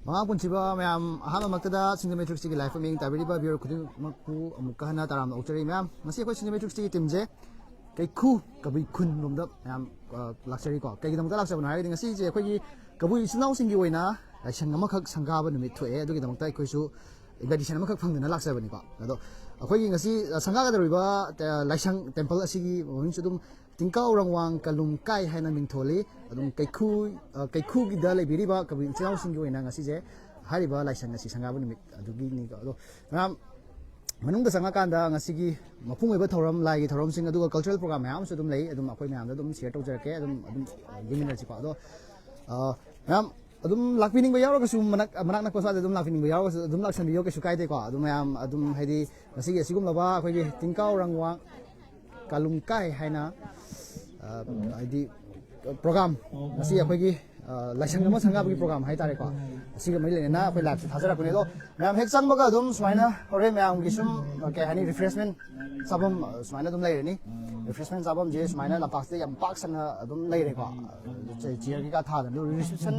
Mga punsiba mayam ahama magtada Singjamei Trixie live aming tabiriba biar kuding magku amukahana taram na uchari mayam masih ako Singjamei Trixie timje Keikhu Kabui kun lumda mayam laksari ko kay kita magta laksa bana hari dengan si je ako Kabui Echil-Enaosinggi wena laksang namakag sanggaba numit tu ado kita magta ako su invitation namakag pangdana laksa bani ko ado ako ngasi sanggaga dariba laksang temple asigi mungkin sudum Tingkao Ragwang Kalum Kai hai nang mingtholi adum Keikhu gida le biriba Kabui Echil-Enaosinggi wena ngasi je hari ba laksang ngasi sanggaba numit adugi ni ko ado mayam manung da sangakanda ngasigi mapung eba thoram lai thoram sing aduga cultural program mayam su dum lei adum akoi mayam da dum share tawjarke adum yeminar chi ko ado mayam adum lakpining ba yawra kasu manak na kosa adum lakpining ba yawra adum laksan biyo ke su kai de ko adum mayam adum haidi ngasigi asigum laba akoi gi Tingkao Ragwang Kalum Kai haina haidi program ngasi akoi gi laksang nama sanggab gi program hai tare ko asiga mai le na akoi lab thajara ko ne do mayam hek sang baga dum smaina ore mayam gi sum ke hani refreshment sabam smaina dum lai ni refreshment sabam je smaina la pak se yam pak san dum lai re ko chair gi ka tha da reception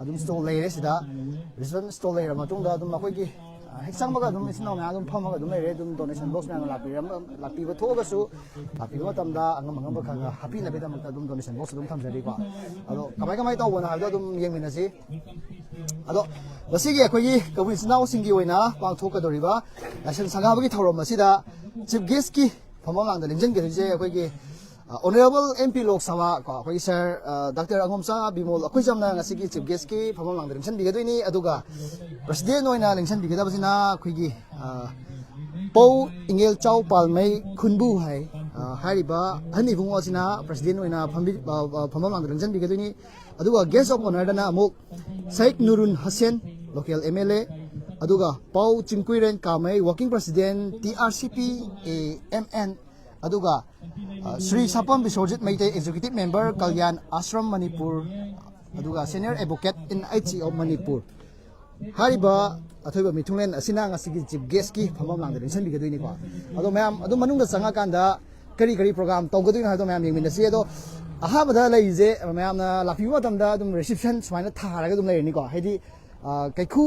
adum stall lai re sida reception stall lai ra matung da dum akoi gi hek sang baga dum isna ma dum pham baga dum lai re dum donation box na la pi ba tho ga su la pi ba tam da angam angam ba kha happy na be da ma dum donation box dum tham jari ko ado kamai taw bona ha dum yeng min asi ado basigi akoi Kabui Echil-Enaosinggi wena pang thok ka doriba laksang sangha ba gi thorom asida chief guest ki phamam lang da lingjang ge je akoi gi honorable MP Lok Sabha ko akoi sir Dr. Angomsa Bimol akoi jamna ngasigi chief guest ki phamam lang da lingsan bi ga doini aduga president oina lingsan bi ga da basina akoi gi Pao ingel chau palmai khunbu hai hariba hani bungo sina president oina phamam lang da lingsan bi ga doini aduga guest of honor dana amuk Sheikh Nurun Hussain local MLA aduga Pao Chingkuiren Kamai working president TRCP MN aduga Sri Sapam Biswajit Meite executive member Kalyan Ashram Manipur aduga senior advocate in IT of Manipur hariba athoiba mithunglen asina ngasigi chief guest ki phamam lang da rinsan bi ga doini ko ado mayam adu manung da sanga kanda kari program tawgadoi na do mayam yengmin asi ado ahabada laije mayam na lapi matam da dum reception smaina tharaga dum lai ni ko haidi Keikhu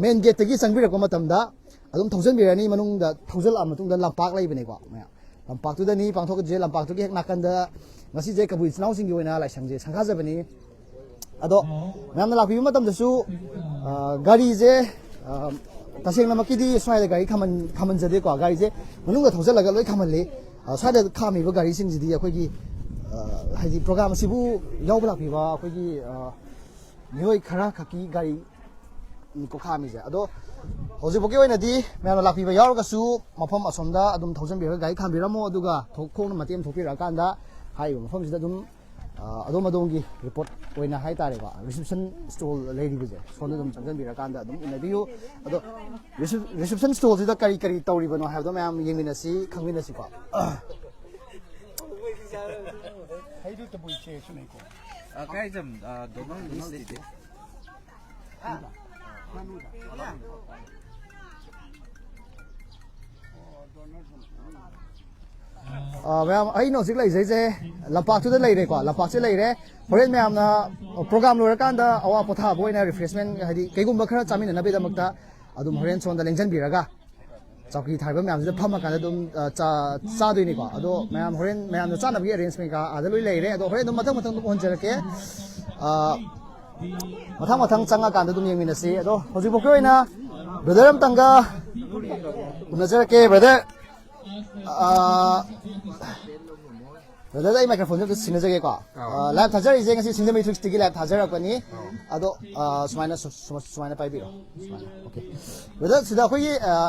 main gate tagi sangbira ko matam da adum thousand birani manung da thousand am matung da lampak lai bene ko mayam lampak tu da ni pangthok je lampak tu ki hek nakan da ngasi je Kabui Echil-Enaosinggi wena lai sangje sangha ja bani ado mayam na lapi matam da su gari je taseng na makidi swai da gari khaman jade ko gari je manung da thousand laga loi khaman le sa da khami ba gari sing ji di akoi gi haidi program sibu yaubla pi ba akoi gi nioi khara khaki gari ko khami je ado hoji boke oina di mayam lakpi ba yaur ga su mafam asomda adum thousand bi gari kham biramo aduga thokkhong na matem thopi ra kanda hai mafam sida dum adom adongi report oina hai tare ba reception stall lady buje sonda dum thousand bi ra kanda adum inabiu ado reception stall sida kari tawri bano ha do mayam yengmina si khangmina si ko hai du tabui che sunai ko kai jam donong list de mayam ai no sik lai je je lampak tu da lai re ko lampak se lai re horen mayam na program lo ra kan da awa potha boina refreshment hadi keigum ba khara chamin na be da makta adum horen son da lengjan biraga chawki thaiba mayam je phama kan da dum cha doi ni ko ado mayam horen mayam na chana bi arrangement ka ada loi lai re ado horen dum mathang dum hon jara ke mathang changa kan da dum yengmin asi ado hoji bokoi oina brother am tanga unajara ke brother brother dai microphone jo sinajage ko live thajari je ngasi Singjamei Trixie live thajara ko ni ado sumaina pai biro okay brother sida khoi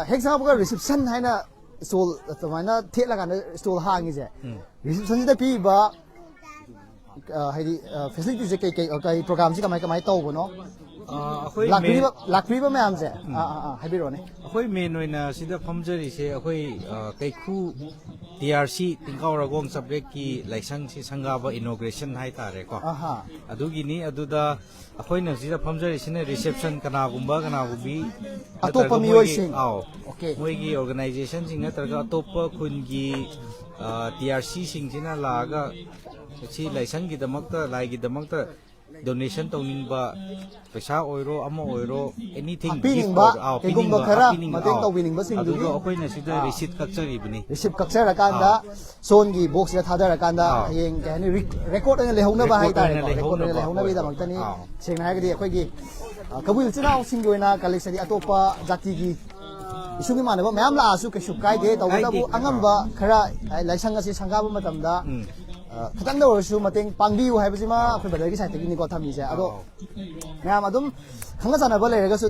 hexam ga reception haina stall sumaina thela kan stall hangi je reception sida pi ba haidi facility je kai program ji kamai taw bono akhoi lakriba mayam je habiro ne akhoi main oina sida phamjari se akhoi Keikhu TRC Tingkao Ragwang subject ki laisang si sanggaba inauguration hai tare ko adugi ni aduda akhoi na sida phamjari sine reception kana gumba kana gubi atopa miyoi sing okay moi gi organization sing na targa atopa khun gi TRC sing jina laga si laisang gi damakta lai gi damakta donation ตรงนี้บ่ไปช้าออยโรอโมออยโร anything ปีนิงบะเกกุมบะคาระมาเต็งตัววินิงบะสิ่งดูนี่ เอาคุยในสิเดอร์ receipt กักเจอรีบนี่ receipt กักเจอระกันดาโซนกี่บ็อกซ์จะท่าได้ระกันดาเองแกนี่ record เนี่ยเลยหงนะบ่ให้ตาย record เนี่ยเลยหงนะบ่ได้บางทีนี่เชียงรายก็ดีค่อยกี่กบุยเจ้าสิงห์ด้วยนะกาลิกสิอโตปะจัติกีisu ni mana ba mayam la asu ke shukai de taw da bu angam ba khara laisang asi sangga ba matam da khatang da su mateng pangbi u hai ba jima khoi ba gi sai te ni ko thami se ado mayam adum khanga sana ba le ga su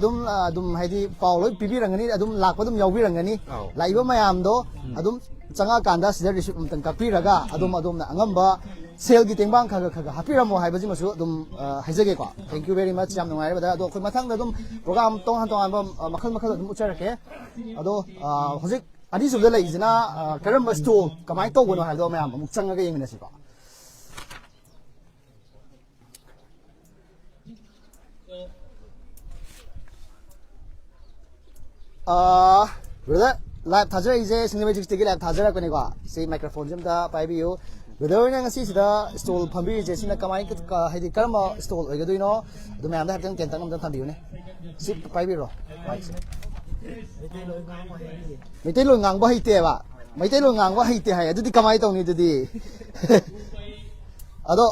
dum haidi paw loi pibi rangani adum lak ba dum yawi rangani laiba mayam do adum changa kanda sida receipt umtang ka pi raga adum na angam ba sale gi tengbang khaga hapiramo hai ba jima su dum haijage ko thank you very much jam nungai ba da do khoi mathang da dum program tong han ba makhal dum ucharake ado hojik ani subda lai jina karam stol kamai to gono hai do mayam muk changa ga yeng na si ko brother live thajara ise Singjamei district live thajara ko ni ko si microphone jam da pai bi yo brother na ngasi sida stol phambi je sina kamai ka haidi karam stol oi ga doino do mayam da hatang ten tang tham bi yo ne si pai bi roไม่ได้ลงงางบ่ให้เตะว่ะไม่ได้ลงงางว่าให้เตะให้ดูดิกำไมตรงนี้ดูดิado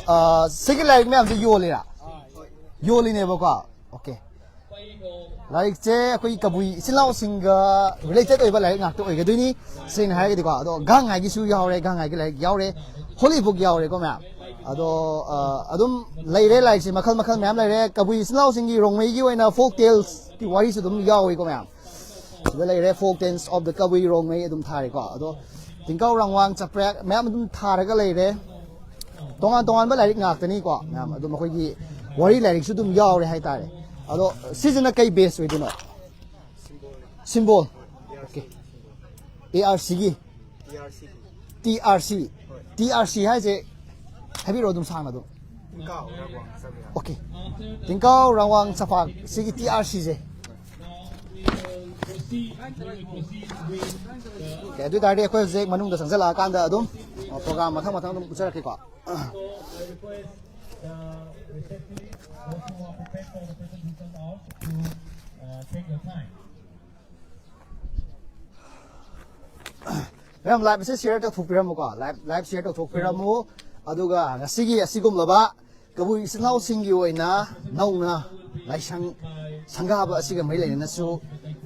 second like me am se yo le la yo le ne ba kwa okay like che koi kabui Echil-Enaosinggi related oi ba lai ngak to oi ga dui ni sin hai ga di kwa ado gang hai gi su yaw re gang hai gi lai yaw re holy book yaw re ko ma ado adum lai re like se makhal me am lai re kabui Echil-Enaosinggi rongmei gi oina folk tales ki wari su dum yaw oi ko ma the like folk dance of the Kabui Rongmei adum thari ko ado Tingkao Ragwang Chaprak ma'am adum tharaga leire tongan ba like ngak tani ko ma'am adum khoi gi wari like su dum yaw re hai tare ado season kai base we do no symbol okay ARC gi TRC hai je habi ro dum sang adum okay Tingkao Ragwang Chaprak sigi TRC je cái đôi tay đi quay dây mà nung được sản xuất là can đỡ đúng program mà thằng đúng rất là kết quả em live sẽ share được thuộc program một quả live share được thuộc program một aduga ngasigi asigum laba Kabui Echil-Enaosinggi na nau na lai sangga ba asiga mai lai na su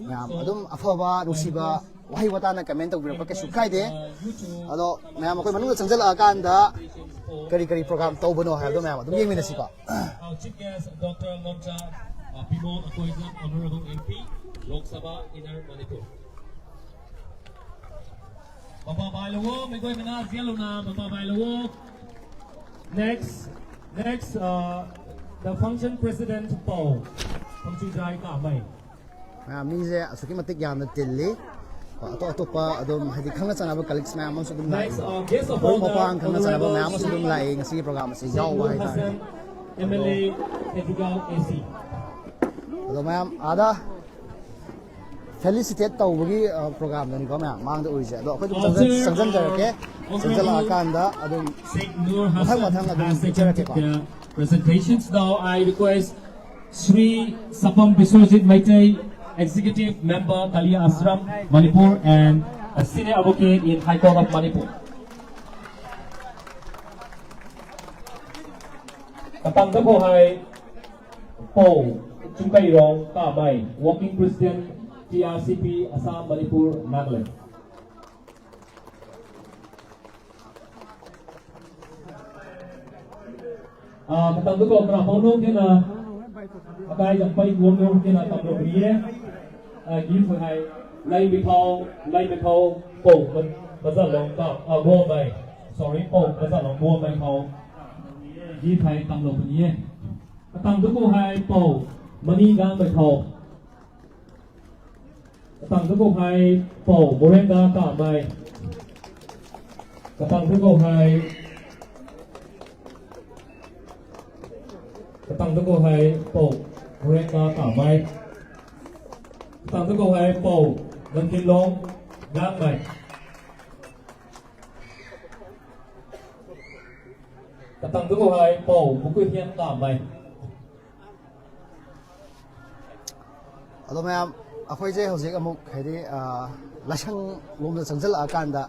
ngam adum afaba nusiba wahi wata na comment to bi ka su kai de ado mayam ko manu changjal akan da kari program to bono ha do mayam adum yeng min si ko chief guest Dr. Monta Pimon appointed honorable MP Lok Sabha Inner Manipur Baba bai lo mai koi mena zia lo na baba bai lo next the function president Pao from Chujai Kamai mi je asuki matik yam na tilli to pa adum hadi khanga chana ba colleagues na amon sudum lai guest of all honor pa khanga chana ba amon sudum lai ngasi program si yaw wa hai ta MLA Tingkao AC ado mayam ada felicitate tau bagi program ni ko ma mang da ui je ado khoi dum sangjan jar ke sangjala akan da adum mathang adum picture ke ko presentations now I request Sri Sapam Biswajit Maitai Executive Member Kalia Ashram Manipur and a Senior Advocate in High Court of Manipur Kapang Dako Hai Pao Chungkai Rong Kamai Working President TRCP Assam Manipur Nagaland Kapang Dako Krapono Kena Akai yang pai guang kena tamlo brie gi phu hai lai bi thau po ba long ka go bai sorry po ba long go bai thau gi phai tamlo brie tam tu ko hai po mani ga bai thau tam tu ko hai po morenga ka bai tam tu ko hai tăng tốc độ hai bầu Morenga cả mai tăng tốc độ hai bầu Ngân Thiên Long ngang mày tăng tốc độ hai bầu Phú Quy Thiên cả mày ꯑꯗꯣ ꯃꯌꯥꯝ ꯑꯩꯈꯣꯏꯁꯦ ꯍꯧꯖꯤꯛ ꯑꯃꯨꯛ ꯍꯥꯏꯗꯤ ꯂꯥꯏꯁꯪ ꯂꯣꯝꯗ ꯆꯪꯁꯤꯜꯂꯛꯑꯀꯥꯟꯗ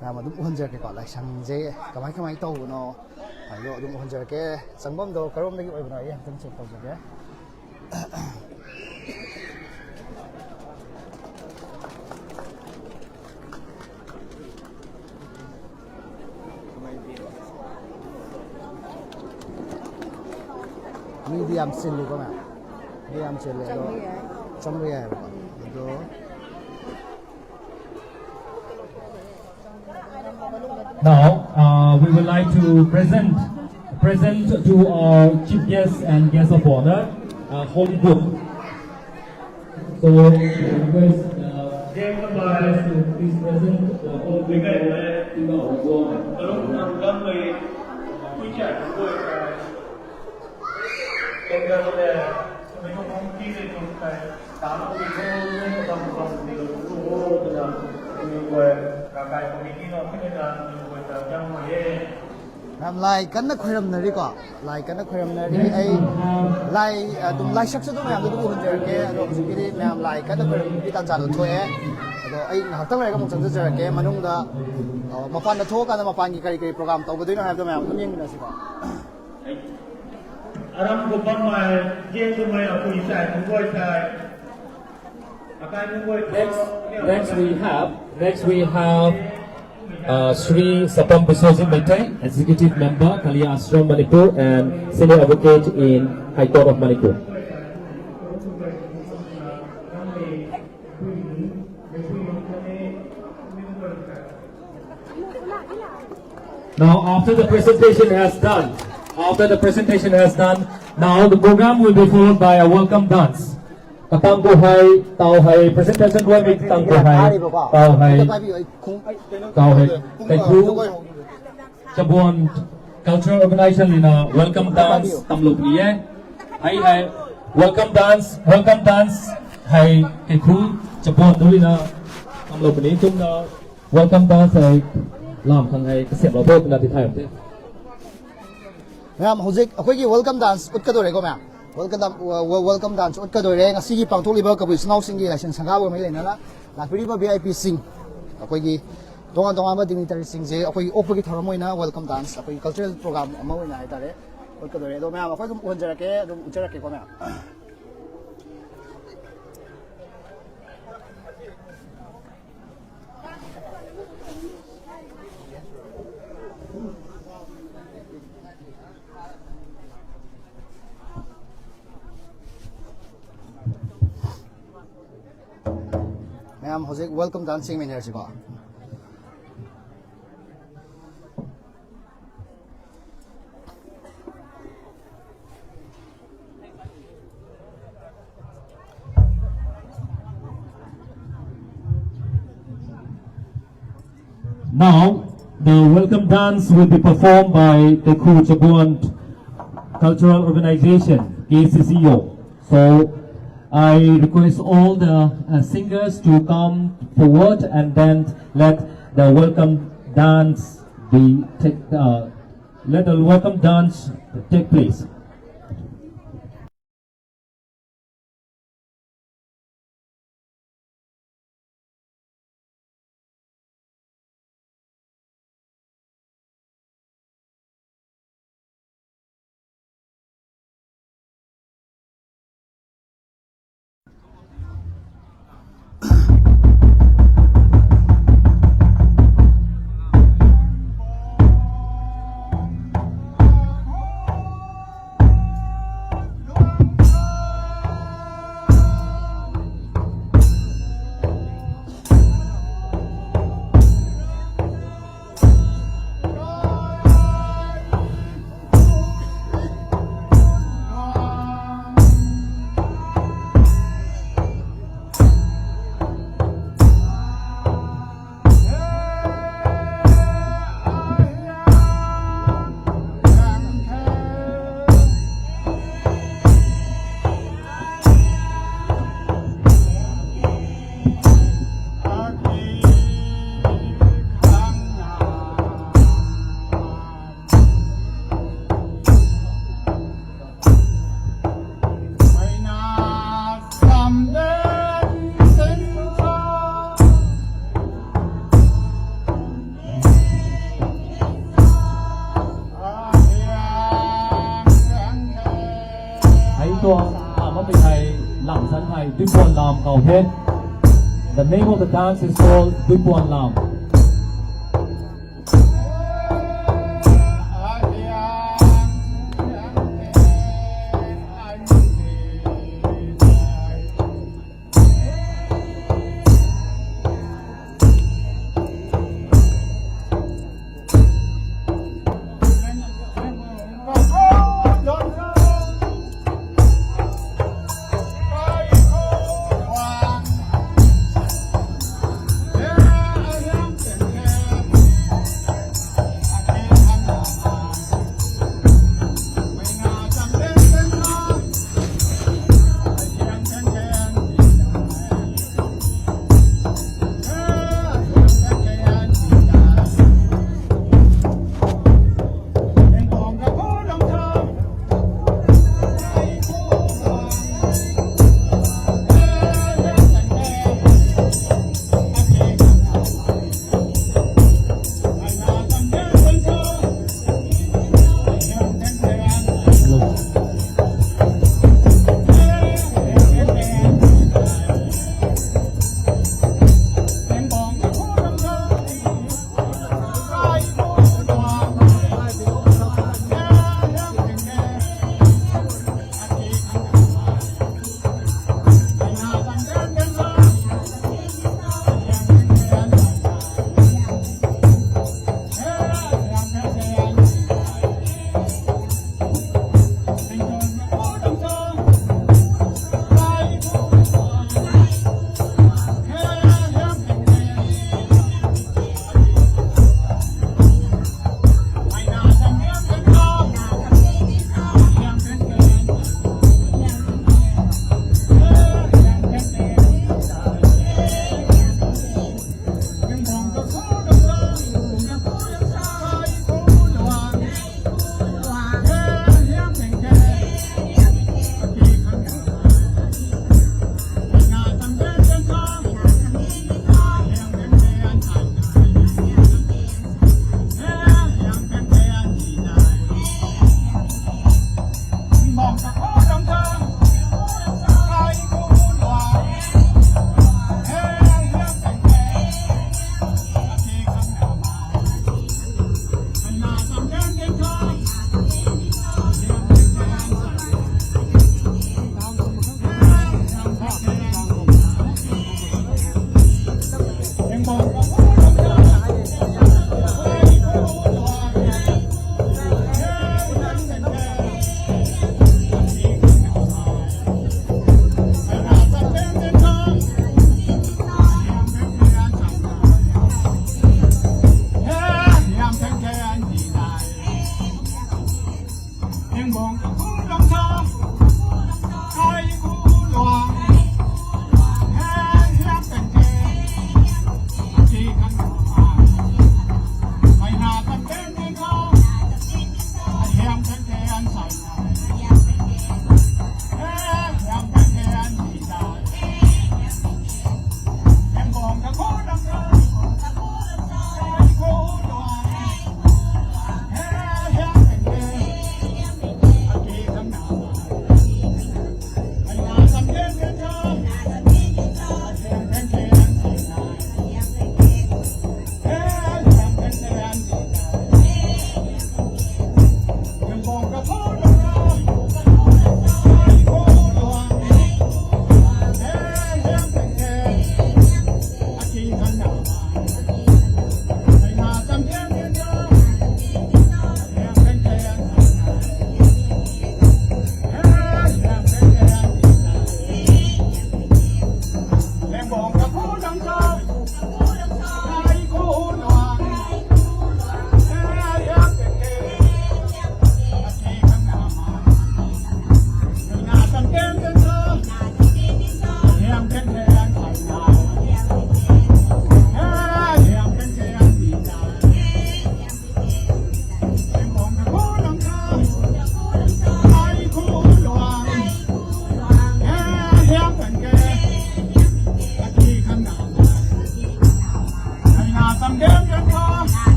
ꯃꯌꯥꯝ ꯑꯗꯨꯝ ꯎꯍꯟꯖꯔꯛꯀꯦꯀꯣ ꯂꯥꯏꯁꯪꯁꯦ ꯀꯃꯥꯏ ꯇꯧꯕꯅꯣ ꯍꯥꯏꯕꯗꯣ ꯑꯗꯨꯝ ꯎꯍꯟꯖꯔꯛꯀꯦ ꯆꯪꯐꯝꯗꯣ ꯀꯔꯣꯝꯗꯒꯤ ꯑꯣꯏꯕꯅꯣ ꯑꯩ ꯑꯝꯇꯪ ꯆꯦꯛ ꯇꯧꯖꯒꯦ ꯃꯤꯗꯤ ꯌꯥꯝ ꯆꯤꯜꯂꯤꯀꯣ ꯃꯌꯥꯝ ꯃꯤ ꯌꯥꯝ ꯆꯤꯜꯂꯦ ꯑꯗꯣ ꯆꯪꯕ ꯌꯥꯏꯑꯕꯀꯣ ꯑꯗꯣ Now, we would like to present to our chief guests and guests of honor, Holy Book. So, request James to please present the Holy Book to Tingkao Ragwang Lai kana khuyram nari ko lai kana khuyram nari ai lai dum lai sak sa dum yam du hun jer ke ado jikiri nam lai kana khuyram bi tan cha do thoe ado ai ngak tang lai ka mong chang jer ke manung da mapan da tho ka da mapan gi kari program taw ga doino ha da mayam dum yeng na si ko Aram ko ban mai jeng ko mai aku isai ko boy sai Next we have Sri Sapam Bisoji Maitai, Executive Member, Kalia Ashram Manipur and Senior Advocate in High Court of Manipur. Now after the presentation has done, now the program will be followed by a welcome dance. Katang ko hai, tao hai, presentation ko hai, katang ko hai, Keikhu, Chabon Cultural Organization in a welcome dance, tamlop liye. Hai, welcome dance, hai, Keikhu, Chabon duli na, tamlop ni, tum na, welcome dance hai, lam khang hai, kasem lo bot na di thai amte. Ma'am, hojik akhoi gi welcome dance ut ka do re ko ma'am. Welcome dance ut ka do re ngasi gi pangtholiba Kabui Echil-Enaosinggi Laisang Sangaba mai leina la lakpiriba VIP sing akhoi gi tonga ba dignitary sing je akhoi oppo gi thoram moina welcome dance akhoi cultural program ama oina hai tare ut ka do re do ma'am akhoi dum unjara ke dum ujara ke ko ma'am Ma'am, hojik welcome dancing mai ner ko. Now, the welcome dance will be performed by the Keikhu Chabon Cultural Organization, KCCO. So, I request all the singers to come forward and then let the welcome dance take place. 喺ตัวถามว่าเป็นไทยหลังชั้นไทยด้วยปวนลามเก่าเพชร The name of the dance is called ด้วยปวนลาม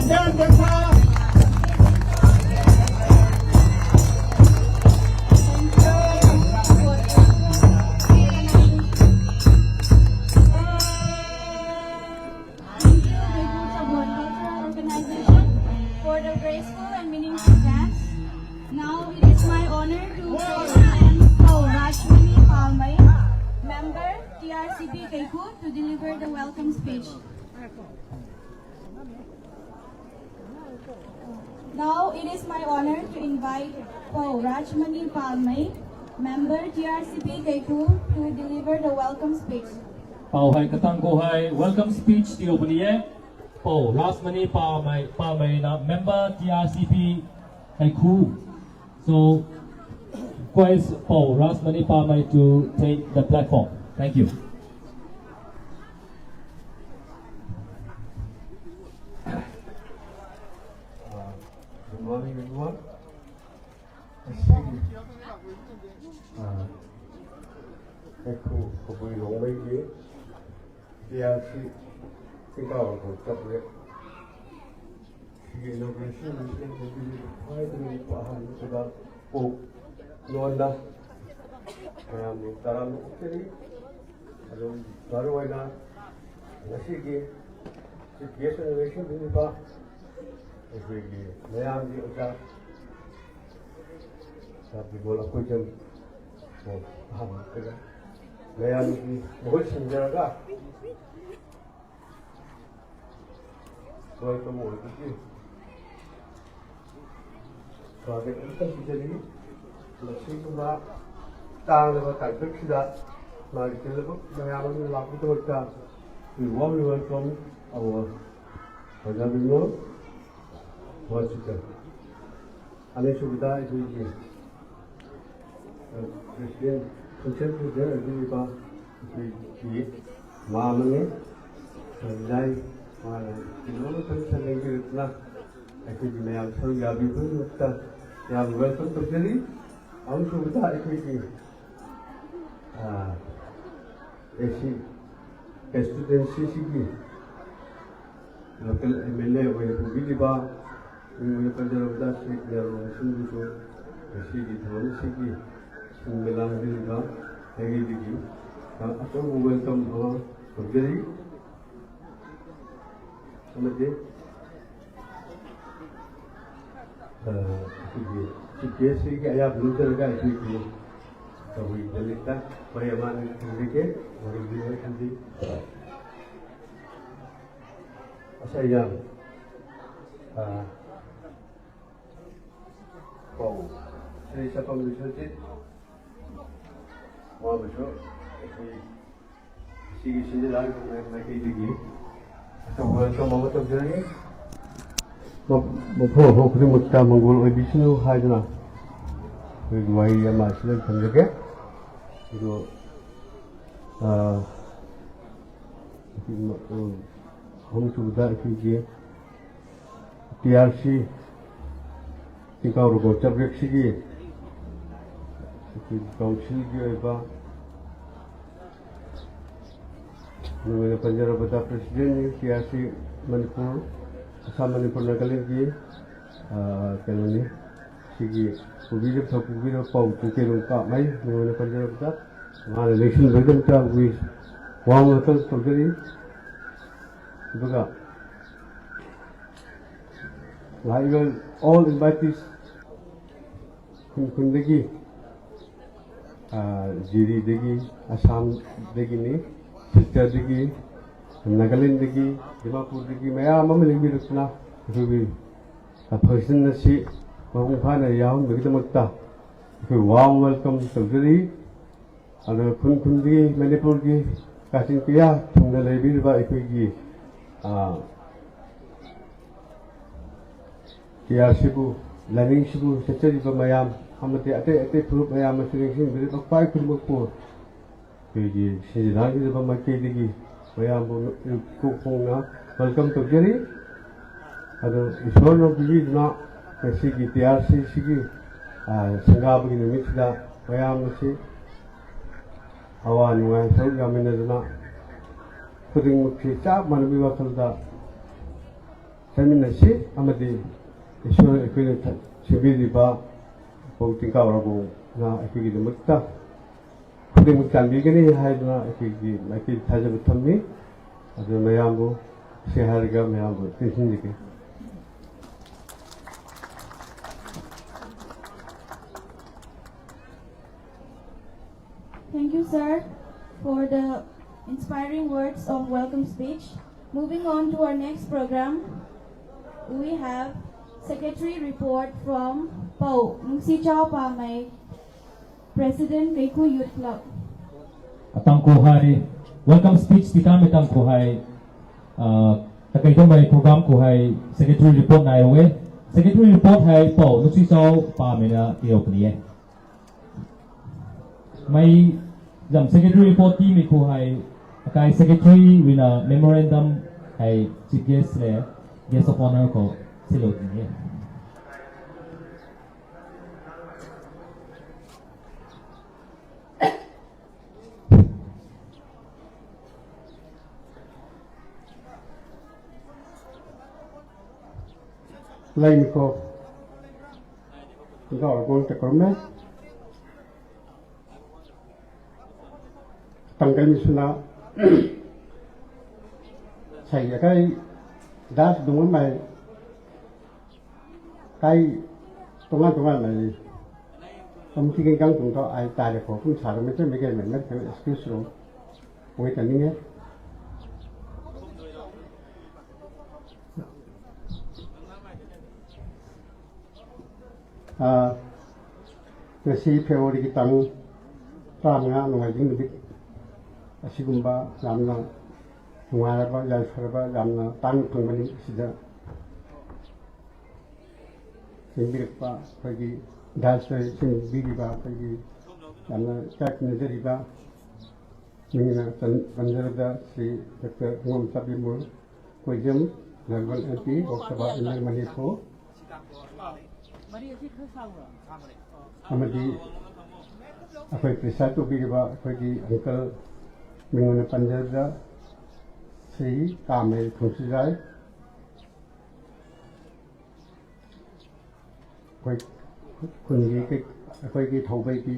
Now it is my honor to present Pao member TRCP Keikhu, to deliver the welcome speech. Now it is my honor to invite Pao member TRCP Keikhu, to deliver the welcome speech. Pao hai katang ko hai welcome speech ti obniye. Pao Palmai na member TRCP Keikhu. So, request Pao Palmai to take the platform. Thank you. Good morning, everyone. Keikhu Kabui Echil-Enaosinggi Nungaiba Tingkao Ragwang Inauguration Pao Nonda Taram Ukiri Baruana Nasigi Echil-Enaosinggi Nungaiba Mayam di Uta Sabi bola kujam Ham Kega Mayam di Mohol Singjamei Welcome all of you. स्वागत है Lakshmi Kumar तांगलबा ताइबक्सिदा मागितेलबो मयामनि लाबुदोटा we warmly welcome our honorable Washington ane subida iji Christian consensus there agi ba ki maamane sanjai mana kilo kan lagi itna actually मैं आप सब याद भी करता याद welcome तो चली हम सुविधा एक्चुअली ऐसी स्टूडेंट्स की लोकल एमएलए वो भी बा उन्होंने पंजाब से इनॉग्रेशन भी तो ऐसी की थोड़ी सी की मिलान भी बा हैगी दी आपको वेलकम हो तो चली समझे Basic ayah belum tergay itu Kabui Echil-Enaosinggi Nungaiba Nungaiba Nungaiba Saya Pao saya siapa menjadi mau besok sigi lagi mereka ini atau mau terjadi Mopho kuri mutta mongol oi bisnu haidna we wai ama sile thamjage ido hom suda ki TRC Tingkao Ragwang Kalum Kai council ki ba no Punjab bata president TRC Manipur sama Manipur Nagaland ki kanoni sigi kubir Pao Tingkao ka mai no Punjab bata ma election begin ta we wang hotel surgery buga I will all invitees kundegi Jiri degi Assam degi ni Silchar degi Nagaland degi Dimapur degi maya mamaling birusna rubi a person na si mabungpana yawn bigdamakta warm welcome surgery and kundi Manipur gi kasin kya thungna lebi ba ikigi TRCbu learning shibu secretary ba mayam amate ate group mayam selection biri pai kurmukpo kegi sijidagi ba makke digi mayam ko khongna welcome to geri ado ishorno bigi na sigi TRC sigi sangab gi nimitsda mayam si awan wa so gamina na puding mukhi cha manbi wa khalda ꯆꯠꯃꯤꯟꯅꯁꯤ ꯑꯃꯗꯤ ꯏꯁꯣꯔ ꯑꯩꯈꯣꯏꯅ ꯁꯦꯝꯕꯤꯔꯤꯕ ꯄꯥꯎ ꯇꯤꯡꯀꯥꯎ ꯔꯥꯒꯣꯡꯅ ꯑꯩꯈꯣꯏꯒꯤꯗꯃꯛꯇ ꯈꯨꯗꯤꯡꯃꯛ ꯆꯥꯟꯕꯤꯒꯅꯤ ꯍꯥꯏꯗꯨꯅ ꯑꯩꯈꯣꯏꯒꯤ ꯃꯥꯏꯀꯩꯗ ꯊꯥꯖꯕ ꯊꯝꯃꯤ ꯑꯗꯨ ꯃꯌꯥꯝꯕꯨ ꯁꯤ ꯍꯥꯏꯔꯒ ꯃꯌꯥꯝꯕꯨ ꯇꯦꯟꯁꯤꯟꯖꯒꯦ. Thank you, sir, for the inspiring words of welcome speech. Moving on to our next program, we have Secretary report from PoCo, Tingkao Ragwang President Keikhu Youth Club. Atang ko hai welcome speech kita metang ko hai takai to mai program ko hai secretary report nai we secretary report hai PoCo Tingkao pa mena kio knie mai jam secretary report ti mi ko hai kai secretary wina memorandum hai chief guest le guest of honor ko silo knie. Lain ko Tingkao Ragwang Kalum tanggal misuna saya kai das dungan mai kai tongan mai komiti kang tung to ai ta le ko pun sar me te me ke me excuse ro oi ta ni ngasi February ki tang tramanga nungaijing nubik asigumba yamna nungaraba yaifaraba yamna tang thungmani sida singbirpa phagi dalsai singbiriba phagi yamna chak nazariba mingina panjarada Sri Dr. Ngom Sabimul Koijam Nalgon MP Oksaba Inal Manipur amadi akhoi prisa to biriba akhoi uncle mingona panjarada Sri Kamel Khungsijai akhoi kungi ke akhoi ki thaubai ki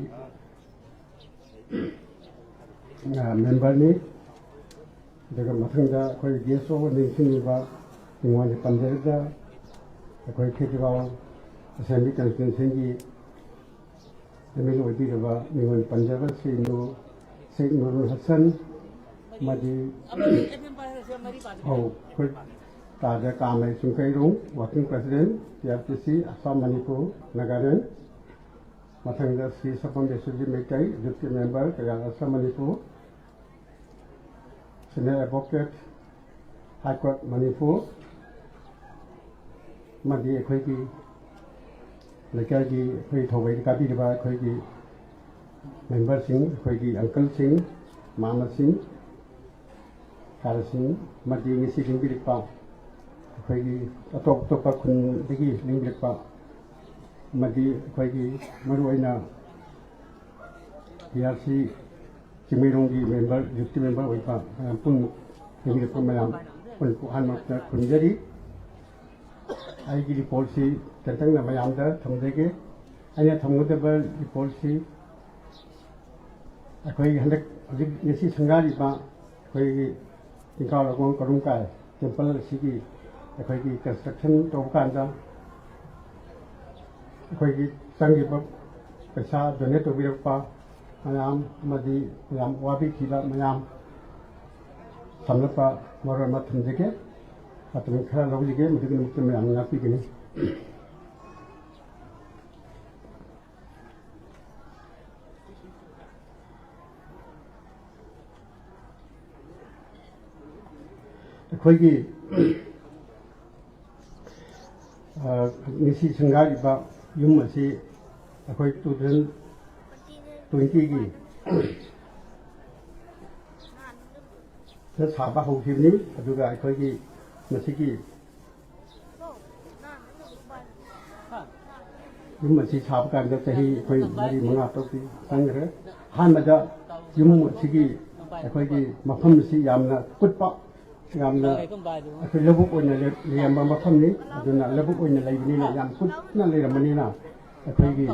member ni daga mathangda akhoi geso ningsingba mingona panjarada akhoi khetibaw Assembly constituency MLA oibiraba mingon panjaba sinu Sheikh Nurul Hassan madi khoi taja Kamel Sungkairung working president PRPC Assam Manipur Nagaland mathangda Sri Sapam Besuji Mekai deputy member kaya Assam Manipur senior advocate High Court Manipur madi akhoi ki lekai ki akhoi thawai ka bi ba akhoi ki member sing akhoi ki uncle sing mama sing kar sing madi ngisi ling bi pa akhoi ki atop pa khun digi ling bi pa madi akhoi ki maru aina PRC Chimirong ki member deputy member oi pa pun ling bi pa mayam pun ku han ma khun jari ai ki policy tentang na mayam da thamdege anya thamudaba policy akhoi handak ngisi sangari ba akhoi Tingkao Ragwang Kalum Kai temple sigi akhoi ki construction to kan da akhoi ki sangi ba paisa donate to bi pa mayam madi mayam wabi khila mayam samlapa mara ma thamdege atum khara logige mudigi mukte mayam na pi gini akhoi ki ngisi sangari ba yum asi akhoi 2020 ki sa ba ho khim ni aduga akhoi ki ngasi ki yum asi sab kan da sahi akhoi mari manga to ki sangre han ma da yum asi ki akhoi ki mafam si yamna kutpa ꯌꯥꯝꯅ ꯑꯩꯈꯣꯏ ꯂꯧꯕꯨꯛ ꯑꯣꯏꯅ ꯂꯩꯔꯝꯕ ꯃꯐꯝꯅꯤ ꯑꯗꯨꯅ ꯂꯧꯕꯨꯛ ꯑꯣꯏꯅ ꯂꯩꯕꯅꯤꯅ ꯌꯥꯝ ꯀꯨꯞꯅ ꯂꯩꯔꯝꯕꯅꯤ나 ꯑꯩꯈꯣꯏꯒꯤ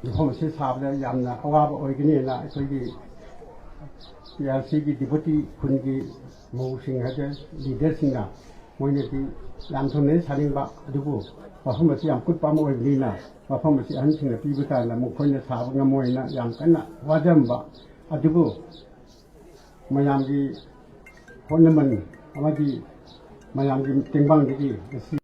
ꯃꯐꯝ ꯑꯁꯤ ꯁꯥꯕꯗ ꯌꯥꯝꯅ ꯑꯋꯥꯕ ꯑꯣꯏꯒꯅꯤꯅ ꯑꯩꯈꯣꯏꯒꯤ PRCꯒꯤ ꯗꯤꯄꯨꯇꯤ ꯈꯨꯟꯒꯤ ꯃꯧꯁꯤꯡ ꯍꯥꯏꯕ ꯂꯤꯗꯔꯁꯤꯡꯅ ꯃꯣꯏꯅꯗꯤ ꯌꯥꯝ ꯊꯨꯅ ꯁꯥꯅꯤꯡꯕ ꯑꯗꯨꯕꯨ ꯃꯐꯝ ꯑꯁꯤ ꯌꯥꯝ ꯀꯨꯠꯄ ꯑꯃ ꯑꯣꯏꯕꯅꯤꯅ ꯃꯐꯝ ꯑꯁꯤ ꯑꯍꯟꯁꯤꯡꯅ ꯄꯤꯕ ꯀꯥꯟꯗ ꯃꯈꯣꯏꯅ ꯁꯥꯕ ꯉꯝꯃꯣꯏꯅ ꯌꯥꯝ ꯀꯟꯅ ꯋꯥꯖꯔꯝꯕ ꯑꯗꯨꯕꯨ ꯃꯌꯥꯝꯒꯤ ꯍꯣꯠꯅꯃꯟ ꯑꯃꯗꯤ ꯃꯌꯥꯝꯒꯤ ꯇꯦꯡꯕꯥꯡꯗꯒꯤ ꯉꯁꯤ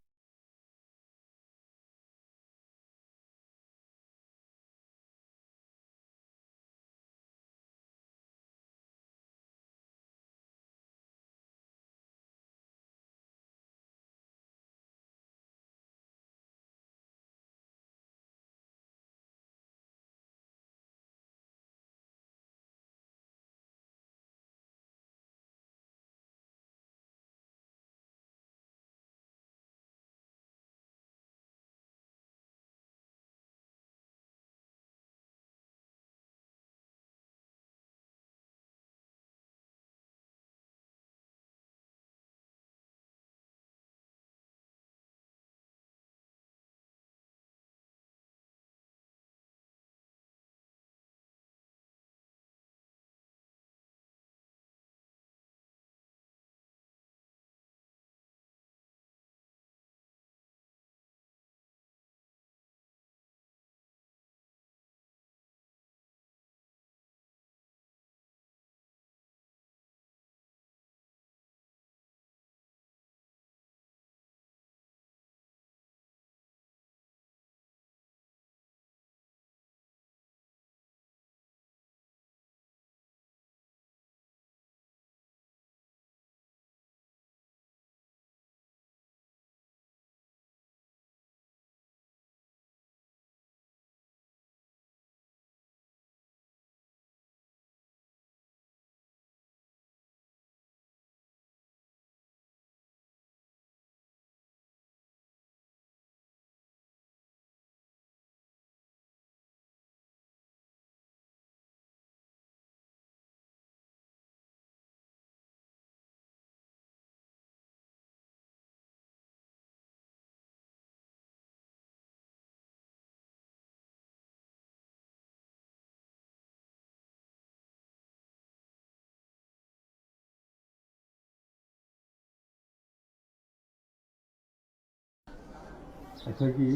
ꯑꯩꯈꯣꯏꯒꯤ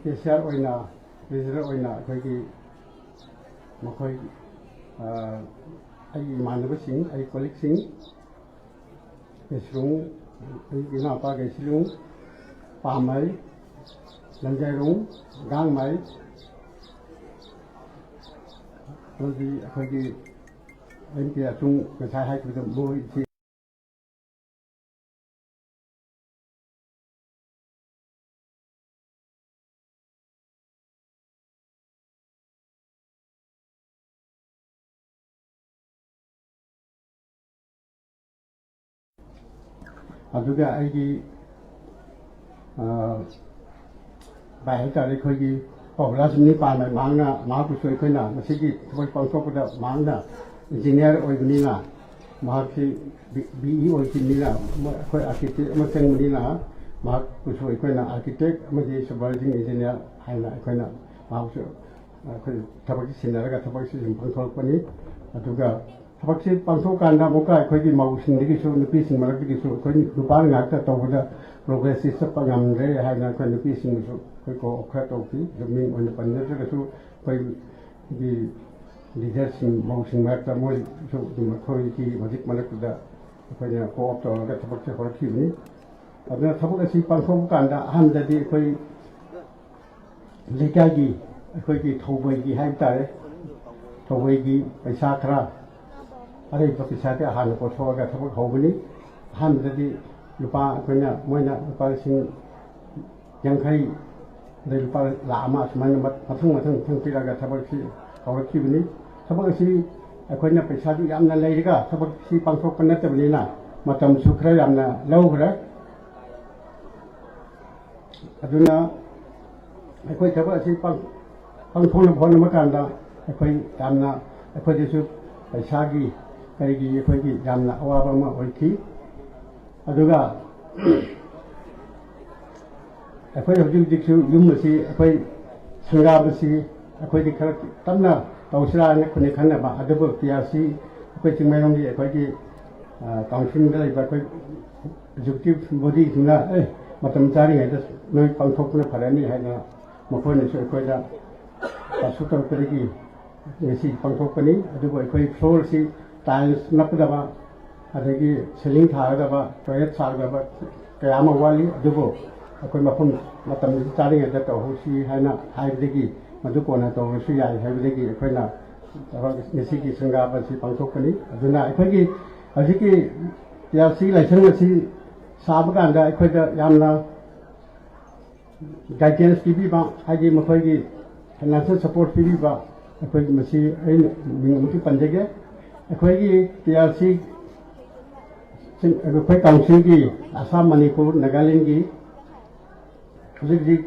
ꯀꯦꯁꯤꯌꯥꯔ ꯑꯣꯏꯅ ꯇ꯭ꯔꯦꯖꯔꯔ ꯑꯣꯏꯅ ꯑꯩꯈꯣꯏꯒꯤ ꯃꯈꯣꯏ ꯑꯩꯒꯤ ꯏꯃꯥꯟꯅꯕꯁꯤꯡ ꯑꯩꯒꯤ ꯀꯣꯂꯤꯛꯁꯤꯡ ꯀꯦꯁꯔꯨꯡ ꯑꯩꯒꯤ ꯏꯅꯥꯎꯄꯥ ꯀꯩꯁꯤꯂꯨꯡ ꯄꯥꯃꯩ ꯂꯟꯖꯥꯏꯔꯨꯡ ꯒꯥꯡꯃꯩ ꯑꯃꯗꯤ ꯑꯩꯈꯣꯏꯒꯤ MP ꯑꯆꯨꯡ ꯉꯁꯥꯏ ꯍꯥꯏꯈꯤꯕꯗ ꯃꯣꯏꯁꯤ ꯑꯗꯨꯒ ꯑꯩꯒꯤ ꯚꯥꯏ ꯍꯥꯏꯇꯥꯔꯦ ꯑꯩꯈꯣꯏꯒꯤ ꯄꯥꯎꯂꯥꯁꯤꯡꯅꯤ ꯄꯥꯝꯃꯦ ꯃꯍꯥꯛꯄꯨꯁꯨ ꯑꯩꯈꯣꯏꯅ ꯃꯁꯤꯒꯤ ꯊꯕꯛ ꯄꯥꯡꯊꯣꯛꯄꯗ ꯃꯍꯥꯛꯅ ꯏꯟꯖꯤꯅꯤꯌꯥꯔ ꯑꯣꯏꯕꯅꯤꯅ ꯃꯍꯥꯛꯁꯤ BE ꯑꯣꯏꯈꯤꯕꯅꯤꯅ ꯑꯩꯈꯣꯏ ꯑꯥꯔꯀꯤꯇꯦꯛ ꯑꯃ ꯆꯪꯕꯅꯤꯅ ꯃꯍꯥꯛꯄꯨꯁꯨ ꯑꯩꯈꯣꯏꯅ ꯑꯥꯔꯀꯤꯇꯦꯛ ꯑꯃꯗꯤ ꯁꯨꯄꯔꯚꯥꯏꯖꯤꯡ ꯏꯟꯖꯤꯅꯤꯌꯥꯔ ꯍꯥꯏꯅ ꯑꯩꯈꯣꯏꯅ ꯃꯍꯥꯛꯁꯨ ꯑꯩꯈꯣꯏ ꯊꯕꯛꯁꯤ ꯁꯤꯟꯅꯔꯒ ꯊꯕꯛꯁꯤ ꯁꯨꯝ ꯄꯥꯡꯊꯣꯔꯛꯄꯅꯤ ꯑꯗꯨꯒ ꯊꯕꯛꯁꯤ ꯄꯥꯡꯊꯣꯛꯀꯥꯟꯗ ꯑꯃꯨꯛꯀ ꯑꯩꯈꯣꯏꯒꯤ ꯃꯧꯁꯤꯡꯗꯒꯤꯁꯨ ꯅꯨꯄꯤꯁꯤꯡ ꯃꯔꯛꯇꯒꯤꯁꯨ ꯑꯩꯈꯣꯏ ꯅꯨꯄꯥꯅ ꯉꯥꯛꯇ ꯇꯧꯕꯗ ꯄ꯭ꯔꯣꯒ꯭ꯔꯦꯁꯁꯤ ꯆꯠꯄ ꯉꯝꯗ꯭ꯔꯦ ꯍꯥꯏꯅ ꯑꯩꯈꯣꯏ ꯅꯨꯄꯤꯁꯤꯡꯕꯨꯁꯨ ꯑꯩꯈꯣꯏ ꯀꯣꯑꯣꯞ ꯈꯔ ꯇꯧꯈꯤ ꯑꯗꯨ ꯃꯤꯡ ꯑꯣꯏꯅ ꯄꯟꯅꯗ꯭ꯔꯒꯁꯨ ꯑꯩꯈꯣꯏꯒꯤ ꯂꯤꯗꯔꯁꯤꯡ ꯃꯧꯁꯤꯡ ꯃꯔꯛꯇ ꯃꯣꯏꯁꯨ ꯑꯗꯨꯝ ꯑꯩꯈꯣꯏꯒꯤ ꯍꯧꯖꯤꯛ ꯃꯔꯛꯇꯨꯗ ꯑꯩꯈꯣꯏꯅ ꯀꯣꯑꯣꯞ ꯇꯧꯔꯒ ꯊꯕꯛꯁꯦ ꯍꯧꯔꯛꯈꯤꯕꯅꯤ ꯑꯗꯨꯅ ꯊꯕꯛ ꯑꯁꯤ ꯄꯥꯡꯊꯣꯛꯄ ꯀꯥꯟꯗ ꯑꯍꯥꯟꯕꯗꯗꯤ ꯑꯩꯈꯣꯏ ꯂꯩꯀꯥꯏꯒꯤ ꯑꯩꯈꯣꯏꯒꯤ ꯊꯧꯕꯩꯒꯤ ꯍꯥꯏꯕ ꯇꯥꯔꯦ ꯊꯧꯕꯩꯒꯤ ꯄꯩꯁꯥ ꯈꯔ ꯑꯔꯩꯕ ꯄꯩꯁꯥꯗꯤ ꯍꯥꯟꯅ ꯄꯨꯊꯣꯛꯑꯒ ꯊꯕꯛ ꯍꯧꯒꯅꯤ ꯑꯍꯥꯟꯕꯗꯗꯤ ꯂꯨꯄꯥ ꯑꯩꯈꯣꯏꯅ ꯃꯣꯏꯅ ꯂꯨꯄꯥ 50,000 ꯑꯗꯩ ꯂꯨꯄꯥ 1,00,000 ꯁꯨꯃꯥꯏꯅ ꯃꯊꯪ ꯄꯤꯔꯒ ꯊꯕꯛꯁꯤ ꯍꯧꯔꯛꯈꯤꯕꯅꯤ ꯊꯕꯛ ꯑꯁꯤ ꯑꯩꯈꯣꯏꯅ ꯄꯩꯁꯥꯗꯨ ꯌꯥꯝꯅ ꯂꯩꯔꯒ ꯊꯕꯛꯁꯤ ꯄꯥꯡꯊꯣꯛꯄ ꯅꯠꯇꯕꯅꯤꯅ ꯃꯇꯝꯁꯨ ꯈꯔ ꯌꯥꯝꯅ ꯂꯧꯈ꯭ꯔꯦ ꯑꯗꯨꯅ ꯑꯩꯈꯣꯏ ꯊꯕꯛ ꯑꯁꯤ ꯄꯥꯡꯊꯣꯛꯅꯕ ꯍꯣꯠꯅꯕ ꯀꯥꯟꯗ ꯑꯩꯈꯣꯏ ꯌꯥꯝꯅ ꯑꯩꯈꯣꯏꯗꯁꯨ ꯄꯩꯁꯥꯒꯤ ꯀꯔꯤꯒꯤ ꯑꯩꯈꯣꯏꯒꯤ ꯌꯥꯝꯅ ꯑꯋꯥꯕ ꯑꯃ ꯑꯣꯏꯈꯤ ꯑꯗꯨꯒ ꯑꯩꯈꯣꯏ ꯍꯧꯖꯤꯛ ꯍꯧꯖꯤꯛꯁꯨ ꯌꯨꯝ ꯑꯁꯤ ꯑꯩꯈꯣꯏ ꯁꯪꯒꯥꯕꯁꯤ ꯑꯩꯈꯣꯏꯗꯤ ꯈꯔ ꯇꯞꯅ ꯇꯧꯁꯤꯔꯥꯅ ꯑꯩꯈꯣꯏꯅ ꯈꯟꯅꯕ ꯑꯗꯨꯕꯨ ꯇꯤꯌꯥꯔꯁꯤ ꯑꯩꯈꯣꯏ ꯆꯤꯡꯃꯩꯔꯣꯡꯒꯤ ꯑꯩꯈꯣꯏꯒꯤ ꯀꯥꯎꯟꯁꯤꯜꯗ ꯂꯩꯕ ꯑꯩꯈꯣꯏ ꯑꯦꯛꯖꯤꯀ꯭ꯌꯨꯇꯤꯚ ꯕꯣꯗꯤꯁꯤꯡꯅ ꯃꯇꯝ ꯆꯥꯔꯤꯉꯩꯗ ꯅꯣꯏ ꯄꯥꯡꯊꯣꯛꯄꯅ ꯐꯔꯅꯤ ꯍꯥꯏꯅ ꯃꯈꯣꯏꯅꯁꯨ ꯑꯩꯈꯣꯏꯗ ꯄꯥꯁꯨ ꯇꯧꯔꯛꯄꯗꯒꯤ ꯉꯁꯤ ꯄꯥꯡꯊꯣꯛꯄꯅꯤ ꯑꯗꯨꯕꯨ ꯑꯩꯈꯣꯏ ꯐ꯭ꯂꯣꯔꯁꯤ ꯇꯥꯏꯜꯁ ꯅꯞꯀꯗꯕ ꯑꯗꯒꯤ ꯁꯤꯂꯤꯡ ꯊꯥꯒꯗꯕ ꯇꯣꯏꯂꯦꯠ ꯁꯥꯒꯗꯕ ꯀꯌꯥ ꯑꯃ ꯋꯥꯠꯂꯤ ꯑꯗꯨꯕꯨ ꯑꯩꯈꯣꯏ ꯃꯇꯝ ꯆꯥꯔꯤꯉꯩꯗ ꯇꯧꯍꯧꯁꯤ ꯍꯥꯏꯅ ꯍꯥꯏꯕꯗꯒꯤ ꯃꯗꯨ ꯀꯣꯟꯅ ꯇꯧꯔꯁꯨ ꯌꯥꯏ ꯍꯥꯏꯕꯗꯒꯤ ꯑꯩꯈꯣꯏꯅ ꯉꯁꯤꯒꯤ ꯁꯪꯒꯥꯕ ꯑꯁꯤ ꯄꯥꯡꯊꯣꯛꯄꯅꯤ ꯑꯗꯨꯅ ꯑꯩꯈꯣꯏꯒꯤ ꯍꯧꯖꯤꯛꯀꯤ ꯇꯤꯌꯥꯔꯁꯤ ꯂꯥꯏꯁꯪ ꯑꯁꯤ ꯁꯥꯕ ꯀꯥꯟꯗ ꯑꯩꯈꯣꯏꯗ ꯌꯥꯝꯅ ꯒꯥꯏꯗꯦꯟꯁ ꯄꯤꯕꯤꯕ ꯍꯥꯏꯗꯤ ꯃꯈꯣꯏꯒꯤ ꯐꯥꯏꯅꯥꯟꯁꯤꯌꯦꯜ ꯁꯄꯣꯔꯠ ꯄꯤꯕꯤꯕ ꯑꯩꯈꯣꯏ ꯃꯁꯤ ꯑꯩꯅ ꯃꯤꯡ ꯑꯃꯨꯛꯇꯤ ꯄꯟꯖꯒꯦ ꯑꯩꯈꯣꯏꯒꯤ ꯇꯤꯌꯥꯔꯁꯤ ꯑꯩꯈꯣꯏ ꯀꯥꯎꯟꯁꯤꯜꯒꯤ ꯑꯁꯥꯝ ꯃꯅꯤꯄꯨꯔ ꯅꯥꯒꯥꯂꯦꯟꯒꯤ ꯍꯧꯖꯤꯛ ꯍꯧꯖꯤꯛ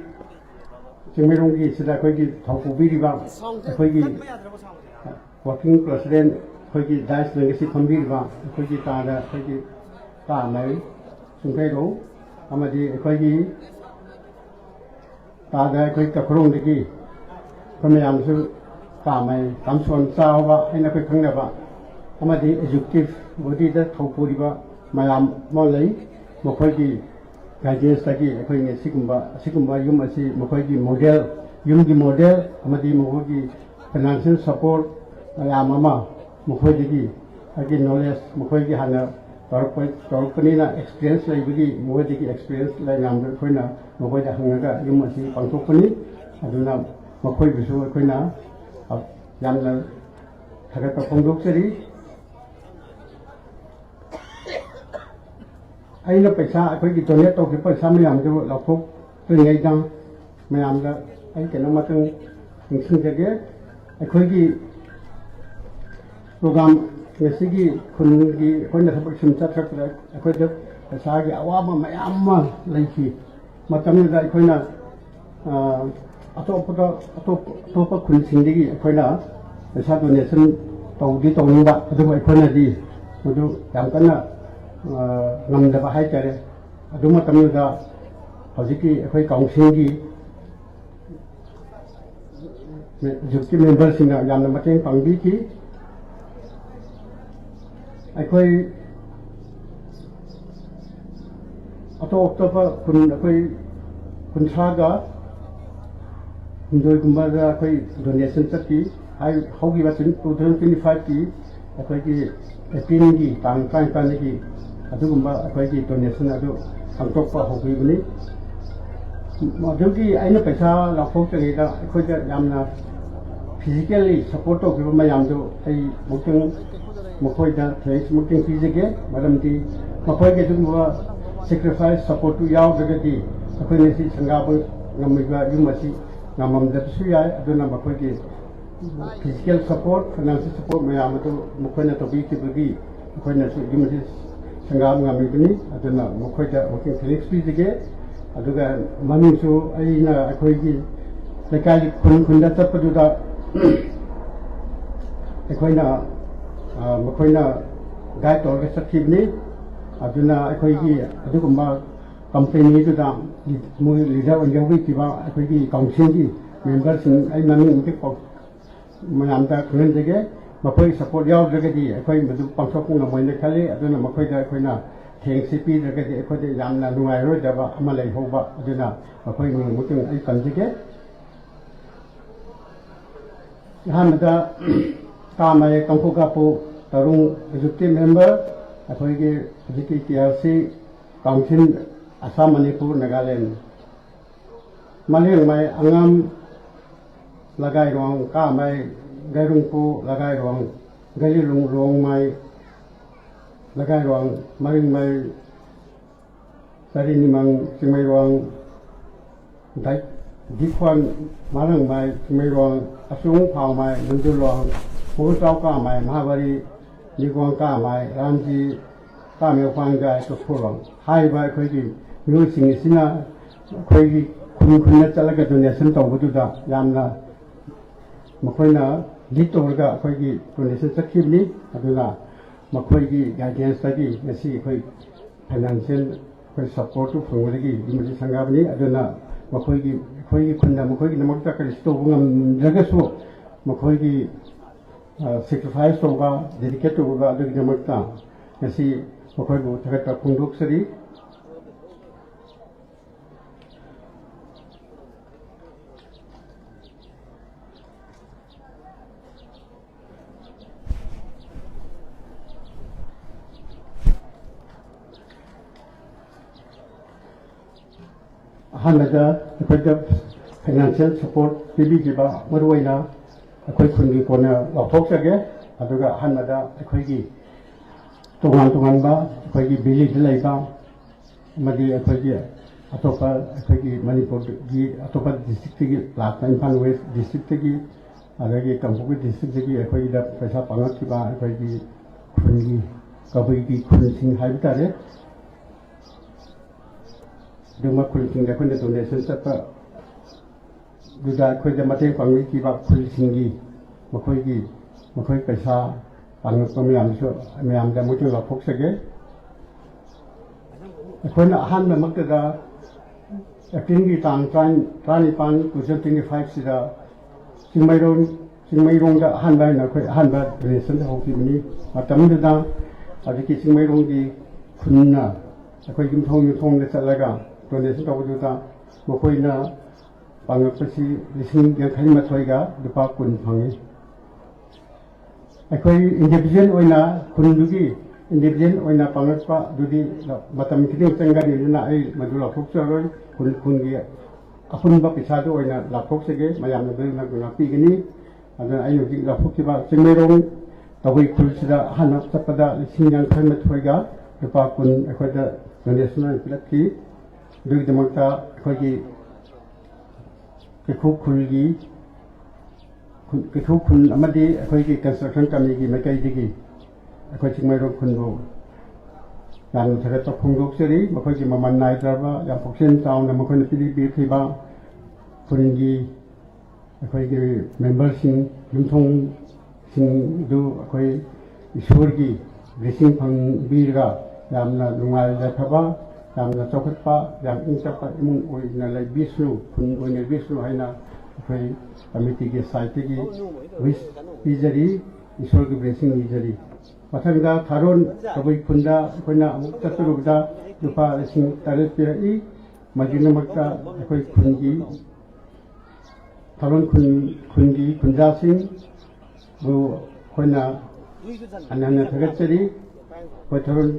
ꯆꯤꯡꯃꯩꯔꯣꯡꯒꯤ ꯁꯤꯗ ꯑꯩꯈꯣꯏꯒꯤ ꯊꯧ ꯄꯨꯕꯤꯔꯤꯕ ꯑꯩꯈꯣꯏꯒꯤ ꯋꯥꯔꯀꯤꯡ ꯄ꯭ꯔꯁꯤꯗꯦꯟ ꯑꯩꯈꯣꯏꯒꯤ ꯖꯥꯏꯁ ꯂꯦꯡꯒꯁꯤ ꯐꯝꯕꯤꯔꯤꯕ ꯑꯩꯈꯣꯏꯒꯤ ꯇꯥꯗ ꯑꯩꯈꯣꯏꯒꯤ ꯇꯥꯃꯩ ꯆꯨꯡꯈꯩꯔꯣꯡ ꯑꯃꯗꯤ ꯑꯩꯈꯣꯏꯒꯤ ꯇꯥꯗ ꯑꯩꯈꯣꯏ ꯀꯈꯨꯔꯣꯡꯗꯒꯤ ꯑꯩꯈꯣꯏ ꯃꯌꯥꯝꯁꯨ ꯇꯥꯃꯩ ꯀꯥꯝꯁꯣꯟ ꯆꯥꯎꯕ ꯍꯥꯏꯅ ꯑꯩꯈꯣꯏ ꯈꯪꯅꯕ ꯑꯃꯗꯤ ꯑꯦꯛꯖꯤꯀ꯭ꯌꯨꯇꯤꯚ ꯕꯣꯗꯤꯗ ꯊꯧ ꯄꯨꯔꯤꯕ ꯃꯌꯥꯝ ꯑꯃ ꯂꯩ ꯃꯈꯣꯏꯒꯤ ꯒꯥꯏꯗꯦꯟꯁꯇꯒꯤ ꯑꯩꯈꯣꯏꯅ ꯑꯁꯤꯒꯨꯝꯕ ꯌꯨꯝ ꯑꯁꯤ ꯃꯈꯣꯏꯒꯤ ꯃꯣꯗꯦꯜ ꯌꯨꯝꯒꯤ ꯃꯣꯗꯦꯜ ꯑꯃꯗꯤ ꯃꯈꯣꯏꯒꯤ ꯐꯥꯏꯅꯥꯟꯁꯤꯌꯦꯜ ꯁꯄꯣꯔꯠ ꯃꯌꯥꯝ ꯑꯃ ꯃꯈꯣꯏꯗꯒꯤ ꯑꯩꯒꯤ ꯅꯣꯂꯦꯖ ꯃꯈꯣꯏꯒꯤ ꯍꯥꯟꯅ ꯇꯧꯔꯛꯄꯅꯤꯅ ꯑꯦꯛꯁꯄꯤꯔꯤꯌꯦꯟꯁ ꯂꯩꯕꯒꯤ ꯃꯈꯣꯏꯗꯒꯤ ꯑꯦꯛꯁꯄꯤꯔꯤꯌꯦꯟꯁ ꯃꯌꯥꯝꯗꯣ ꯑꯩꯈꯣꯏꯅ ꯃꯈꯣꯏꯗ ꯍꯪꯉꯒ ꯌꯨꯝ ꯑꯁꯤ ꯄꯥꯡꯊꯣꯛꯄꯅꯤ ꯑꯗꯨꯅ ꯃꯈꯣꯏꯕꯨꯁꯨ ꯑꯩꯈꯣꯏꯅ ꯌꯥꯝꯅ ꯊꯥꯒꯠꯄ ꯐꯣꯡꯗꯣꯛꯆꯔꯤ ꯑꯩꯅ ꯄꯩꯁꯥ ꯑꯩꯈꯣꯏꯒꯤ ꯗꯣꯅꯦꯠ ꯇꯧꯈꯤꯕ ꯄꯩꯁꯥ ꯃꯌꯥꯝꯗꯨ ꯂꯧꯊꯣꯛꯇ꯭ꯔꯤꯉꯩꯗ ꯃꯌꯥꯝꯗ ꯑꯩ ꯀꯩꯅꯣꯃꯇꯪ ꯅꯤꯡꯁꯤꯡꯖꯒꯦ ꯑꯩꯈꯣꯏꯒꯤ ꯄ꯭ꯔꯣꯒ꯭ꯔꯥꯝ ꯉꯁꯤꯒꯤ ꯈꯨꯟꯒꯤ ꯑꯩꯈꯣꯏꯅ ꯊꯕꯛ ꯁꯨꯝ ꯆꯠꯊꯔꯛꯄꯗ ꯑꯩꯈꯣꯏꯗ ꯄꯩꯁꯥꯒꯤ ꯑꯋꯥꯕ ꯃꯌꯥꯝ ꯑꯃ ꯂꯩꯈꯤ ꯃꯇꯝꯗꯨꯗ ꯑꯩꯈꯣꯏꯅ ꯑꯇꯣꯞꯄ ꯈꯨꯟꯁꯤꯡꯗꯒꯤ ꯑꯩꯈꯣꯏꯅ ꯄꯩꯁꯥ ꯗꯣꯅꯦꯁꯟ ꯇꯧꯅꯤꯡꯕ ꯑꯗꯨꯕꯨ ꯑꯩꯈꯣꯏꯅꯗꯤ ꯃꯗꯨ ꯌꯥꯝ ꯀꯟꯅ ꯉꯝꯗꯕ ꯍꯥꯏꯇꯥꯔꯦ ꯑꯗꯨ ꯃꯇꯝꯗꯨꯗ ꯍꯧꯖꯤꯛꯀꯤ ꯑꯩꯈꯣꯏ ꯀꯥꯎꯟꯁꯤꯜꯒꯤ ꯑꯦꯛꯖꯤꯀ꯭ꯌꯨꯇꯤꯚ ꯃꯦꯝꯕꯔꯁꯤꯡꯅ ꯌꯥꯝꯅ ꯃꯇꯦꯡ ꯄꯥꯡꯕꯤꯈꯤ ꯑꯩꯈꯣꯏ ꯑꯇꯣꯞꯄ ꯈꯨꯟ ꯑꯩꯈꯣꯏ ꯀꯨꯟꯊ꯭ꯔꯥꯒ ꯍꯨꯝꯗꯣꯏꯒꯨꯝꯕꯗ ꯑꯩꯈꯣꯏ ꯗꯣꯅꯦꯁꯟ ꯆꯠꯈꯤ ꯍꯧꯈꯤꯕ 2025ꯀꯤ ꯑꯩꯈꯣꯏꯒꯤ ꯑꯦꯄ꯭ꯔꯤꯜꯒꯤ ꯇꯥꯡ 19ꯗꯒꯤ ꯑꯗꯨꯒꯨꯝꯕ ꯑꯩꯈꯣꯏꯒꯤ ꯗꯣꯅꯦꯁꯟ ꯑꯗꯨ ꯄꯥꯡꯊꯣꯛꯄ ꯍꯧꯈꯤꯕꯅꯤ ꯃꯗꯨꯒꯤ ꯑꯩꯅ ꯄꯩꯁꯥ ꯂꯧꯊꯣꯛꯇ꯭ꯔꯤꯉꯩꯗ ꯑꯩꯈꯣꯏꯗ ꯌꯥꯝꯅ ꯐꯤꯖꯤꯀꯦꯜꯂꯤ ꯁꯄꯣꯔꯠ ꯇꯧꯈꯤꯕ ꯃꯌꯥꯝꯗꯨ ꯑꯩ ꯃꯨꯛꯇꯪ ꯃꯈꯣꯏꯗ ꯊꯦꯡꯛꯁ ꯃꯨꯛꯇꯪ ꯄꯤꯖꯒꯦ ꯃꯔꯝꯗꯤ ꯃꯈꯣꯏꯒꯤ ꯑꯗꯨꯒꯨꯝꯕ ꯁꯦꯀ꯭ꯔꯤꯐꯥꯏꯁ ꯁꯄꯣꯔꯠꯇꯨ ꯌꯥꯎꯗ꯭ꯔꯒꯗꯤ ꯑꯩꯈꯣꯏ ꯉꯁꯤ ꯁꯪꯒꯥꯕ ꯉꯝꯃꯤꯕ ꯌꯨꯝ ꯑꯁꯤ ꯉꯝꯃꯝꯗꯕꯁꯨ ꯌꯥꯏ ꯑꯗꯨꯅ ꯃꯈꯣꯏꯒꯤ ꯐꯤꯖꯤꯀꯦꯜ ꯁꯄꯣꯔꯠ ꯐꯥꯏꯅꯥꯟꯁꯤꯌꯦꯜ ꯁꯄꯣꯔꯠ ꯃꯌꯥꯝ ꯑꯗꯨ ꯃꯈꯣꯏꯅ ꯇꯧꯕꯤꯈꯤꯕꯒꯤ ꯑꯩꯈꯣꯏꯅꯁꯨ ꯌꯨꯝ ꯑꯁꯤ ꯁꯪꯒꯥꯕ ꯉꯝꯃꯤꯕꯅꯤ ꯑꯗꯨꯅ ꯃꯈꯣꯏꯗ ꯃꯨꯛꯇꯪ ꯊꯦꯡꯛꯁ ꯄꯤꯖꯒꯦ ꯑꯗꯨꯒ ꯃꯃꯤꯡꯁꯨ ꯑꯩꯅ ꯑꯩꯈꯣꯏꯒꯤ ꯂꯩꯀꯥꯏꯒꯤ ꯈꯨꯟꯗ ꯆꯠꯄꯗꯨꯗ ꯑꯩꯈꯣꯏꯅ ꯃꯈꯣꯏꯅ ꯒꯥꯏꯗ ꯇꯧꯔꯒ ꯆꯠꯈꯤꯕꯅꯤ ꯑꯗꯨꯅ ꯑꯩꯈꯣꯏꯒꯤ ꯑꯗꯨꯒꯨꯝꯕ ꯀꯝꯄꯦꯅꯤꯗꯨꯗ ꯃꯣꯏ ꯂꯤꯗꯔ ꯑꯣꯏꯅ ꯌꯥꯎꯕꯤꯈꯤꯕ ꯑꯩꯈꯣꯏꯒꯤ ꯀꯥꯎꯟꯁꯤꯜꯒꯤ ꯃꯦꯝꯕꯔꯁꯤꯡ ꯑꯩ ꯃꯃꯤꯡ ꯑꯃꯇ ꯃꯌꯥꯝꯗ ꯈꯪꯍꯟꯖꯒꯦ ꯃꯈꯣꯏꯒꯤ ꯁꯄꯣꯔꯠ ꯌꯥꯎꯗ꯭ꯔꯒꯗꯤ ꯑꯩꯈꯣꯏ ꯃꯗꯨ ꯄꯥꯡꯊꯣꯛꯄ ꯉꯝꯃꯣꯏꯅ ꯈꯜꯂꯤ ꯑꯗꯨꯅ ꯃꯈꯣꯏꯗ ꯑꯩꯈꯣꯏꯅ ꯊꯦꯡꯛꯁꯤ ꯄꯤꯗ꯭ꯔꯒꯗꯤ ꯑꯩꯈꯣꯏꯗ ꯌꯥꯝꯅ ꯅꯨꯡꯉꯥꯏꯔꯣꯏꯗꯕ ꯑꯃ ꯂꯩꯍꯧꯕ ꯑꯗꯨꯅ ꯃꯈꯣꯏ ꯃꯇꯨꯡ ꯑꯩ ꯄꯟꯖꯒꯦ ꯑꯍꯥꯟꯕꯗ ꯀꯥꯃꯩ ꯀꯥꯡꯈꯨꯀꯥꯄꯨ ꯇꯔꯨꯡ ꯑꯦꯛꯖꯤꯀ꯭ꯌꯨꯇꯤꯚ ꯃꯦꯝꯕꯔ ꯑꯩꯈꯣꯏꯒꯤ ꯍꯧꯖꯤꯛꯀꯤ TRC ꯀꯥꯎꯟꯁꯤꯜ ꯑꯁꯥꯝ ꯃꯅꯤꯄꯨꯔ ꯅꯥꯒꯥꯂꯦꯟ ꯃꯂꯦꯡꯃꯩ ꯑꯉꯝ ꯂꯒꯥꯏꯔꯣꯡ ꯀꯥꯃꯩ ꯒꯩꯔꯨꯡꯄꯨ ꯂꯒꯥꯏꯔꯣꯡ ꯒꯩꯂꯤꯂꯨꯡ ꯔꯣꯡꯃꯩ ꯂꯒꯥꯏꯔꯣꯡ ꯃꯔꯤꯡꯃꯩ ꯆꯔꯤꯅꯤꯃꯪ ꯆꯤꯡꯃꯩꯔꯣꯡ ꯗꯤꯈꯣꯟ ꯃꯥꯔꯪꯃꯩ ꯆꯤꯡꯃꯩꯔꯣꯡ ꯑꯁꯨꯡ ꯐꯥꯎꯃꯩ ꯅꯨꯡꯖꯨꯂꯣꯡ ꯃꯨꯒꯨꯆꯥꯎ ꯀꯥꯃꯩ ꯃꯍꯥꯕꯔꯤ ꯅꯤꯒꯣꯡ ꯀꯥꯃꯩ ꯔꯥꯝꯖꯤ ꯀꯥꯃꯦꯎꯄꯥꯡꯖꯥꯏ ꯇꯣꯛꯐꯨꯔꯣꯡ ꯍꯥꯏꯔꯤꯕ ꯑꯩꯈꯣꯏꯒꯤ ꯃꯤꯑꯣꯏꯁꯤꯡ ꯑꯁꯤꯅ ꯑꯩꯈꯣꯏꯒꯤ ꯈꯨꯟꯗ ꯆꯠꯂꯒ ꯗꯣꯅꯦꯁꯟ ꯇꯧꯕꯗꯨꯗ ꯌꯥꯝꯅ ꯃꯈꯣꯏꯅ ꯂꯤꯗ ꯇꯧꯔꯒ ꯑꯩꯈꯣꯏꯒꯤ ꯗꯣꯅꯦꯁꯟ ꯆꯠꯈꯤꯕꯅꯤ ꯑꯗꯨꯅ ꯃꯈꯣꯏꯒꯤ ꯒꯥꯏꯗꯦꯟꯁꯇꯒꯤ ꯉꯁꯤ ꯑꯩꯈꯣꯏ ꯐꯥꯏꯅꯥꯟꯁꯤꯌꯦꯜ ꯑꯩꯈꯣꯏ ꯁꯞꯄꯣꯔꯠꯇꯨ ꯐꯪꯕꯗꯒꯤ ꯃꯁꯤ ꯁꯪꯒꯥꯕꯅꯤ ꯑꯗꯨꯅ ꯑꯩꯈꯣꯏꯒꯤ ꯈꯨꯟꯗ ꯃꯈꯣꯏꯒꯤꯗꯃꯛꯇ ꯀꯔꯤꯁꯨ ꯇꯧꯕ ꯉꯝꯗ꯭ꯔꯒꯁꯨ ꯃꯈꯣꯏꯒꯤ sacrifice tauba dedicate tauba adugidamakta ngasi mokhoibu thagata phongdoksari ahanada akoida financial support pibigiba maruaina akoi khungi kona lathokjage aduga ahanada akoigi tongan ba akoigi village laiba madi akoigi atopa akoigi manipur gi atopa district gi lakta Imphal West district gi adagi Kampong district gi akoigi da paisa pangakiba akoigi khungi kabui khunsin haibtare duma khunsin da khunde donation sapa duda akoida mateng pangmi kiba khunsingi makhoi paisa pangakpa miyamda mutu laphokjage akoina ahanba maktada April tang 25 2025 sida Singjamei ahanba na akhoi ahanba donation hokibani matamda adiki Singjamei gi khunna akhoi gimthong da chalaga donation tawduda makoina pangakpasi lising yankhai mathoiga lupa kun phangi akhoi individual oina khundugi individual oina pangakpa dudi matam kiding changari na ai madula phokcharoi khungi apunba pisadu oina laphokchege mayamna belna guna pigini adana ai yogi laphokkiba Singjamei tawai khulsida hana chapada lising yankhai mathoiga lupa kun akhoida donation pilakki dui damakta akhoigi Keikhu khun amadi akoigi construction company maikai akoi Singjamei khunbu yang thagata phongdoksari makoigi maman naidraba yang phoksen tauna makoina pidi thiba khungi akoigi membersing yumthong sing du akoi ishorgi blessing phangbirga yamna nungai jathaba yamna chokhatpa yang ingchapa imung oina lai bisnu khun oina bisnu haina akhoi committee ge site gi wish pijari ishor gi blessing pijari mathangda tharon kabui khunda akoina amuk chaturubda lupa lising taret pirai majina makta akhoi khungi tharon khungi khunjasing bu akoina anana thagachari koi tharon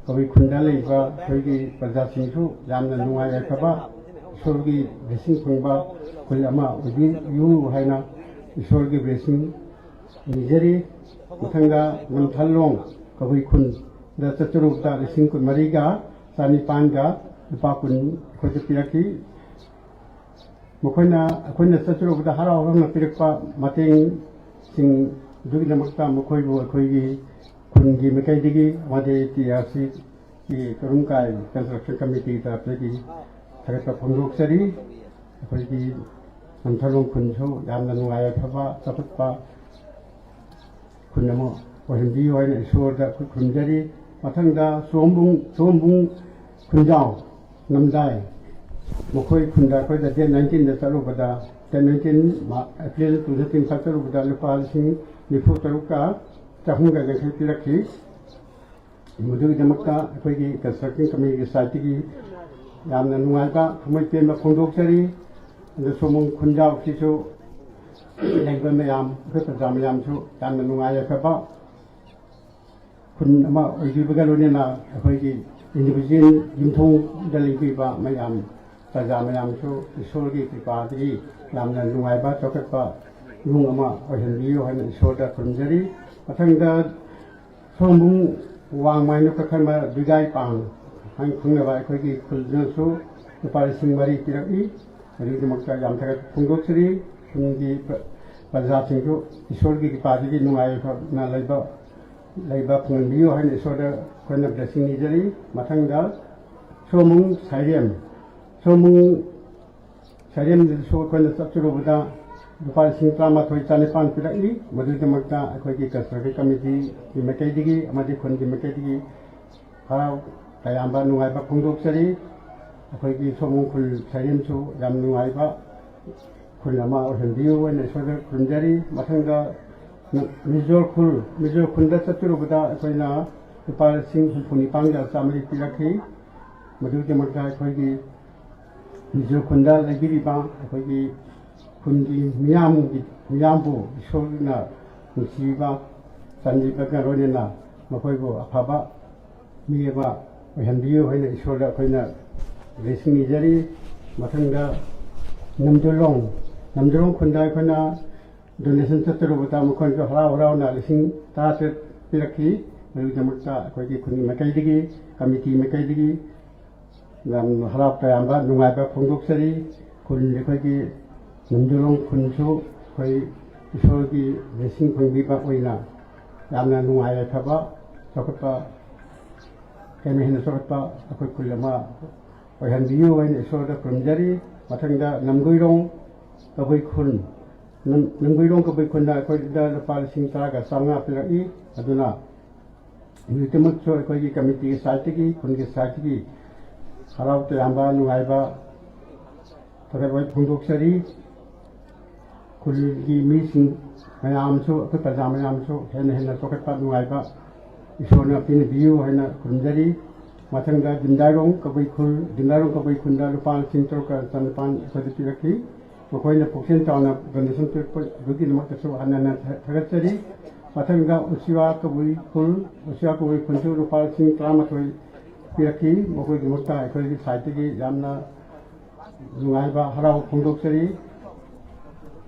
kabui khunda leiba akoigi prajasingsu yamna nungai yakhaba ishorgi blessing phangba khul ama udi yu haina ishorgi blessing nijari mathanga namthalong kabui khun da chaturukta lising kun mariga sani panga lupa kun khoje piraki akoina chaturukta harau rang pirakpa mateng sing dugidamakta mokhoibu akoigi khungi mekaidigi amade TRC ki Kalum Kai construction committee ta pegi thagata phongdoksari akoigi namthalong khunso yamna nungai phaba chapatpa khunamo ohindi hoina isorda khunjari mathangda sombung khunjao namdai mokhoi khunda khoida day 19 da charubada day 19 April 2025 charubada lupa lising nifu taruka chahunga gakhai pirakhi mudugi damakta akoigi construction committee site gi yamna nungaiba thumai penba phongdoksari anda somung khunjao sisu lengba mayam khata mayam su yamna nungai yakhaba khun ama oigibaga lonena akoigi individual yumthong dalingba mayam taja mayam su isorgi kripadi yamna nungaiba chokatpa lung ama ohenbiyo haina isorda khunjari mathangda somung wang mainu kakhama bigai pang hang khungnaba akoigi khulnasu lupa lising mari piraki adugidamakta yam thagat phongdoksari khungi prajasingsu ishorgi kripadagi nungai na laiba phangbiyo haina isorda khoina blessing nijari mathangda somung sairem so khoina chapchurubada lupa lising tamathoi chanipan piraki madudimagta akhoi construction committee ki makaidigi amadi khun ki makaidigi harau tayamba nungaiba phongdoksari akhoi ki somung khul sarimchu yam nungaiba khul lama orhandiu wen soda khunjari mathanga mijol khunda chaturubada akhoi na lupa lising phuni pangja chamri piraki madudimagta akhoi ki mijol khunda lagiriba akhoi ki kunji miyambu isolna nusiba sanjiba garona makoibo afaba miyaba handiyo haina isola koina resmi jari mathanga namjolong khunda koina donation tatro bata mukon ko hara na lising ta se piraki maru jamukta koi ki khuni makai digi committee makai digi nam harap tayamba nungaiba phongdoksari khun koi ki namjolong khunsu koi isolgi resing phongbiba oina yamna nungaya thaba sokpa kemehna sokpa akoi kulama oihandiyu wain isolda krumjari mathangda namgoirong kabui khun namgoirong kabui khunna akoi da pal sing taraga sanga pirai aduna nitemuk so akoi ki committee saitigi khun ki saitigi harau te amba nungaiba tharabai phongdoksari kulgi meeting mayamsu akoi paja mayamsu hena sokpa nungaiba isona pin view hena kunjari mathangda dindarong kabui khunda lupal singtor ka sanpan saditi rakhi makoina poksen tauna donation pe dugi namak so anana thagachari mathangda usiwa kabui khunju lupal sing tramathoi pirakhi makoi gimota akoi ki site gi jamna nungaiba harau phongdoksari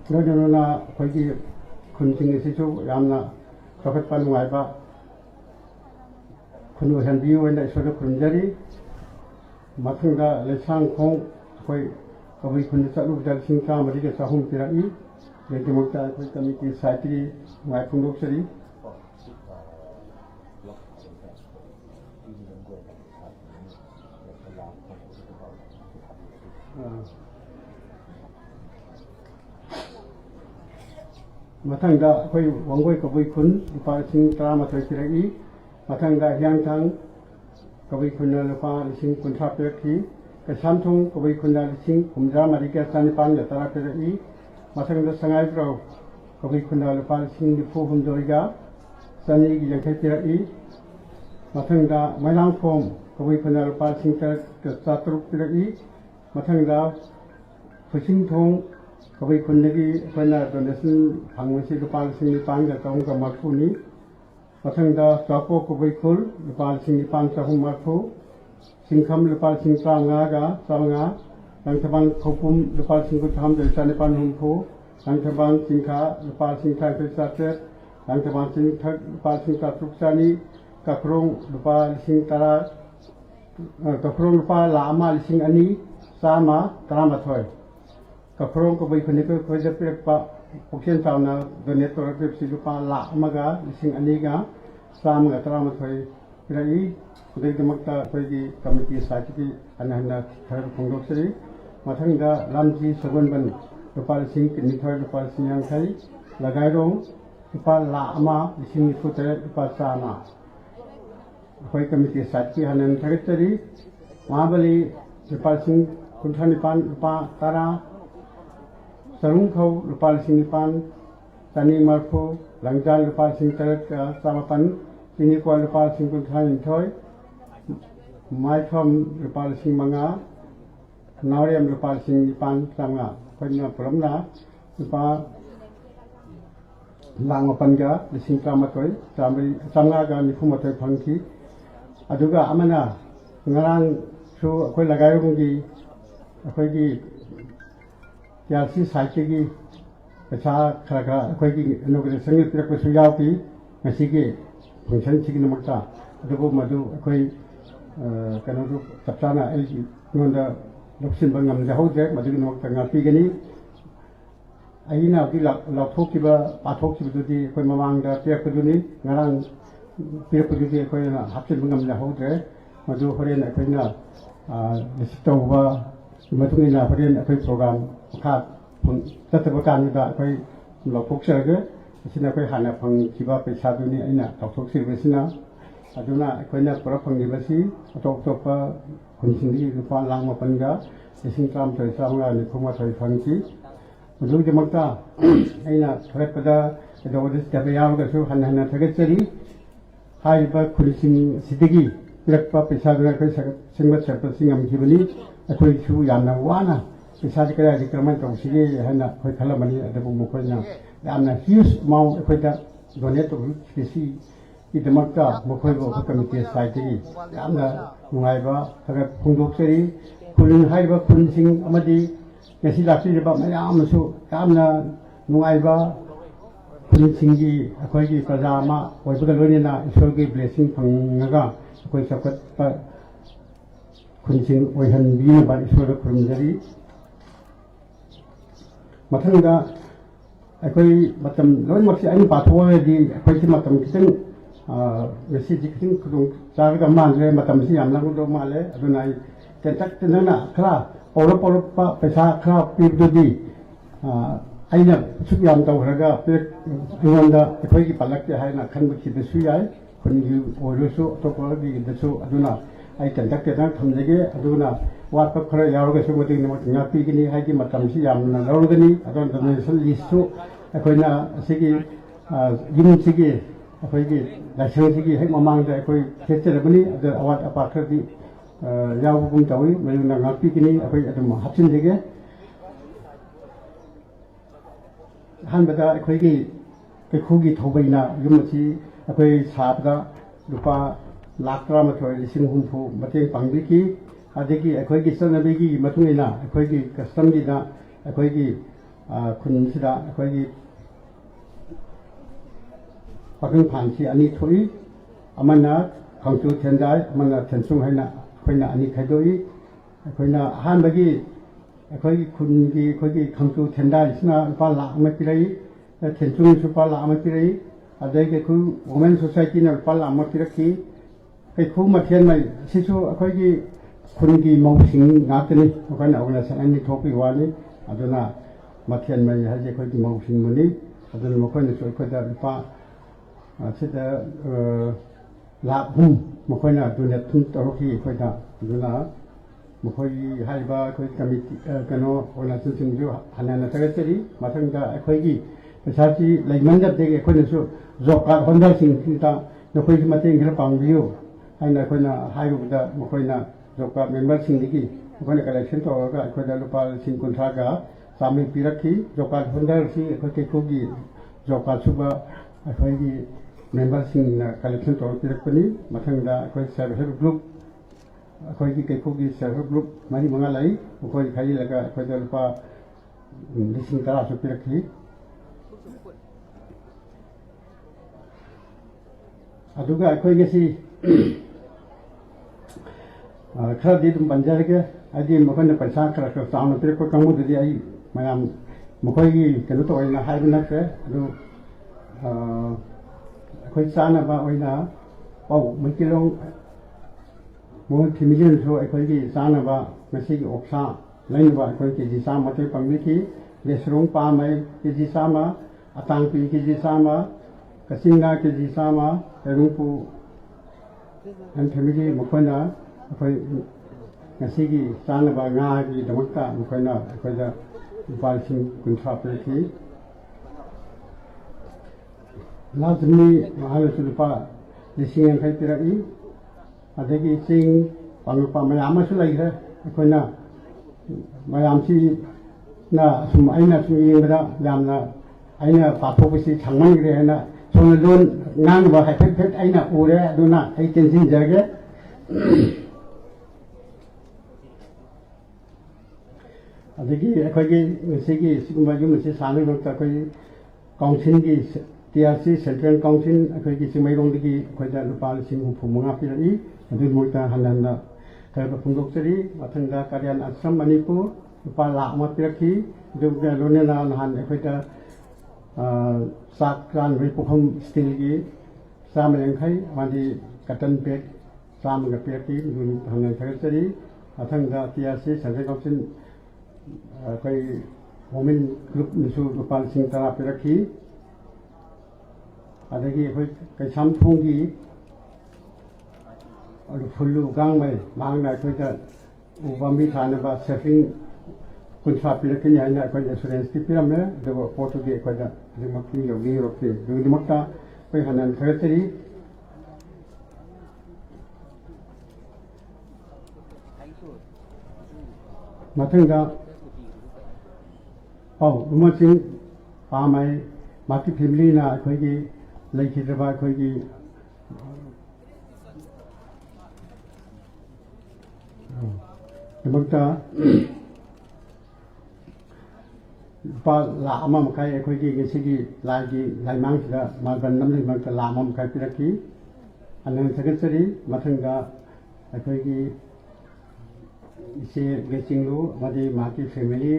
nojona akoi ki khunjing sisu jamna sokpa nungaiba khunu handiyu wenda isoda khunjari mathangda lesang khong akoi kabui khun chalu dal singka mari ke sahum pirai ledimokta akoi committee saitri ngai phongdoksari mathangda akoi wangoi kabui khun lupa sing tramathoi pirai mathangda hyangthang kabui khunna lupa lising kunthra piraki kasamthung kabui khunna lising humja marika chanipan ya tara pirai mathangda sangai pro kabui khunna lupa lising nifu humjoiga chani gi yangthai pirai mathangda mailang phom kabui khunna lupa lising chatruk pirai mathangda phusing thong kabui khundagi khona donation phangwasi lupa lising nipang ya taung ka marphuni mathangda sapo kabui khul lupa lising nipang chahum marphu singkham lupa lising tranga ga sanga langthabang khopum lupa lising kutham de chanipan humphu langthabang singkha lupa lising thai sate langthabang singthak lupa lising tatruk chani kakrong lupa lising tara kakrong lupa lama lising ani sama tramathoi kakrong kabui khuniko khoja pirpa poksen tauna donator pepsi lupa la amaga lising aniga samga tramathoi pirai kudaidamakta akhoi committee saitiki anahna thar phongdoksari mathangda lamji sagonban lupa lising nithoi lupa lising yangthai lagairong lupa la ama lising nithoi lupa sama akhoi committee saitiki hanan thagachari mahabali lupa lising kunthanipan lupa tara sarungkhau lupa lising nipan chani marphu langjan lupa lising tarat samapan tinikwa lupa lising kunthan thoi maithom lupa lising manga nauriam lupa lising nipan sanga khoina puramna lupa langopan ga lising tramatoi samga ga nifumathoi phangki aduga amana ngarang su akhoi lagairungi akhoi gi यासी साहित्य की अच्छा खरा अखोई की inauguration की तरफ से याव की मसी के फंक्शन की नमकता दुगो मधु अखोई कनो दु तपचाना एल नोंदा लक्ष्य बंगम जहोजे मधु नमकता ngapi gani aina ki lathokkiba pathokkiba अखोई ममांगदा पेकदुनि ngarang पेकदुनि अखोई ना हपसिन बंगम जहोजे मधु हरेन अखोइना लिस्टौबा मधुनिना हरेन अखोई प्रोग्राम खात ꯆꯠꯇꯕ ꯀꯥꯟꯗꯨꯗ ꯑꯩꯈꯣꯏ ꯂꯧꯊꯣꯛꯆꯔꯒ ꯑꯁꯤꯅ ꯑꯩꯈꯣꯏ ꯍꯥꯟꯅ ꯐꯪꯈꯤꯕ ꯄꯩꯁꯥꯗꯨꯅꯤ ꯑꯩꯅ ꯂꯧꯊꯣꯛꯆꯔꯤꯕꯁꯤꯅ ꯑꯗꯨꯅ ꯑꯩꯈꯣꯏꯅ ꯄꯨꯔꯛ ꯐꯪꯂꯤꯕꯁꯤ ꯑꯇꯣꯞ ꯑꯇꯣꯞꯄ ꯈꯨꯟꯁꯤꯡꯗꯒꯤ ꯂꯨꯄꯥ 8,950,994 ꯐꯪꯈꯤ ꯃꯗꯨꯒꯤꯗꯃꯛꯇ ꯑꯩꯅ ꯊꯥꯒꯠꯄꯗ ꯀꯩꯗꯧꯕꯗ ꯁꯤꯗꯕ ꯌꯥꯎꯔꯒꯁꯨ ꯍꯟꯅ ꯍꯟꯅ ꯊꯥꯒꯠꯆꯔꯤ ꯍꯥꯏꯔꯤꯕ ꯈꯨꯟꯁꯤꯡ ꯑꯁꯤꯗꯒꯤ ꯄꯤꯔꯛꯄ ꯄꯩꯁꯥꯗꯨꯅ ꯑꯩꯈꯣꯏ ꯁꯦꯝꯒꯠ ꯁꯥꯒꯠꯄꯁꯤ ꯉꯝꯈꯤꯕꯅꯤ ꯑꯩꯈꯣꯏꯁꯨ ꯌꯥꯝꯅ ꯋꯥꯅ ꯄꯩꯁꯥꯁꯤ ꯀꯗꯥꯏꯗ ꯀꯔꯝꯍꯥꯏꯅ ꯇꯧꯁꯤꯒꯦ ꯍꯥꯏꯅ ꯑꯩꯈꯣꯏ ꯈꯜꯂꯝꯕꯅꯤ ꯑꯗꯨꯕꯨ ꯃꯈꯣꯏꯅ ꯌꯥꯝꯅ ꯍ꯭ꯌꯨꯖ ꯑꯦꯃꯥꯎꯟ ꯑꯩꯈꯣꯏꯗ ꯗꯣꯅꯦꯠ ꯇꯧꯕꯤꯕꯁꯤꯒꯤꯗꯃꯛꯇ ꯃꯈꯣꯏꯕꯨ ꯑꯩꯈꯣꯏ ꯀꯃꯤꯇꯤ ꯁꯥꯏꯠꯇꯒꯤ ꯌꯥꯝꯅ ꯅꯨꯡꯉꯥꯏꯕ ꯊꯥꯒꯠ ꯐꯣꯡꯗꯣꯛꯆꯔꯤ ꯈꯨꯟ ꯍꯥꯏꯔꯤꯕ ꯈꯨꯟꯁꯤꯡ ꯑꯃꯗꯤ ꯉꯁꯤ ꯂꯥꯛꯄꯤꯔꯤꯕ ꯃꯌꯥꯝ ꯑꯃꯁꯨ ꯌꯥꯝꯅ ꯅꯨꯡꯉꯥꯏꯕ ꯈꯨꯟꯁꯤꯡꯒꯤ ꯑꯩꯈꯣꯏꯒꯤ ꯄ꯭ꯔꯖꯥ ꯑꯃ ꯑꯣꯏꯕꯒ ꯂꯣꯏꯅꯅ ꯏꯁꯣꯔꯒꯤ ꯕ꯭ꯂꯦꯁꯤꯡ ꯐꯪꯉꯒ ꯑꯩꯈꯣꯏ ꯆꯥꯎꯈꯠꯄ ꯈꯨꯟꯁꯤꯡ ꯑꯣꯏꯍꯟꯕꯤꯅꯕ ꯏꯁꯣꯔꯗ ꯈꯨꯔꯨꯝꯖꯔꯤ ꯃꯊꯪꯗ ꯑꯩꯈꯣꯏ ꯃꯇꯝ ꯂꯣꯏꯅꯃꯛꯁꯤ ꯑꯩꯅ ꯄꯥꯊꯣꯛꯑꯒꯗꯤ ꯑꯩꯈꯣꯏꯁꯤ ꯃꯇꯝ ꯈꯤꯇꯪ ꯉꯁꯤꯗꯤ ꯈꯤꯇꯪ ꯈꯨꯗꯣꯡ ꯆꯥꯒꯗꯕ ꯃꯥꯟꯗ꯭ꯔꯦ ꯃꯇꯝꯁꯤ ꯌꯥꯝ ꯂꯧꯒꯗꯕ ꯃꯥꯜꯂꯦ ꯑꯗꯨꯅ ꯑꯩ ꯇꯦꯟꯇꯛꯇꯅ ꯈꯔ ꯄꯧꯔꯞꯄ ꯄꯩꯁꯥ ꯈꯔ ꯄꯤꯕꯗꯨꯗꯤ ꯑꯩꯅ ꯁꯨꯛ ꯌꯥꯝ ꯇꯧꯈ꯭ꯔꯒ ꯑꯩꯉꯣꯟꯗ ꯑꯩꯈꯣꯏꯒꯤ ꯄꯜꯂꯛꯇꯦ ꯍꯥꯏꯅ ꯈꯟꯕꯈꯤꯕꯁꯨ ꯌꯥꯏ ꯈꯨꯟꯒꯤ ꯑꯣꯏꯔꯁꯨ ꯑꯇꯣꯞꯄꯒꯤꯗꯁꯨ ꯑꯗꯨꯅ ꯑꯩ ꯇꯦꯟꯇꯛꯇꯅ ꯊꯝꯖꯒꯦ ꯑꯗꯨꯅ ꯋꯥꯠꯄ ꯈꯔ ꯌꯥꯎꯔꯒꯁꯨ ꯃꯗꯨꯒꯤꯗꯃꯛꯇ ꯉꯥꯛꯄꯤꯒꯅꯤ ꯍꯥꯏꯗꯤ ꯃꯇꯝꯁꯤ ꯌꯥꯝꯅ ꯂꯧꯔꯒꯅꯤ ꯑꯗꯨꯅ ꯗꯣꯅꯦꯁꯟ ꯂꯤꯁꯁꯨ ꯑꯩꯈꯣꯏꯅ ꯑꯁꯤꯒꯤ ꯌꯨꯝꯁꯤꯒꯤ ꯑꯩꯈꯣꯏꯒꯤ ꯂꯥꯏꯁꯪꯁꯤꯒꯤ ꯍꯦꯛ ꯃꯃꯥꯡꯗ ꯑꯩꯈꯣꯏ ꯊꯦꯠꯆꯔꯕꯅꯤ ꯑꯗꯨ ꯑꯋꯥꯠ ꯑꯄꯥ ꯈꯔꯗꯤ ꯌꯥꯎꯕꯒꯨꯝ ꯇꯧꯏ ꯃꯗꯨꯅ ꯉꯥꯛꯄꯤꯒꯅꯤ ꯑꯩꯈꯣꯏ ꯑꯗꯨꯝ ꯍꯥꯞꯆꯤꯟꯖꯒꯦ ꯑꯍꯥꯟꯕꯗ ꯑꯩꯈꯣꯏꯒꯤ ꯀꯩꯈꯨꯒꯤ ꯊꯧꯕꯩꯅ ꯌꯨꯝ ꯑꯁꯤ ꯑꯩꯈꯣꯏ ꯁꯥꯕꯗ ꯂꯨꯄꯥ 1,13,50,000 ꯃꯇꯦꯡ ꯄꯥꯡꯕꯤꯈꯤ ꯑꯗꯒꯤ ꯑꯩꯈꯣꯏꯒꯤ ꯆꯠꯅꯕꯤꯒꯤ ꯃꯇꯨꯡ ꯏꯟꯅ ꯑꯩꯈꯣꯏꯒꯤ ꯀꯁꯇꯝꯒꯤꯗ ꯑꯩꯈꯣꯏꯒꯤ ꯈꯨꯟꯁꯤꯗ ꯑꯩꯈꯣꯏꯒꯤ ꯄꯥꯈꯪ ꯐꯥꯟꯁꯤ ꯑꯅꯤ ꯊꯣꯛꯏ ꯑꯃꯅ ꯈꯪꯆꯨ ꯊꯦꯟꯗꯥꯏ ꯑꯃꯅ ꯊꯦꯟꯁꯨꯡ ꯍꯥꯏꯅ ꯑꯩꯈꯣꯏꯅ ꯑꯅꯤ ꯈꯥꯏꯗꯣꯛꯏ ꯑꯩꯈꯣꯏꯅ ꯑꯍꯥꯟꯕꯒꯤ ꯑꯩꯈꯣꯏꯒꯤ ꯈꯨꯟꯒꯤ ꯑꯩꯈꯣꯏꯒꯤ ꯈꯪꯆꯨ ꯊꯦꯟꯗꯥꯏꯁꯤꯅ ꯂꯨꯄꯥ 1,00,000 ꯄꯤꯔꯛꯏ ꯊꯦꯟꯁꯨꯡꯁꯨ ꯂꯨꯄꯥ 1,00,000 ꯄꯤꯔꯛꯏ ꯑꯗꯒꯤ ꯑꯩꯈꯣꯏ ꯋꯨꯃꯦꯟ ꯁꯣꯁꯥꯏꯇꯤꯅ ꯂꯨꯄꯥ 1,00,000 ꯄꯤꯔꯛꯈꯤ ꯀꯩꯈꯨ ꯃꯊꯦꯜꯃꯩ ꯑꯁꯤꯁꯨ ꯑꯩꯈꯣꯏꯒꯤ ꯈꯨꯟꯒꯤ ꯃꯧꯁꯤꯡ ꯉꯥꯛꯇꯅꯤ ꯑꯩꯈꯣꯏꯅ ꯑꯣꯔꯒꯅꯥꯏꯖꯦꯁꯟ ꯑꯅꯤ ꯊꯣꯛꯄꯒꯤ ꯋꯥꯅꯤ ꯑꯗꯨꯅ ꯃꯊꯦꯜꯃꯩ ꯍꯥꯏꯁꯦ ꯑꯩꯈꯣꯏꯒꯤ ꯃꯧꯁꯤꯡꯕꯨꯅꯤ ꯑꯗꯨꯅ ꯃꯈꯣꯏꯅꯁꯨ ꯑꯩꯈꯣꯏꯗ ꯂꯨꯄꯥ ꯁꯤꯗ 3,00,000 ꯃꯈꯣꯏꯅ ꯗꯣꯅꯦꯠ ꯇꯧꯔꯛꯈꯤ ꯑꯩꯈꯣꯏꯗ ꯑꯗꯨꯅ ꯃꯈꯣꯏꯒꯤ ꯍꯥꯏꯔꯤꯕ ꯑꯩꯈꯣꯏ ꯀꯃꯤꯇꯤ ꯑꯣꯔꯒꯅꯥꯏꯖꯦꯁꯟꯁꯤꯡꯁꯨ ꯍꯟꯅ ꯍꯟꯅ ꯊꯥꯒꯠꯆꯔꯤ ꯃꯊꯪꯗ ꯑꯩꯈꯣꯏꯒꯤ ꯄꯩꯁꯥꯁꯤ ꯂꯩꯃꯟꯗꯕꯗꯒꯤ ꯑꯩꯈꯣꯏꯅꯁꯨ ꯖꯣꯕ ꯀꯥꯔꯗ ꯍꯣꯜꯗꯔꯁꯤꯡꯁꯤꯗ ꯅꯈꯣꯏꯁꯨ ꯃꯇꯦꯡ ꯈꯔ ꯄꯥꯡꯕꯤꯌꯨ ꯍꯥꯏꯅ ꯑꯩꯈꯣꯏꯅ ꯍꯥꯏꯔꯨꯕꯗ ꯃꯈꯣꯏꯅ ꯖꯣꯕ ꯀꯥꯔꯗ ꯃꯦꯝꯕꯔꯁꯤꯡꯗꯒꯤ ꯑꯩꯈꯣꯏꯅ ꯀꯂꯦꯛꯁꯟ ꯇꯧꯔꯒ ꯑꯩꯈꯣꯏꯗ ꯂꯨꯄꯥ 50,000 ꯄꯤꯔꯛꯈꯤ ꯖꯣꯕ ꯀꯥꯔꯗ ꯍꯣꯜꯗꯔꯁꯤ ꯑꯩꯈꯣꯏ ꯀꯩꯈꯨꯒꯤ ꯖꯣꯕ ꯀꯥꯔꯗ ꯁꯨꯕ ꯑꯩꯈꯣꯏꯒꯤ ꯃꯦꯝꯕꯔꯁꯤꯡꯅ ꯀꯂꯦꯛꯁꯟ ꯇꯧꯔꯒ ꯄꯤꯔꯛꯄꯅꯤ ꯃꯊꯪꯗ ꯑꯩꯈꯣꯏ ꯁꯦꯜꯐ ꯍꯦꯜꯞ ꯒ꯭ꯔꯨꯞ ꯑꯩꯈꯣꯏꯒꯤ ꯀꯩꯈꯨꯒꯤ ꯁꯦꯜꯐ ꯍꯦꯜꯞ ꯒ꯭ꯔꯨꯞ 4-5 ꯂꯩ ꯃꯈꯣꯏ ꯈꯥꯏꯖꯤꯜꯂꯒ ꯑꯩꯈꯣꯏꯗ ꯂꯨꯄꯥ 10,000 ꯄꯤꯔꯛꯈꯤ ꯑꯗꯨꯒ ꯑꯩꯈꯣꯏꯒꯤꯁꯤ ꯈꯔꯗꯤ ꯑꯗꯨꯝ ꯄꯟꯖꯔꯒꯦ ꯍꯥꯏꯗꯤ ꯃꯈꯣꯏꯅ ꯄꯩꯁꯥ ꯈꯔ ꯆꯥꯎꯅ ꯄꯤꯔꯛꯄ ꯀꯥꯡꯕꯨꯗꯨꯗꯤ ꯑꯩ ꯃꯌꯥꯝ ꯃꯈꯣꯏꯒꯤ ꯀꯩꯅꯣ ꯇꯧꯑꯦꯅ ꯍꯥꯏꯕ ꯅꯠꯇ꯭ꯔꯦ ꯑꯗꯨ ꯑꯩꯈꯣꯏ ꯆꯥꯅꯕ ꯑꯣꯏꯅ ꯄꯥꯎ ꯃꯩꯇꯩꯂꯣꯟ ꯃꯣꯏ ꯐꯦꯃꯤꯂꯤꯅꯁꯨ ꯑꯩꯈꯣꯏꯒꯤ ꯆꯥꯅꯕ ꯉꯁꯤꯒꯤ ꯑꯣꯛꯁꯥ ꯂꯩꯅꯕ ꯑꯩꯈꯣꯏ KG 100 ꯃꯇꯦꯡ ꯄꯥꯡꯕꯤꯈꯤ ꯂꯦꯁꯔꯣꯡ ꯄꯥꯝꯃꯩ KG 100 ꯑꯇꯥꯡꯄꯤ KG 100 ꯀꯆꯤꯡꯅ KG 100 ꯀꯩꯔꯨꯡꯄꯨ ꯑꯦꯟ ꯐꯦꯃꯤꯂꯤ ꯃꯈꯣꯏꯅ ꯑꯩꯈꯣꯏ ꯉꯁꯤꯒꯤ ꯆꯥꯅꯕ ꯉꯥꯒꯤꯗꯃꯛꯇ ꯃꯈꯣꯏꯅ ꯑꯩꯈꯣꯏꯗ ꯂꯨꯄꯥ 50,000 ꯄꯤꯔꯛꯈꯤ ꯂꯥꯖꯃꯤ ꯃꯍꯥꯛꯅꯁꯨ ꯂꯨꯄꯥ 50,000 ꯄꯤꯔꯛꯏ ꯑꯗꯒꯤ ꯆꯦꯡ ꯄꯥꯡꯂꯛꯄ ꯃꯌꯥꯝ ꯑꯃꯁꯨ ꯂꯩꯈ꯭ꯔꯦ ꯑꯩꯈꯣꯏꯅ ꯃꯌꯥꯝꯁꯤꯅ ꯁꯨꯝ ꯑꯩꯅ ꯁꯨꯝ ꯌꯦꯡꯕꯗ ꯌꯥꯝꯅ ꯑꯩꯅ ꯄꯥꯊꯣꯛꯄꯁꯤ ꯁꯥꯡꯃꯟꯈ꯭ꯔꯦ ꯍꯥꯏꯅ ꯁꯣꯝꯅ ꯂꯣꯟ ꯉꯥꯡꯕ ꯍꯥꯏꯐꯦꯠ ꯑꯩꯅ ꯎꯔꯦ ꯑꯗꯨꯅ ꯑꯩ ꯇꯦꯟꯁꯤꯟꯖꯔꯒꯦ ꯑꯗꯒꯤ ꯑꯩꯈꯣꯏꯒꯤ ꯉꯁꯤꯒꯤ ꯁꯤꯒꯨꯝꯕ ꯌꯨꯝ ꯑꯁꯤ ꯁꯥꯅꯕꯒꯤꯗꯃꯛꯇ ꯑꯩꯈꯣꯏ ꯀꯥꯎꯟꯁꯤꯜꯒꯤ TRC ꯁꯦꯟꯇ꯭ꯔꯦꯜ ꯀꯥꯎꯟꯁꯤꯜ ꯑꯩꯈꯣꯏꯒꯤ ꯆꯤꯡꯃꯩꯔꯣꯡꯗꯒꯤ ꯑꯩꯈꯣꯏꯗ ꯂꯨꯄꯥ 65,000 ꯄꯤꯔꯛꯏ ꯑꯗꯨꯒꯤꯗꯃꯛꯇ ꯍꯟꯅ ꯍꯟꯅ ꯈꯔ ꯐꯣꯡꯗꯣꯛꯆꯔꯤ ꯃꯊꯪꯗ ꯀꯥꯔꯤꯌꯥꯟ ꯑꯁ꯭ꯔꯝ ꯃꯅꯤꯄꯨꯔ ꯂꯨꯄꯥ 1,00,000 ꯄꯤꯔꯛꯈꯤ ꯑꯗꯨꯒ ꯂꯣꯏꯅꯅ ꯅꯍꯥꯟ ꯑꯩꯈꯣꯏꯗ ꯆꯥꯛ ꯆꯥꯅꯕꯒꯤ ꯄꯨꯈꯝ ꯁ꯭ꯇꯤꯜꯒꯤ 150 ꯑꯃꯗꯤ ꯀꯇꯟ ꯕꯦഗ് 100 ꯄꯤꯔꯛꯈꯤ ꯑꯗꯨ ꯍꯟꯅ ꯊꯥꯒꯠꯆꯔꯤ ꯃꯊꯪꯗ TRC ꯁꯦꯟꯇ꯭ꯔꯦꯜ ꯀꯥꯎꯟꯁꯤꯜ ꯑꯩꯈꯣꯏ women group nisu rupal sing tara pirakhi adagi khoi kaisam thongi alu fullu gang mai mangna khoi ta ubami thana ba surfing kunfa pirakhi haina khoi insurance ki piramne dego photo ge khoi da dimakki yogi roke dimakta khoi hanan thagteri mathanga oh umaching pamai maki family na khoi gi laikhidaba khoi gi dimakta pa la ama makai khoi gi gesigi lai gi laimang sida magan namli makta la ama makai piraki anan thagteri mathanga khoi gi ise gesinglu madi maki family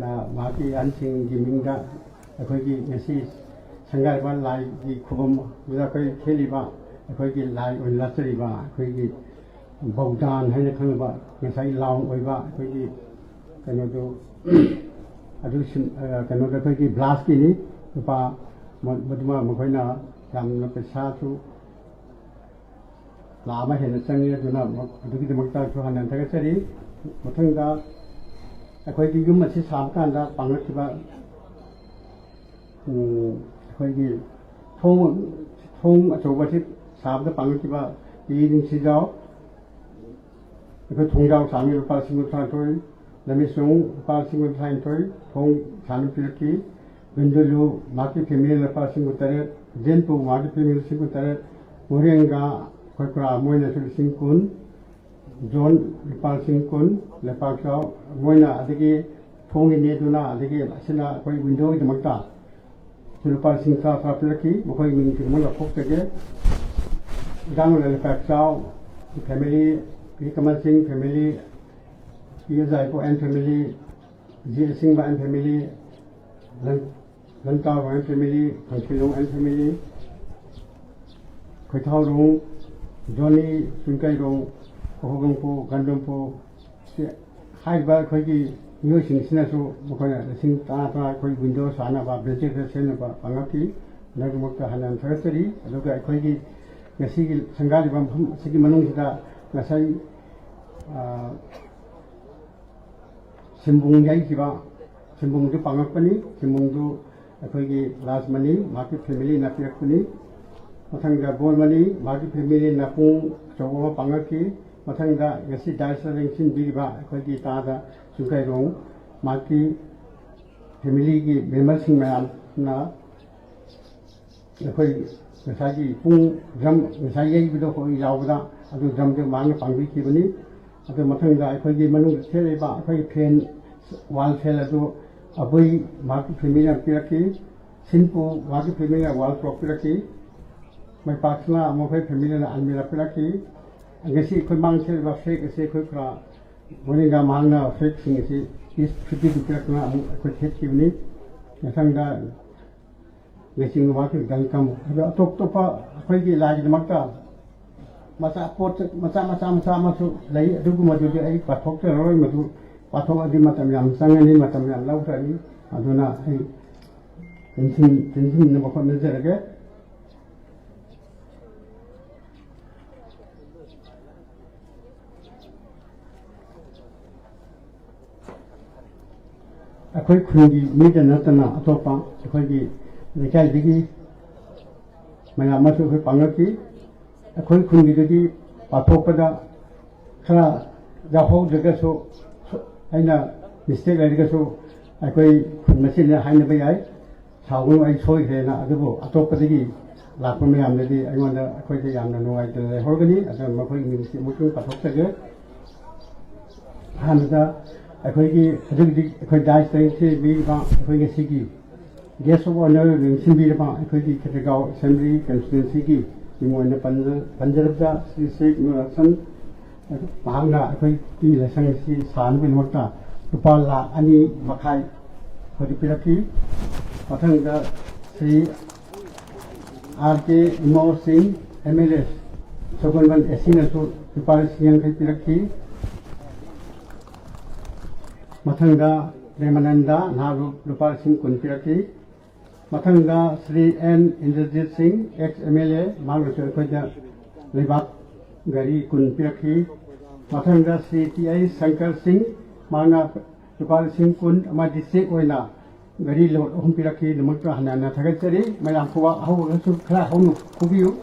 na maki ansing gi mingda akhoi gi ngasi sangai ba lai gi khubam buda kai kheli ba akhoi gi lai on latri ba akhoi gi baudan haina khang ba ngasai laung oi ba akhoi gi kano do adu kano da akhoi gi blast ki ni pa maduma makhoina yam na pesa chu la ma hena changi aduna adu gi demakta chu hanan thagachari mathanga akhoi gi yum achi sam kan da pangakhiba akhoi gi thong achoba chi sam da pangakhiba yi ning si jaw akhoi thong jaw sami rupa singu tha toi lami sung rupa singu tha toi thong sami pilki bindulu maki family rupa singu tare denpu maki family singu tare morenga khoi kra moina su singkun John Lepal Singkun, Lepal Shaw, Moina, Adigi, Tongi Neduna, Adigi, Sina, Koi window in the Makta. Lepal Singsa, Fapilaki, Mokoi Ming, Mola Pokage, Dang Lepal Shaw, family, Pikaman Singh family, Yazaipo and family, Jia Singba and family, Lantao and family, Kankilong and family, Koitao Rong, Johnny Sunkai Rong, Hogangpo, Gandampo, Haiba, Kogi, Nursing Sinasu, Mokana, Sing Tata, Koi windows, Anaba, Bridget, Senaba, Pangaki, Nagamoka Hanan Tertiary, Loka Kogi, Nasigi, Sangali, Sigi Manungita, Nasai, Simbung Yaikiba, Simbung to Pangapani, Simbung to Kogi, last money, market family, Napiakuni, Matanga Bol money, market family, Napung, Chogo Pangaki, Matanga, Yasi Dyson, Sin Biba, Kogi Tada, Sukai Rong, Maki, family, Bemersing Man, Na, the Koi, the Sagi, Pung, Drum, the Sagi, with the Koi Yauda, and the Drum the Man, Pangi Kibuni, at the Matanga, Kogi Manu, Teleba, Koi Pen, Wal Felado, Abui, Market family, Piraki, Sinpo, Market family, Wal Propiraki, my partner, Mokai family, and Mira Piraki. Gasi koi mang se ba fake se koi kra moninga mangna fake sing se is pretty to kra na koi thet ki ni nasanga gasi ngwa ki gang kam top topa koi gi laj de makta masa pot masa ma su lai dugu ma du ai pathok te roi ma du pathok adi matam yam sangani matam yam lau sa ni aduna ai tensin ne ba ko ne jere akhoi khungi mida natana atopa akhoi gi lekai digi maya masu khoi pangaki akhoi khungi digi pathopada khala jaho jaga so aina mistake lai so akhoi khun masin haina ba yai sawu ai choi khena adubu atopa digi lakpa mayam dagi aingona akhoi de yamna nuai de horgani asa makhoi mi si mutu pathoktage hanada akhoi akhoi dai stay se bi ba akhoi ge sigi guest of honor ring sin bi ba akhoi gi Tingkao assembly constituency gi imona panjarabda si se san bahangna akhoi ki lesang si san bin wakta rupa la ani makhai khodi piraki pathanga Sri Echil-Enaosinggi MLS Sokonban Esina su rupa siang kai piraki Matanga Premananda Naru Lupal Singh Kunpiraki Mathanga Sri N Indrajit Singh ex MLA Magrusu Khoja Lebak Gari Kunpiraki Mathanga Sri T.I. Shankar Singh Magna Lupal Singh Kun Amadisik Oina Gari Lord Humpiraki Namakta Hanana Tagachari Mayam Kuwa Hawu Kra Honu Kubiu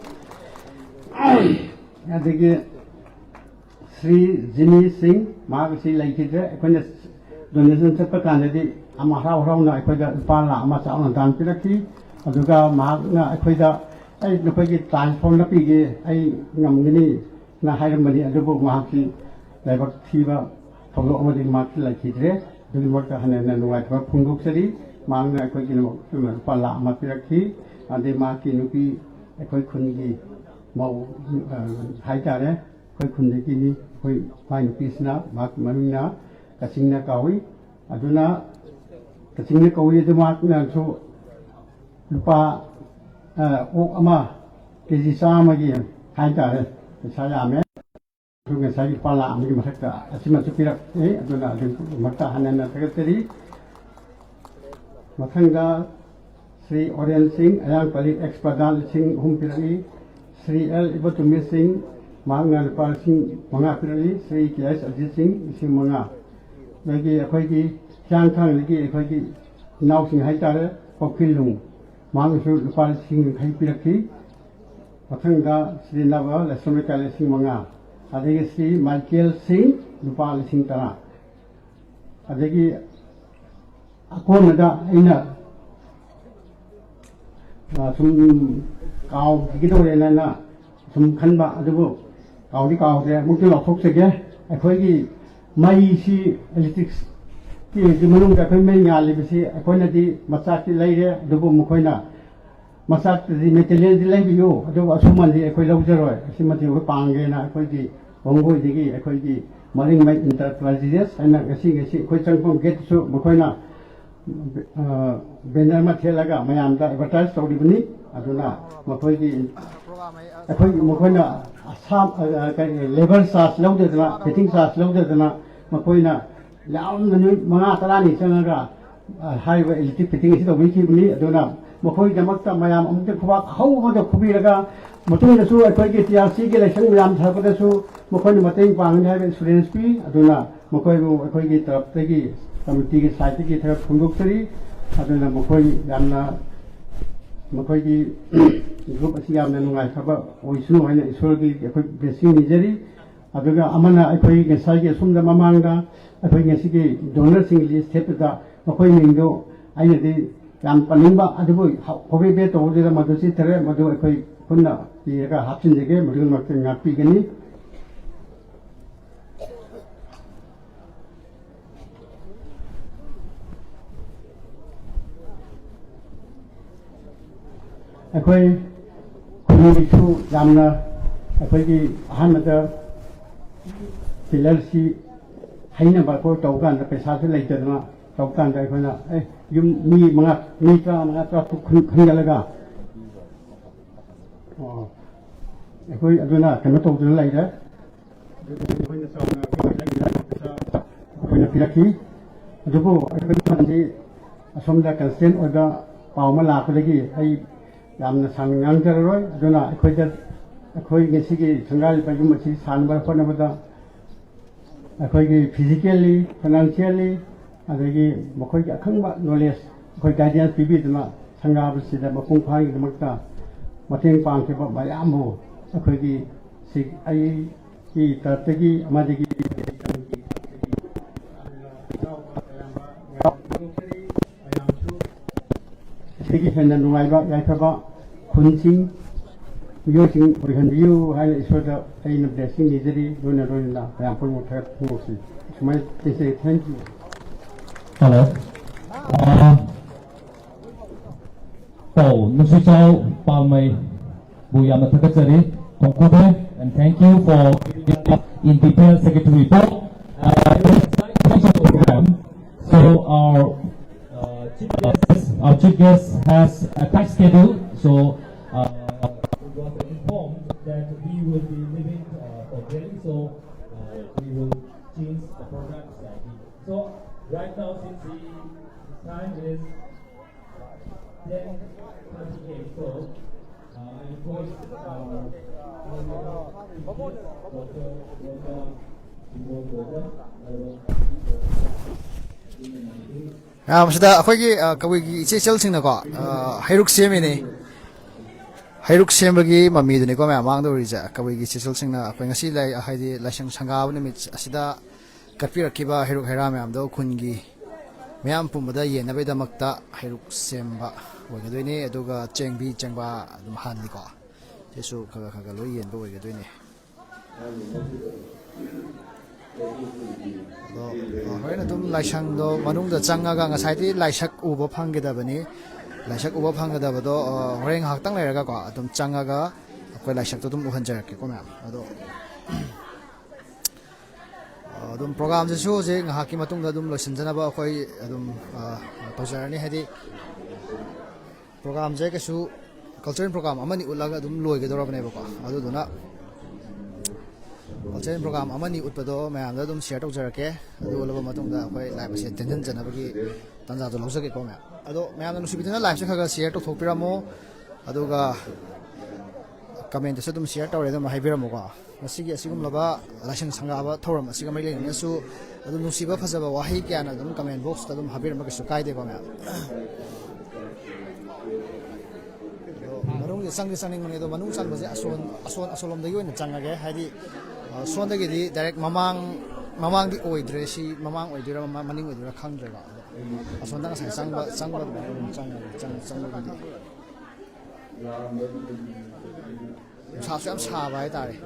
Adigi Sri Jimmy Singh Magasi Laikidra Equanis Donation Sepakandi Amahra Rona Equida Pala Amasa on Dampiraki Aduga Magna Equida I Nupaki Time from the Pigi I Namini Naharamani Adubu Mahaki Labak Tiva Polo Omadi Maki Laikidre doing work a Hanan and White Pungu City Magna Equino Pala Mapiraki and the Maki Nupi Equikundi Mo Haitare Equikundini Fine Pisna Mak Marina Kasingna Kawi Aduna Kasingna Kawi the Mark so Lupa Okama Kizisam again Haitare Sayame Sagi Pala Mata Asimatupira Aduna Mata Hanana Secretary Matanga Sri Orion Singh Ayang Pali Expadal Singh Humpiri Sri L Ibotumi Singh Magna Pal Singh Mangapiri Sri K.S. Ajit Singh Singh Manga Lagi Akwagi Chang Kang Lagi Akwagi Now Singh Haitare Pokilung Mangu Pal Singh Haipiraki Matanga Sri Nava Lasomika Singh Manga Adegi Sri Michael Singh Lupal Singh Tara Adegi Akonada Ina Sum Cow Gidorena Sum Kanba Adubu Kaudi Cow there Mukil Fox again Akwagi Mai Si Electrics the Munga Pemia Libisi Akonadi Masaki Lady Dubu Mukoina Masak the Metallian Labio Adu Asuman the Equilogero Simati Pangena Akwagi Bongo Digi Akwagi Maring Mike Enterprises and a sing question from Get to Mukoina Benama Telaga Mayam advertised Saudi Buni Aduna Makogi Mukoina level SARS loaded fitting SARS loaded Makoina Laun Manatarani Sanaga highway electric fitting is the wiki Aduna Makoi Damata Mayam Umta how would the Kubiraga Matuna Su Akwagi TRC election Ram Tapadasu Mokoi Mating Pang have insurance fee Aduna Mokoi Akwagi Tapegi Committee Saitiki Kundukari Aduna Mokoi Yamna Mokogi group Asiam Nungaiba Oisunu and Isolgi Blessing Nijeri Aduga Amana Akwagi and Sagi Sunda Mamanga Akwagi Sigi donor singly stepda Mokoi Mingo I did Yan Panimba Adabu Hobi Bet over the Madusi Tere Madu Akoi Puna the Hapsin the game Madu Martin Pigani Akwai Kunitu Yamna Akwai Hamada Filarsi Haina Bako Togan the Pesatu later Togan Divana you me Mitra Matra Kungalaga Akwai Aduna cannot talk to later Piraki Dubu Akwai Asomda consent or the Paumala Kulagi Yamna Sangang Roy, Dona, Akwai Gesiki, Sangal Pajumati, Sanbar Panabada, Akwai physically, financially, and Mokoi Akamba, no less, Koi guidance Pibitama, Sangab Sida Mapung Pai, the Makta, Mating Pang, Bayambo, Akwai Sig I, Tategi, Madigi. Keikhu Nungaiba Yaikaba Kunching Using for you highly sort of a blessing easily when I run now. I am putting her mostly. So my say thank you. Hello. Pao Nusuchao Palmai Buyama Takachari Konkude and thank you for in detail secretary report. Program. So our chief guest has a tight schedule, so we was informed that we will be leaving for Delhi, so we will change the program slightly. So Right now, since the time is 10:28, so I request ꯃꯁꯤꯗ ꯑꯩꯈꯣꯏꯒꯤ ꯀꯕꯨꯏꯒꯤ ꯏꯆꯦ-ꯏꯆꯜꯁꯤꯡꯅ ꯀꯣ ꯍꯩꯔꯨꯛ ꯁꯦꯝꯃꯤꯅꯤ ꯍꯩꯔꯨꯛ ꯁꯦꯝꯕꯒꯤ ꯃꯃꯤꯗꯨꯅꯤꯀꯣ ꯃꯌꯥꯝ ꯃꯥꯡꯗꯧꯔꯤꯁꯦ ꯀꯕꯨꯏꯒꯤ ꯏꯆꯦ-ꯏꯆꯜꯁꯤꯡꯅ ꯑꯩꯈꯣꯏ ꯉꯁꯤ ꯍꯥꯏꯗꯤ ꯂꯥꯏꯁꯪ ꯁꯪꯒꯥꯕ ꯅꯨꯃꯤꯠ ꯑꯁꯤꯗ ꯀꯠꯄꯤꯔꯛꯈꯤꯕ ꯍꯩꯔꯨꯛ ꯍꯩꯔꯥ ꯃꯌꯥꯝꯗꯣ ꯈꯨꯟꯒꯤ ꯃꯌꯥꯝ ꯄꯨꯝꯕꯗ ꯌꯦꯟꯅꯕꯒꯤꯗꯃꯛꯇ ꯍꯩꯔꯨꯛ ꯁꯦꯝꯕ ꯑꯣꯏꯒꯗꯣꯏꯅꯤ ꯑꯗꯨꯒ ꯆꯦꯡꯕꯤ ꯆꯦꯡꯕꯥ ꯑꯗꯨꯝ ꯍꯥꯟꯅꯤꯀꯣ ꯁꯤꯁꯨ ꯈꯔ ꯂꯣꯏ ꯌꯦꯟꯕ ꯑꯣꯏꯒꯗꯣꯏꯅꯤ ꯑꯗꯣ ꯍꯣꯔꯦꯟ ꯑꯗꯨꯝ ꯂꯥꯏꯁꯪꯗꯣ ꯃꯅꯨꯡꯗ ꯆꯪꯉꯒ ꯉꯁꯥꯏꯗꯤ ꯂꯥꯏꯁꯛ ꯎꯕ ꯐꯪꯈꯤꯗꯕꯅꯤ ꯂꯥꯏꯁꯛ ꯎꯕ ꯐꯪꯒꯗꯕꯗꯣ ꯍꯣꯔꯦꯟ ꯉꯥꯏꯍꯥꯛꯇꯪ ꯂꯩꯔꯒꯀꯣ ꯑꯗꯨꯝ ꯆꯪꯉꯒ ꯑꯩꯈꯣꯏ ꯂꯥꯏꯁꯛꯇꯣ ꯑꯗꯨꯝ ꯎꯍꯟꯖꯔꯛꯀꯦꯀꯣ ꯃꯌꯥꯝ ꯑꯗꯣ ꯑꯗꯨꯝ ꯄ꯭ꯔꯣꯒꯥꯝꯁꯤꯁꯨ ꯍꯧꯖꯤꯛ ꯉꯥꯏꯍꯥꯛꯀꯤ ꯃꯇꯨꯡꯗ ꯑꯗꯨꯝ ꯂꯣꯏꯁꯤꯟꯖꯅꯕ ꯑꯩꯈꯣꯏ ꯑꯗꯨꯝ ꯇꯧꯖꯔꯅꯤ ꯍꯥꯏꯗꯤ ꯄ꯭ꯔꯣꯒꯥꯝꯁꯦ ꯀꯩꯁꯨ ꯀꯜꯆꯔꯦꯜ ꯄ꯭ꯔꯣꯒꯥꯝ ꯑꯃꯅꯤ ꯎꯠꯂꯒ ꯑꯗꯨꯝ ꯂꯣꯏꯒꯗꯧꯔꯕꯅꯦꯕꯀꯣ ꯑꯗꯨꯗꯨꯅ ꯀꯜꯆꯔꯦꯜ ꯄ꯭ꯔꯣꯒꯥꯝ ꯑꯃꯅꯤ ꯎꯠꯄꯗꯣ ꯃꯌꯥꯝꯗ ꯑꯗꯨꯝ ꯁꯤꯌꯔ ꯇꯧꯖꯔꯛꯀꯦ ꯑꯗꯨ ꯎꯠꯂꯕ ꯃꯇꯨꯡꯗ ꯑꯩꯈꯣꯏ ꯂꯥꯏꯚ ꯑꯁꯤ ꯇꯦꯟꯁꯤꯟꯖꯅꯕꯒꯤ ꯇꯥꯟꯖꯥꯗꯣ ꯂꯧꯖꯒꯦꯀꯣ ꯃꯌꯥꯝ ꯑꯗꯣ ꯃꯌꯥꯝꯅ ꯅꯨꯡꯁꯤꯕꯤꯗꯨꯅ ꯂꯥꯏꯚꯁꯦ ꯈꯔ ꯁꯤꯌꯔ ꯇꯧꯊꯣꯛꯄꯤꯔꯝꯃꯣ ꯑꯗꯨꯒ ꯀꯃꯦꯟꯇꯁꯨ ꯑꯗꯨꯝ ꯁꯤꯌꯔ ꯇꯧꯔꯦ ꯑꯗꯨꯝ ꯍꯥꯏꯕꯤꯔꯝꯃꯣꯀꯣ ꯃꯁꯤꯒꯤ ꯑꯁꯤꯒꯨꯝꯂꯕ ꯂꯥꯏꯁꯪ ꯁꯪꯒꯥꯕ ꯊꯧꯔꯝ ꯑꯁꯤꯒ ꯃꯔꯤ ꯂꯩꯅꯅꯁꯨ ꯑꯗꯨꯝ ꯅꯨꯡꯁꯤꯕ ꯐꯖꯕ ꯋꯥꯍꯩ ꯀꯌꯥꯅ ꯑꯗꯨꯝ ꯀꯃꯦꯟ ꯕꯣꯛꯁꯇ ꯑꯗꯨꯝ ꯍꯥꯏꯕꯤꯔꯝꯕ ꯀꯩꯁꯨ ꯀꯥꯏꯗꯦꯀꯣ ꯃꯌꯥꯝ ꯃꯅꯨꯡꯁꯦ ꯆꯪꯅꯤꯡꯕꯅꯦ ꯑꯗꯣ ꯃꯅꯨꯡ ꯆꯪꯕꯁꯦ ꯑꯁꯣꯟꯂꯣꯝꯗꯒꯤ ꯑꯣꯏꯅ ꯆꯪꯉꯒꯦ ꯍꯥꯏꯗꯤ ꯁꯣꯟꯗꯒꯤꯗꯤ ꯗꯥꯏꯔꯦꯛ ꯃꯃꯥꯡꯗꯤ ꯑꯣꯏꯗ꯭ꯔꯦ ꯁꯤ ꯃꯃꯥꯡ ꯑꯣꯏꯗꯣꯏꯔꯥ ꯃꯅꯤꯡ ꯑꯣꯏꯗꯣꯏꯔꯥ ꯈꯪꯗ꯭ꯔꯦꯀꯣ ꯑꯗꯣ ꯑꯁꯣꯝꯗ ꯉꯁꯥꯏ ꯆꯪꯕ ꯑꯗꯨꯃꯥꯏꯅ ꯑꯗꯨꯝ ꯆꯪꯕꯒꯤꯗꯤ ꯅꯨꯡꯁꯥꯁꯨ ꯌꯥꯝ ꯁꯥꯕ ꯍꯥꯏꯇꯥꯔꯦ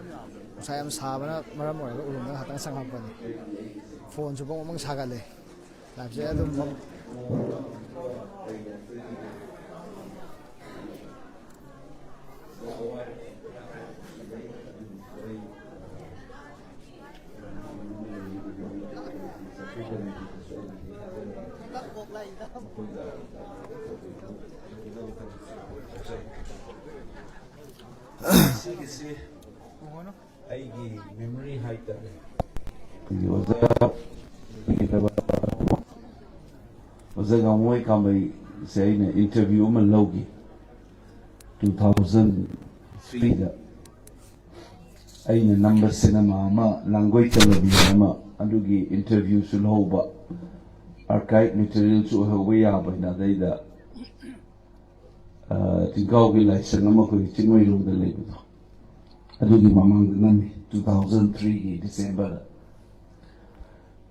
ꯅꯨꯡꯁꯥ ꯌꯥꯝ ꯁꯥꯕꯅ ꯃꯔꯝ ꯑꯣꯏꯔꯒ ꯎꯔꯨꯝꯗ ꯉꯥꯛꯇꯪ ꯆꯪꯉꯛꯄꯅꯤ ꯐꯣꯟꯁꯨ ꯕꯪ ꯁꯥꯒꯠꯂꯦ ꯂꯥꯏꯐꯁꯦ ꯑꯗꯨꯝ ꯑꯩꯒꯤ ꯃꯦꯃꯣꯔꯤ ꯍꯥꯏꯇꯥꯔꯦ ꯑꯣꯖꯥ ꯒꯥꯡꯃꯣꯏ ꯀꯥꯝꯕꯩꯁꯦ ꯑꯩꯅ ꯏꯟꯇꯔꯚꯤꯌꯨ ꯑꯃ ꯂꯧꯈꯤ 2003ꯗ ꯑꯩꯅ ꯅꯝꯕ ꯁꯤꯅꯦꯃꯥ ꯑꯃ ꯂꯥꯡꯒꯣꯏ ꯆꯠꯂꯕꯤ ꯑꯃ ꯑꯗꯨꯒꯤ ꯏꯟꯇꯔꯚꯤꯌꯨꯁꯨ ꯂꯧꯍꯧꯕ ꯑꯥꯔꯀꯥꯏꯚ ꯃꯦꯇꯔꯤꯌꯦꯜꯁꯨ ꯑꯣꯏꯍꯧꯕ ꯌꯥꯕꯅ ꯑꯗꯩꯗ ꯇꯤꯡꯀꯥꯎꯒꯤ ꯂꯥꯏꯁꯪ ꯑꯃ ꯑꯩꯈꯣꯏꯒꯤ ꯆꯤꯡꯃꯩꯔꯣꯡꯗ ꯂꯩꯕꯗꯣ ꯑꯗꯨꯒꯤ ꯃꯃꯥꯡꯗ ꯅꯝꯃꯤ 2003ꯒꯤ ꯗꯤꯁꯦꯝꯕꯔꯗ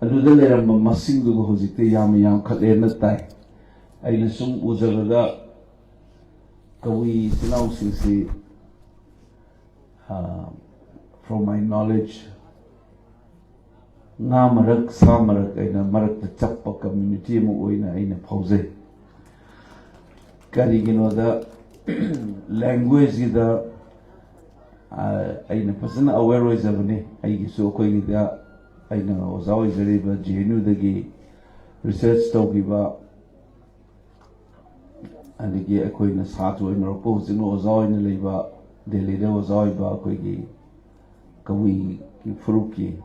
ꯑꯗꯨꯗ ꯂꯩꯔꯝꯕ ꯃꯁꯤꯡꯗꯨꯒ ꯍꯧꯖꯤꯛꯇꯤ ꯌꯥꯝꯈꯠꯂꯦꯅ ꯇꯥꯏ ꯑꯩꯅ ꯁꯨꯝ ꯎꯖꯕꯗ Kabui ꯏꯆꯤꯜ-ꯏꯅꯥꯎꯁꯤꯡꯁꯤ from my knowledge nga marak sa marak aina marakta chappa community mo oina aina phaujai kariginoda language da aina fasana aware oijabane aigi su khoi da aina oza oijariba JNU dagi research tawgiba adigi akoina saatu oina ko jino oza oina leiba Delhi da oza oiba akoigi Kabui ki furuki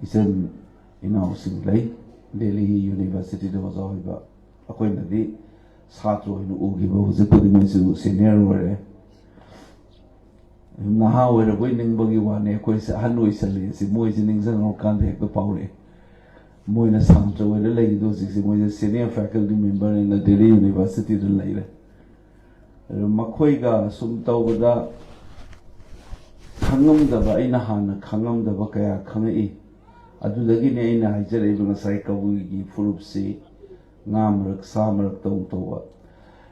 Echil-Enaosinggi lay Delhi University da oza oiba akoina di saatu oina ugiba hojikudi maisu senior ore naha oira boi ningbagi wane akoi se ahan oisale si moi se ningzang kan de hekta paure moina samtra oira lay do si moi senior faculty member in the Delhi University da lay makhoi ga sum tawbada khangam aina hana khangam daba kaya khangai adudagi ne aina haijare ibn sai kabui gi furupsi ngamrak samrak tawwa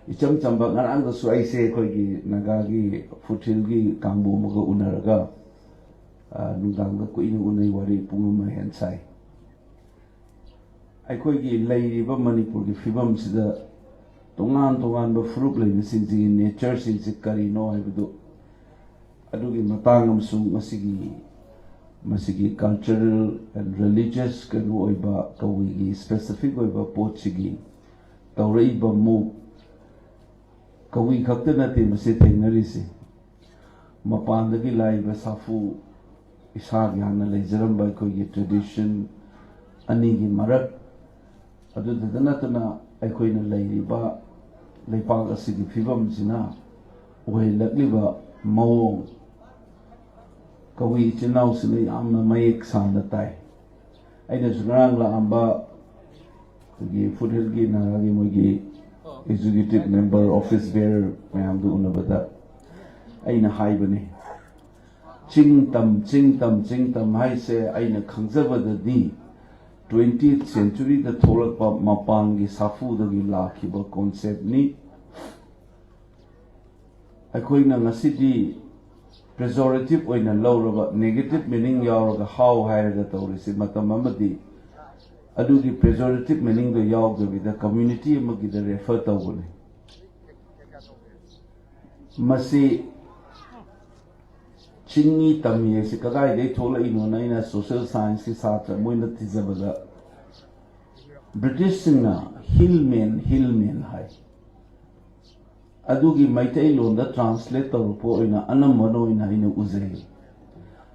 icham chamba ngarang da su aise khoi gi naga gi futil gi kambu maga unaraga nungdang da kuinu unai wari pungma hen sai ai khoi gi leiriba manipur gi fibam sida tongan ba furup leina sinji nature sinji karino haibudu adugi matang amsung masigi cultural and religious kanu oiba kawigi specific oiba pochigi tawreiba mu kawi khakta nate mase thengnari se mapandagi laiba safu isa gyana leijaram ba ko ye tradition ani gi marak ꯑꯗꯨꯗ ꯅꯠꯇꯅ ꯑꯩꯈꯣꯏꯅ ꯂꯩꯔꯤꯕ ꯂꯩꯄꯥꯛ ꯑꯁꯤꯒꯤ ꯐꯤꯕꯝꯁꯤꯅ ꯑꯣꯏꯍꯜꯂꯛꯂꯤꯕ ꯃꯑꯣꯡ ꯀꯕꯨꯏ ꯏꯆꯤꯜ ꯏꯅꯥꯎꯁꯤꯅ ꯌꯥꯝꯅ ꯃꯌꯦꯛ ꯁꯥꯡꯅ ꯇꯥꯏ ꯑꯩꯅꯁꯨ ꯉꯔꯥꯡ ꯂꯥꯛꯑꯝꯕ ꯑꯩꯈꯣꯏꯒꯤ ꯐꯨꯠꯍꯤꯜꯒꯤ ꯅꯥꯒꯥꯒꯤ ꯃꯣꯏꯒꯤ executive member office bearer mayamdu unabada aina haibani chingtam hai se aina khangjabada di 20th century da tholakpa mapangi safu da gi lakhiba concept ni akoina ngasidi pejorative oina lawraba negative meaning yawraga how hairaga tawrisi matam amadi adugi pejorative meaning do yawgabi the community amagi da refer tawbani masi chingi tamye se kadai dei thola ino naina social science ki satra moina tizabada british singna hillman hai adugi maitai londa translate tawpo oina anamano ina ina uzai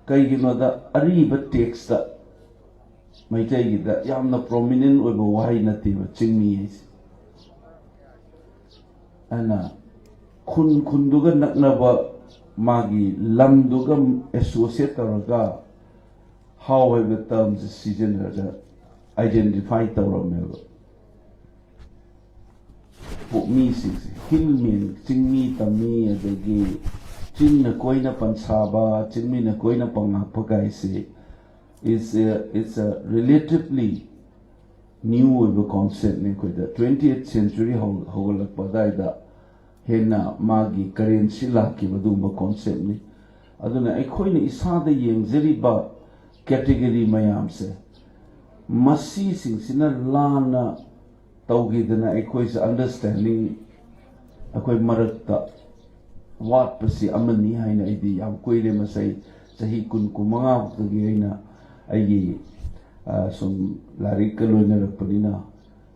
kaigino da ariba text da maitai gi da yamna prominent oiba wahai natiba chingmi is ana khun duga naknaba magi lamduga associate taraga however terms season raga identify tarameva mi six hillmen chingmi tami adagi chinna koina pansaba chingmi na koina pangapa gaise it's a relatively new concept ne ko da 20th century hogolak padai da hena magi currency la ki badumba concept ni aduna ekhoina isada yengzeri ba category mayam se masi sing sina lana tawgidana ekhoisa understanding akoi marakta wat pasi amani haina idi yam koire masai sahi kun kumanga gi aina ai som larik loina rakpanina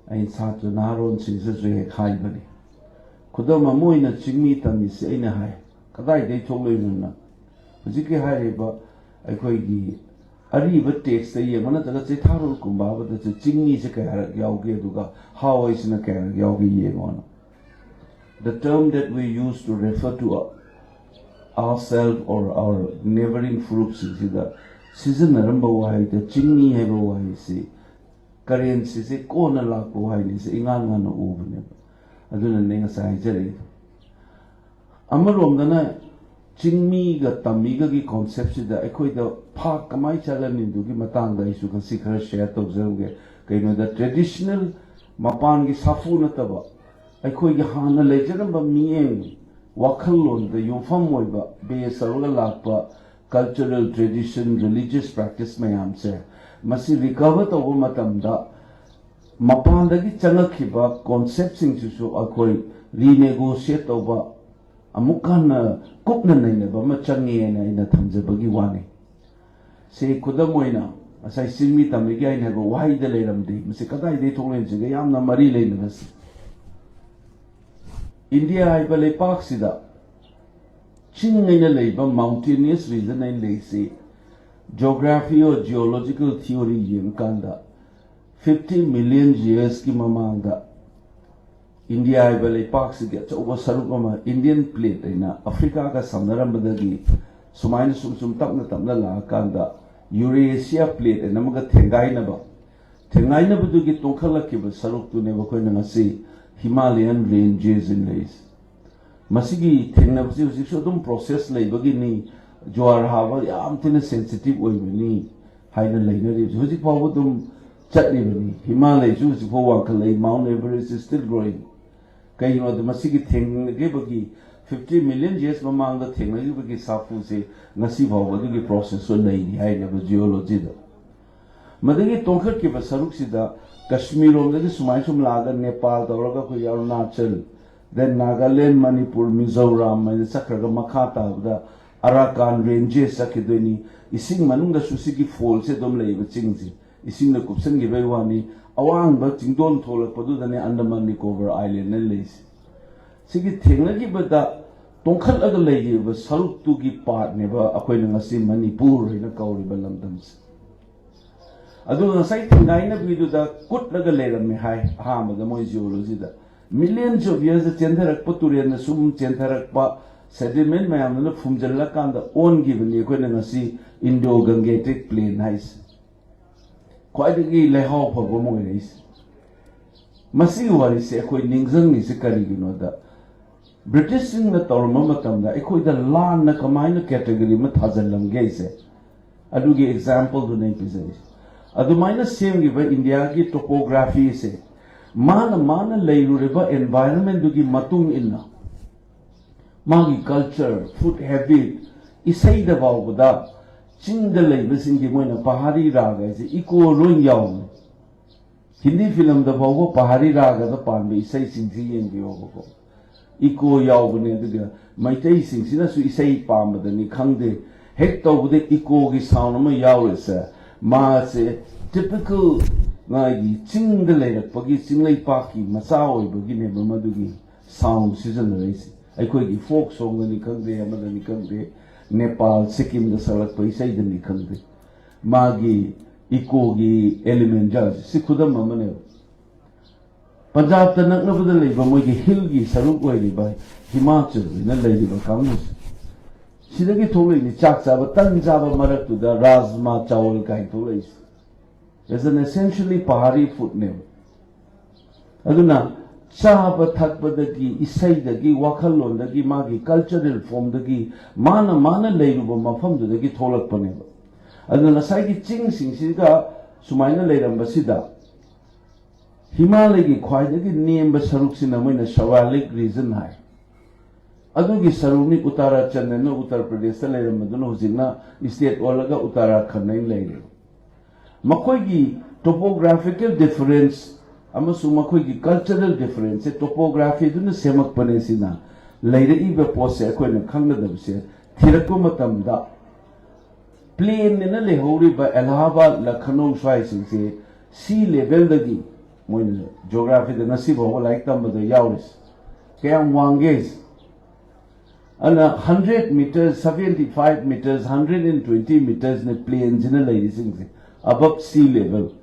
ai chatra naron sinse je khai bani khudama moina chingmi tami se aina hai kadai dei thogloina hujiki haireba aikoi gi ari ba text ye mana daga che tharul kumba ba da chingmi se ka yauge duga how is na ka yauge ye gona the term that we use to refer to ourselves or our neighboring groups is the season naramba wai the chingmi heba wai se currency se kona la ko wai ni se inganga na ubne aduna nenga sai jare amarom dana chingmi ga tami ga gi concept da ekoi da pha kamai chalan ni du gi matang da isu kan sikhar share to zeruge kaino da traditional mapan gi safu na taba ekoi gi hana lejaramba mieng wakhallon da yofam moiba be sarula lakpa cultural tradition religious practice mayam se masi recover to matam da mapan da gi changakhiba concept sing su akoi renegotiate toba amukana kupna naina ba machangi na ina thamjabagi wani se kudamoina asai singmi tamigi aina go wai da leiramdi masi kadai dei thonglen jinga yamna mari leina bas india ai bale pak sida chingaina leiba mountainous region ai leisi geography or geological theory yem kanda 50 million years ki mamanga India ai bale pak si ge choba sarukama Indian plate ina Africa ka samnarambadagi sumain sum tapna la kanda Eurasia plate ina maga thengai na ba du gi tongkhala ki ba saruk tu ne ba koina ngasi Himalayan ranges in leis masigi thengna bsi usi so dum process lei bagi ni jwar hawa yam tina sensitive oi ni haina leina ri hoji pawu dum chatni ni Himalaya ju ji pawu khalai Mount Everest is still growing kai no the masigi thing ge bagi 50 million years mamang da thing ge bagi safu se ngasi bawa gi process so nei ni hai na geology da madagi tongkhat ki basaruk sida Kashmir om da sumai sum laga Nepal da roga ko Arunachal then Nagaland Manipur Mizoram and sakraga makhata da Arakan ranges sakidoni ising manung da susigi fall se dom lei ba chingji ising na kupsan gi bai wani awang ba chingdon tholak padu da ne Andaman Nicobar Island ne leis sigi thengna gi ba da tongkhal aga lei gi ba saruk tu gi part ne ba akoi na ngasi Manipur ina kauri ba lamdam Adu sai thingai na bidu da kut laga leram me hai ha ma da moi geology da millions of years the chentherak paturian na sum chentherak pa sediment mayam na phumjalla kan da on given ni ko na ngasi Indo-Gangetic plain hais kwai gi lehaw phago mo is masi wari se koi ningjang ni se kari gi no da British sing na torma matam da ekoi da lan na kamai na category ma thajallam ge se adu gi example du nei pizai adu minus same gi ba India ki topography se mana leirureba environment dugi matung inna magi culture food habit isai da bawda chingda leiba singi moina pahari raga ise iko loin yaw Hindi film da bawo pahari raga da panbe isai singsi yen biyo ko iko yaw ne duga maitai singsi na su isai pamba da ni khangde hek to bude iko gi sound ma yaw se ma se typical ngai ching de le pa gi ching lei pa ki ma sa oi ba gi ne ba ma du gi sound season le si ai koi gi folk song ni kan de ma ni kan de Nepal Sikkim da salak pa isai de ni kan de ma gi iko gi element ja si khudam ma ne Punjab ta nak na ba le ba mo gi hill gi saruk oi ri ba Himachal na le ri ba kam ni si de gi thole ni chak cha ba tan cha ba marak tu da rajma chawal kai thole is an essentially Pahari food name. Aduna chaba thakpadagi isaidagi wakhalondagi magi cultural formdagi mana leiruba mafamdagi tholakpaneba. Aduna saigi ching singsiga sumaina leiramba sida Himalaya gi khwaidagi nemba saruksina moina Shawalik region hai. Adugi saruni Uttarakhand na Uttar Pradesh ta leiramba duna hujina state olaga Uttarakhand nain leire. Makoigi topographical difference amasu makoigi cultural difference topography dun semak panesina leire ibe pose akoina khangna se thirako matam da plain ne le hori ba Allahabad Lucknow swai se sea level dagi moin geography da nasib ho like tam da yauris kayam wanges ana 100 meters 75 meters 120 meters ne plains in leire sing above sea level.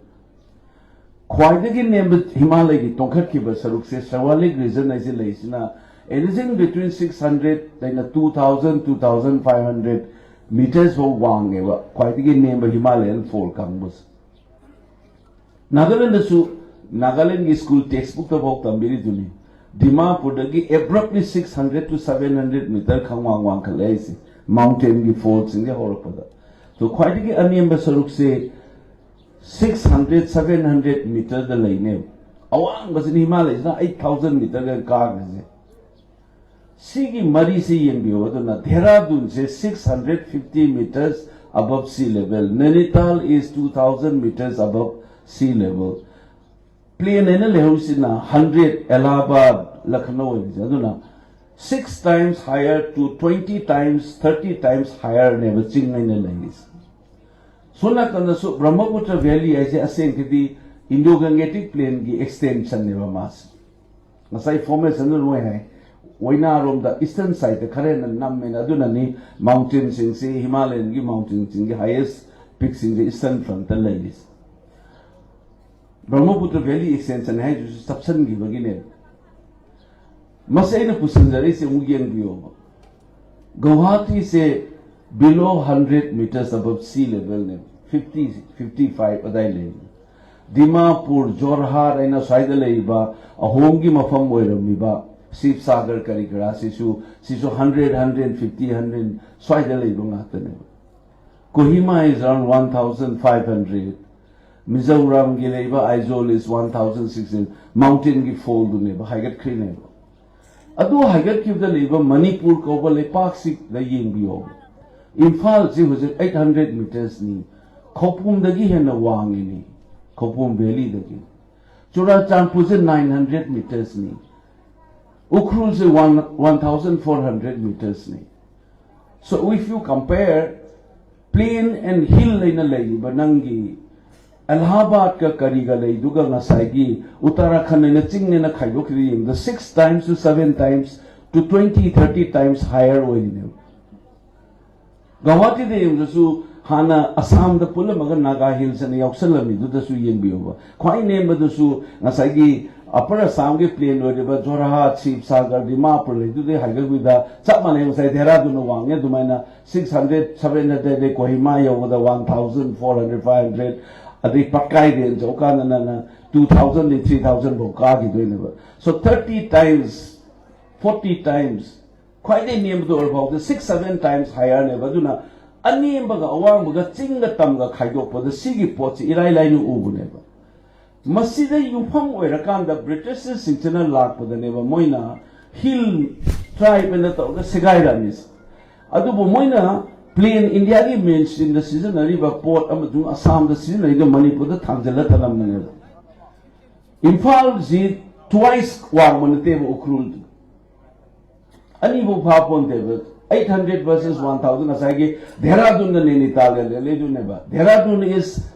Khwaidagi name Himalaya ki tongkhat ki basaruk se Shawalik region aise leisina anything between 600 and 2000 2500 meters ho wang eva khwaidagi name Himalayan fold kangbus Nagaland ki school textbook ta bok tambiri duni Dimapur dagi abruptly 600 to 700 meter khangwang wang khalaisi mountain ki folds in the horopada so khwaidagi anem basaruk se 600 700 meters the line awang bas in Himalaya na 8000 meter the car is sigi mari si yembi na Dehradun se 650 meters above sea level Nainital is 2000 meters above sea level plain in lehusina 100 Allahabad Lucknow aduna 6 times higher to 20 times 30 times higher never chingai na lengis Suna kana so Brahmaputra Valley aise aseng kiti Indo-Gangetic plain ki extension ne mas. Masai formation no hai. Waina rom the eastern side the khare nam men aduna ni mountain sing se Himalayan ki mountain sing highest peaks in the eastern front the ladies. Brahmaputra Valley extension hai jo subsan gi bagine. Masai na pusanjari se ugyan biyo. Guwahati se below 100 meters above sea level 50 55 adai le Dimapur Jorhat aina saida leiba ahongi mafam oirami ba Sip Sagar karikara sisu 100 150 100 saida leiba ngatane Kohima is around 1500 Mizoram gi leiba Aizawl is 1600 mountain gi fold ne ba haigat krine adu haigat ki da leiba Manipur ko ba lepak sik da yengbiyo Imphal ji was 800 meters ni Khopum dagi hena wangi ni Khopum Valley dagi Churachandpur 900 meters ni Ukhrul 1400 meters ni so if you compare plain and hill in a lay banangi Allahabad ka kariga lay duga ngasai gi Uttarakhand na ching na khaidokri the 6 times to 7 times to 20 30 times higher oil Guwahati de yum su hana Assam the Pulamaga Naga Hills and Yoxalami, do the Suyin Bioba. Quite name the Su Nasagi, Upper Assam plain, whatever, Jorahat, Sheep Saga, Dimapur, do they haggle with the Chapman, say Teraduna Wang, Yadumana, 600, 700, Kohimaya over the 1,400, 500, the Pakai, Jokana, 2,000 and 3,000 Bokagi doing. So 30 times, 40 times, quite a name to about the 6-7 times higher Nevaduna. A name baga awang baga chinga tamga kaido for the Sigi Pots, Ilainu Ubu never. Masida Yupong were the British Sintana Lark for the Neva Moina, Hill tribe and the Segairanis. Adubo Moina, plain India means in the season, a river port, Amadu Assam, the season, the money for the Tanzalata. Infal Z twice one on the table accrued. Anibu Papon David, 800 versus 1,000 as I get. Deradun the name Italia, Ledu never. Deradun is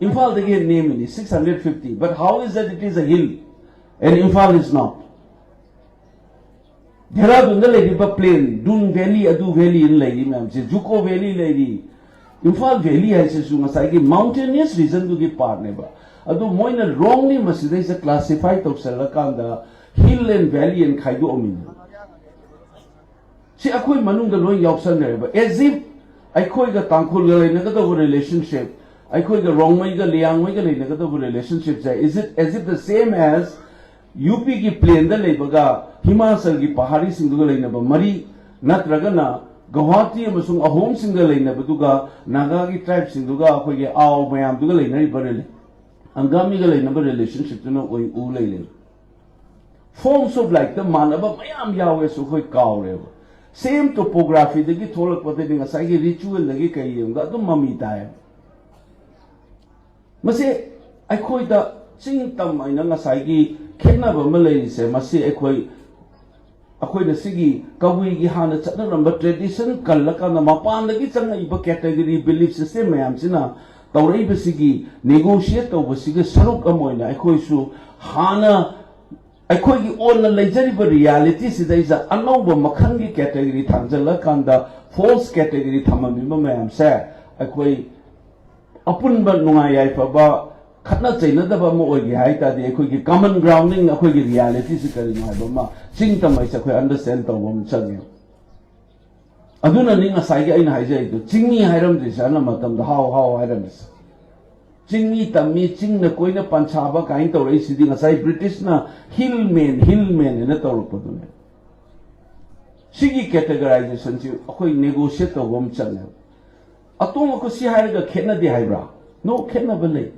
Infal again name is 650. But how is that it is a hill and Infal is not? Deradun the lady plain, Dun Valley, Adu Valley in lady, ma'am, Juko Valley lady. Infal Valley, I say, I give mountainous reason to give part never. Adu Moina wrongly must there is a classified of Sarakanda, hill and valley and Kaido Omin. See, I quit Manung the Loy Yopsan never. As if I quit the Tankul negative relationship, I quit the wrong way, the Liang way, negative relationships. Is it as if the same as UP ki plain the Lebaga, Himachal ki Pahari single in Mari, Natragana, Guwahati Masung a home single in Baduga, Nagagi tribe sinduga, Koya, Ao, Mayam Dugal in Barrel. Angamigal number relationship to know Ulele. Forms of like the Manaba Mayam Yahweh Sukoi Kaw. Same topography, the Gitolak Potting a Sagi ritual, the Gikayum, got the mummy time. Masi, I quite the sing tam in a Sagi, Kenaba Malay say, Masi, a quite the Sigi, Kabui Gihana Chatan, but tradition, Kalakana Mapan, the Gitana Iba category belief system, Mayamsina. Taurei basigi negotiate over siga saruk amoina aikoi su hana aikoi gi on leijari ba reality sida is anauba makhan gi category thanjala kanda false category thamami ma mayam sa aikoi apun ba nungai ai fa ba khatna chaina da ba mo oi gi hai ta de aikoi gi common grounding aikoi gi reality si kari ma ba ma sing tamai sa khoi understand taw bam change aduna ninga sai aina haijai do chingmi hairam de sana matam da how hairam is chingmi tammi chingna koina panchaba kain to rei sidi nga sai British na hillman ena to ro podune sigi categorization chi akoi negotiate to bom chane atom ko si hair ga khena di haibra no khena bale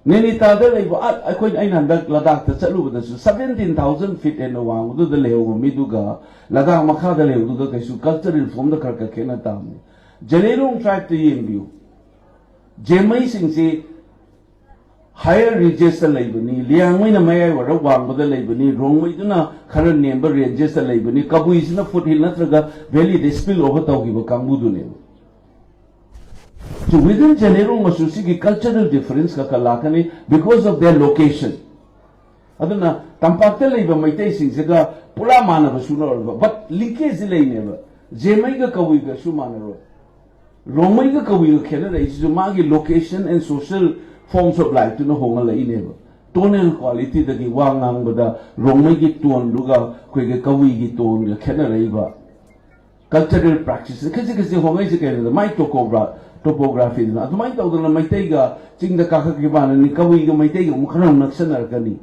neni ta da lei ba akoi aina dak Ladakh ta chalu ba su 17,000 feet en wang du da leu mi du ga Ladakh makha da leu du ga kaisu cultural form da kar ka khena tam Janerong tribe to yin view Jemai sing si higher ridges the labani, Liang na Maya or a wang with the labani, wrong way to na current number ranges the labani, Kabui is in a foothill Natraga Valley, they spill over Taugiba Kamudune. So within Janerong Masusiki cultural difference Kakalakani because of their location. Aduna Tampata labor my tasting Sega Pulamana Basuna, but Linkage delay never. Jamaica Kawiga Shumana. Romaiga Kawiga Canada is Zumagi location and social forms of life to know Hongala never. Tonal quality that the Wangang with the Romagi tone, Luga, Quega Kawigi tone, Canada. Cultural practices, because the Homesic Canada, my topography, not my Togana, my Tega, Ching the Kakakiban, and Kawiga, my Tega, Mukran Naksanarkani.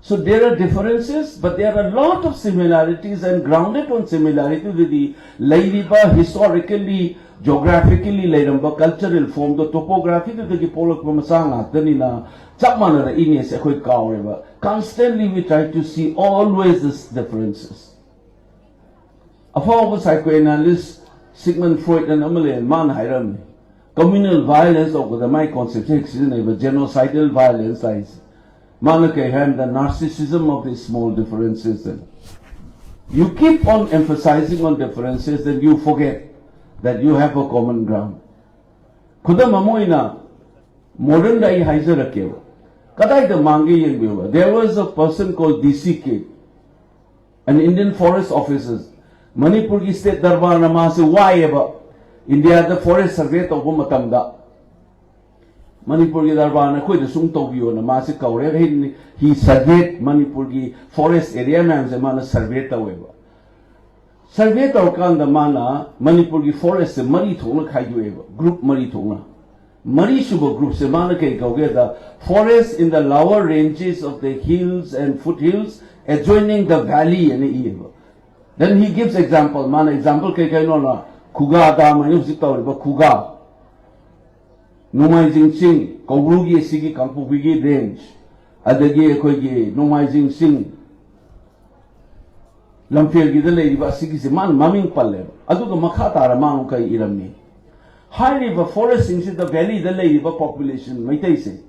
So there are differences, but there are a lot of similarities and grounded on similarity with the Lairiba historically, geographically, Lairamba cultural form, the topography to the Polok Pamasanga, Tanina, Chapmana, Ines, Ekoi Kauriba. Constantly we try to see always these differences. A former psychoanalyst, Sigmund Freud and Amelie and Man Hiram, communal violence over the my concept, genocidal violence lies. Manake and the narcissism of these small differences. Then you keep on emphasizing on differences, then you forget that you have a common ground. Kuda mamoina modern day haizarakewa. Kadai the mangi yengbewa. There was a person called DCK, an Indian forest officer. Manipur ki state darbar na ma se waieba India the forest survey to bo matam da Manipur ki darbar na khoi da sung to biyo na ma se kaure he surveyed Manipur ki forest area na se ma na survey ta weba survey to kan da ma na Manipur ki forest se mari thong na khai weba group mari thong na mari suba group se ma na kai kauge da forest in the lower ranges of the hills and foothills adjoining the valley and eva. Then he gives example. Man example kai no na Kuga da manu sitaw ba Kuga. Numaijing Sing Kawrugi sigi Kampubigi range. Adagi koigi Numaijing Sing Lamphir gi dale ba sigi se man maming palle. Aduga makha tara mang kai iramni. High river forest in the valley dale ba population maitai se.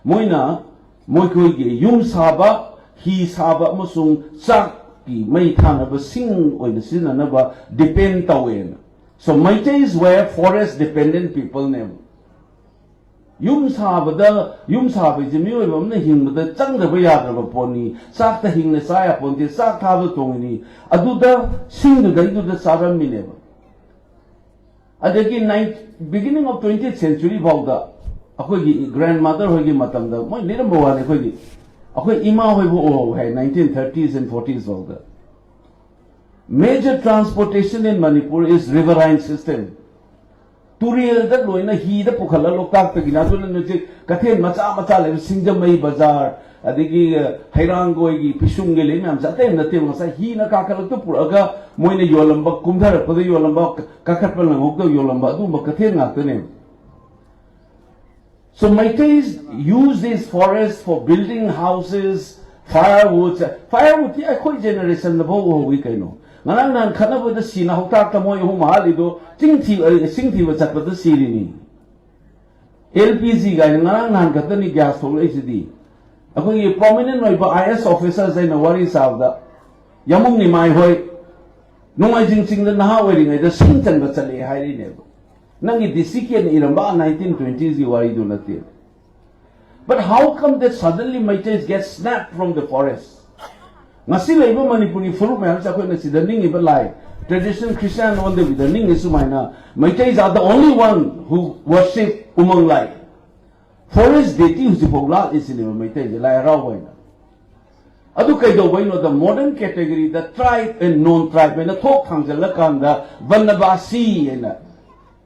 Moina moi koigi yum saba hi saba amasung sak may thanaba sing oil sinanaba depend tawen. So Meiteis were forest dependent people name. Yum sabada yum sabi jimio bamna hingda changraba yadraba poni sakta hingna saya ponti sak thaba tongini aduda singda gaiduda saram mineba. Adagi beginning of 20th century bauda akogi grandmother hogi matamda moi nirambo wane akogi akogi ima hoibo o hai 1930s and 40s bauda. Major transportation in Manipur is riverine system. Turiel that loina he the Pukala Lokak Paginatul Nuzik, Katin Macha Macha, Singjamei Bazaar, Adigi Hairangoigi, Pishungeli, and Zatem, the Timasa, he na Kakalapuraga, Moina Yolamba, Kumdara, Pada Yolamba, Kakapal and Okta Yolamba, Duma Katina, the name. So Meiteis use these forests for building houses, firewood, I call generation the whole week I know. Nan kana with the scene, how talk the moy home halido, singti was at the city. LPG guy, Nan Katani gas for HD. A prominent IS officers in the worries of the Yamuni my hoy. No, I think the now wearing the Sinton but a highly never. Nangi Disikian in about 1920s, you worry do not. But how come that suddenly Meiteis get snapped from the forest? Masila iba Manipuri furu me hamsa koi nasi the ning iba lai. Traditional Christian on the ning isu maina. Meiteis are the only one who worship umang lai. Forest deity who's the pogla is in Meiteis lai rawaina. Adu kaido waino the modern category the tribe and non-tribe and the talk hangzala kanda Vanabasi and